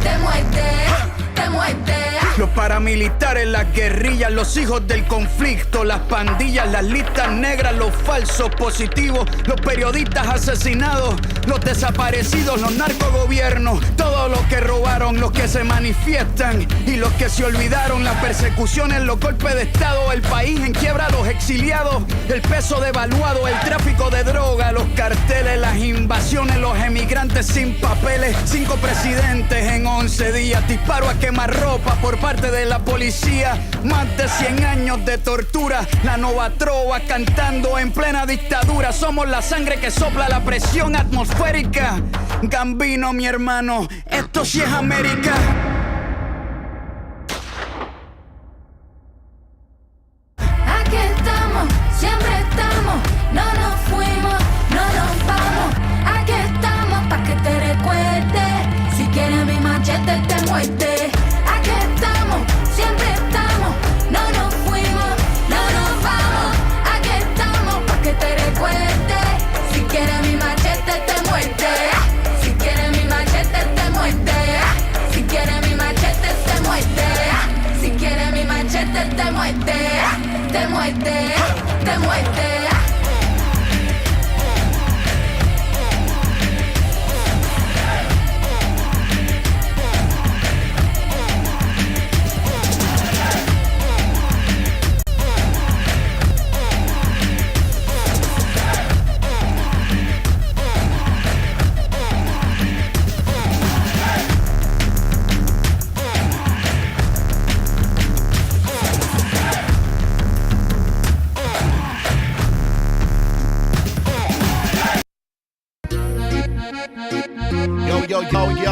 Te muerde, te muerde. Los paramilitares, las guerrillas, los hijos del conflicto, las pandillas, las listas negras, los falsos positivos, los periodistas asesinados, los desaparecidos, los narcogobiernos, todos los que robaron, los que se manifiestan y los que se olvidaron, las persecuciones, los golpes de estado, el país en quiebra, los exiliados, el peso devaluado, el tráfico de droga, los carteles, las invasiones, los emigrantes sin papeles, 5 presidentes en 11 días, disparo a quemarropa por parte de la policía, más de 100 años de tortura, la nova trova cantando en plena dictadura. Somos la sangre que sopla la presión atmosférica. Gambino, mi hermano, esto sí es América. Aquí estamos, siempre estamos, no nos fuimos, no nos vamos. Aquí estamos pa' que te recuerdes. Si quieres mi machete te muerde. Aquí estamos, siempre estamos, no nos fuimos,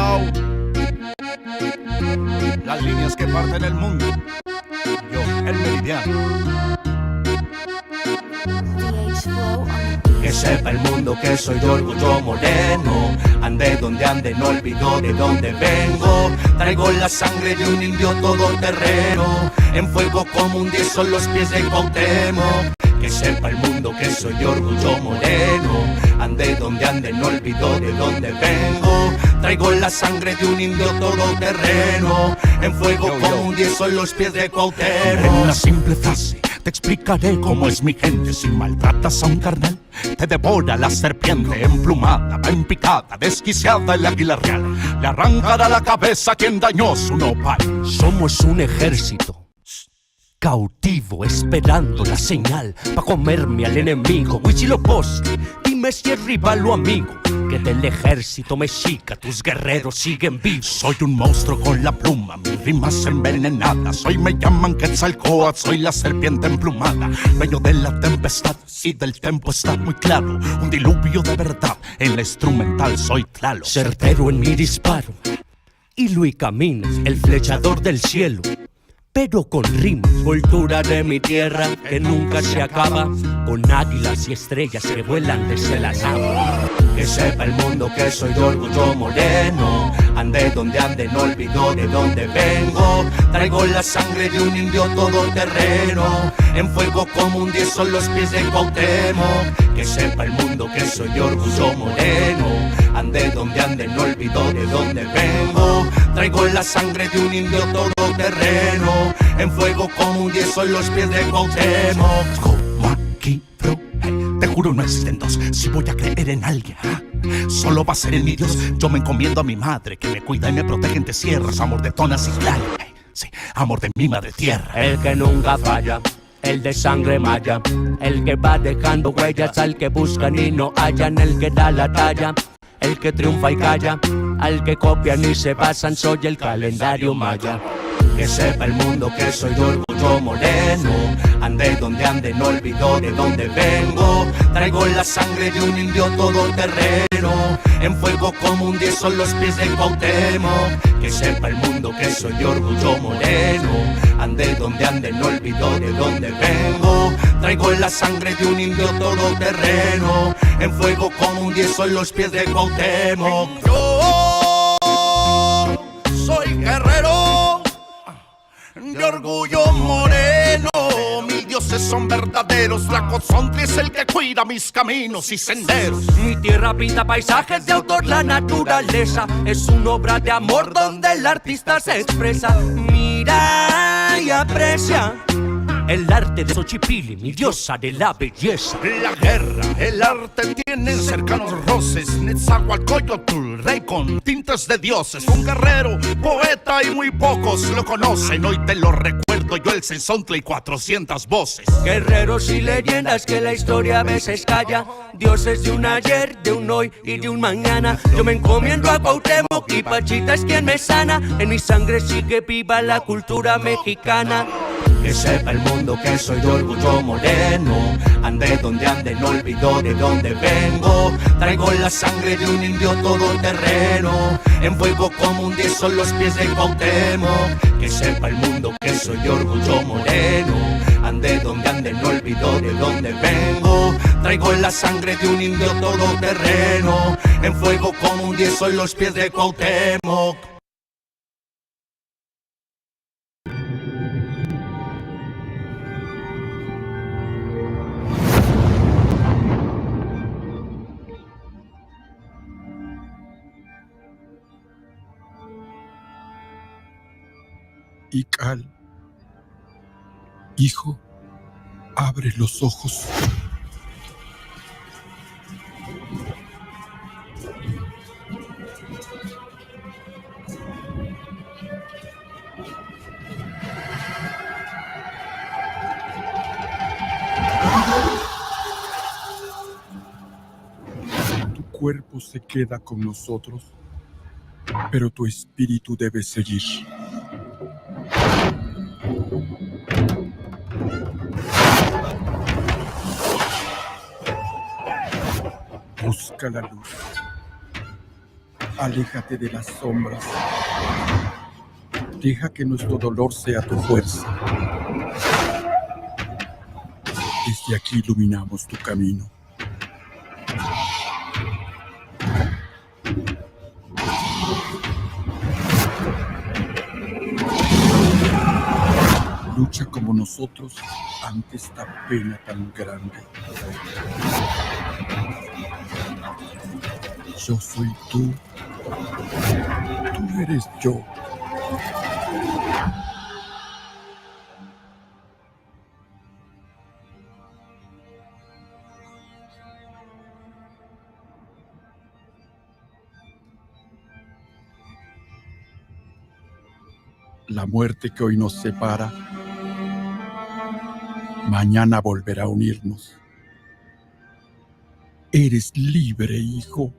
Yo, las líneas que parten el mundo. Yo, el meridiano. Que sepa el mundo que soy de orgullo moreno. Ande donde ande, no olvido de dónde vengo. Traigo la sangre de un indio todoterreno. En fuego como un 10 son los pies de Cuauhtémoc. Que sepa el mundo que soy de orgullo moreno. Ande donde ande, no olvido de dónde vengo. Traigo la sangre de un indio todoterreno. En fuego como un 10 son los pies de Cuauhtémoc. En una simple frase te explicaré cómo es mi gente. Si maltratas a un carnal, te devora la serpiente. Emplumada, va en picada, desquiciada el águila real. Le arrancará la cabeza a quien dañó su nopal. Somos un ejército cautivo esperando la señal pa' comerme al enemigo. Huitzilopochtli, dime si es rival o amigo. Que del ejército mexica tus guerreros siguen vivos. Soy un monstruo con la pluma, mis rimas envenenadas. Hoy me llaman Quetzalcóatl, soy la serpiente emplumada. Dueño de la tempestad y del tempo está muy claro. Un diluvio de verdad, en la instrumental soy Tlaloc. Certero en mi disparo, y Luis Caminos, el flechador del cielo. Pero con rimas, cultura de mi tierra que nunca se acaba, con águilas y estrellas que vuelan desde la nave. Que sepa el mundo que soy de orgullo moreno. Ande donde ande, no olvido de dónde vengo. Traigo la sangre de un indio todoterreno. En fuego como un 10 son los pies de Cuauhtémoc. Que sepa el mundo que soy de orgullo moreno. Ande donde ande, no olvido de dónde vengo. Traigo la sangre de un indio todoterreno. En fuego como un 10 son los pies de Cuauhtémoc. Como aquí, bro, te juro no existen dos. Si voy a creer en alguien, solo va a ser en mi Dios. Yo me encomiendo a mi madre, que me cuida y me protege entre sierras. Amor de tonas y claro, sí, amor de mi madre tierra. El que nunca falla, el de sangre maya. El que va dejando huellas al que buscan y no hallan. El que da la talla, el que triunfa y calla. Al que copian y se basan, soy el calendario maya. Que sepa el mundo que soy de orgullo moreno. Ande donde ande, no olvido de dónde vengo. Traigo la sangre de un indio todoterreno. En fuego como un 10 son los pies de Cuauhtémoc. Que sepa el mundo que soy de orgullo moreno. Ande donde ande, no olvido de dónde vengo. Traigo la sangre de un indio todoterreno. En fuego como un 10 son los pies de Cuauhtémoc. Yo soy guerrero de orgullo moreno. Mis dioses son verdaderos. La Cozontli es el que cuida mis caminos y senderos. Mi tierra pinta paisajes de autor, la naturaleza es una obra de amor donde el artista se expresa. Mira y aprecia el arte de Xochipilli, mi diosa de la belleza. La guerra, el arte tienen cercanos roces. Netzahualcóyotl, rey con tintes de dioses. Un guerrero, poeta y muy pocos lo conocen. Hoy te lo recuerdo yo, el Sensontle y 400 voces. Guerreros y leyendas que la historia a veces calla. Dioses de un ayer, de un hoy y de un mañana. Yo me encomiendo a Cuauhtémoc y Pachita es quien me sana. En mi sangre sigue viva la cultura mexicana. Que sepa el mundo que soy de orgullo moreno. Ande donde ande, no olvido de dónde vengo. Traigo la sangre de un indio todoterreno. En fuego como un 10 son los pies de Cuauhtémoc. Que sepa el mundo que soy de orgullo moreno. Ande donde ande, no olvido de dónde vengo. Traigo la sangre de un indio todoterreno. En fuego como un 10 son los pies de Cuauhtémoc. Ical, hijo, abre los ojos. Tu cuerpo se queda con nosotros, pero tu espíritu debe seguir. Busca la luz. Aléjate de las sombras. Deja que nuestro dolor sea tu fuerza. Desde aquí iluminamos tu camino. Lucha como nosotros ante esta pena tan grande. Yo soy tú. Tú eres yo. La muerte que hoy nos separa, mañana volverá a unirnos. Eres libre, hijo.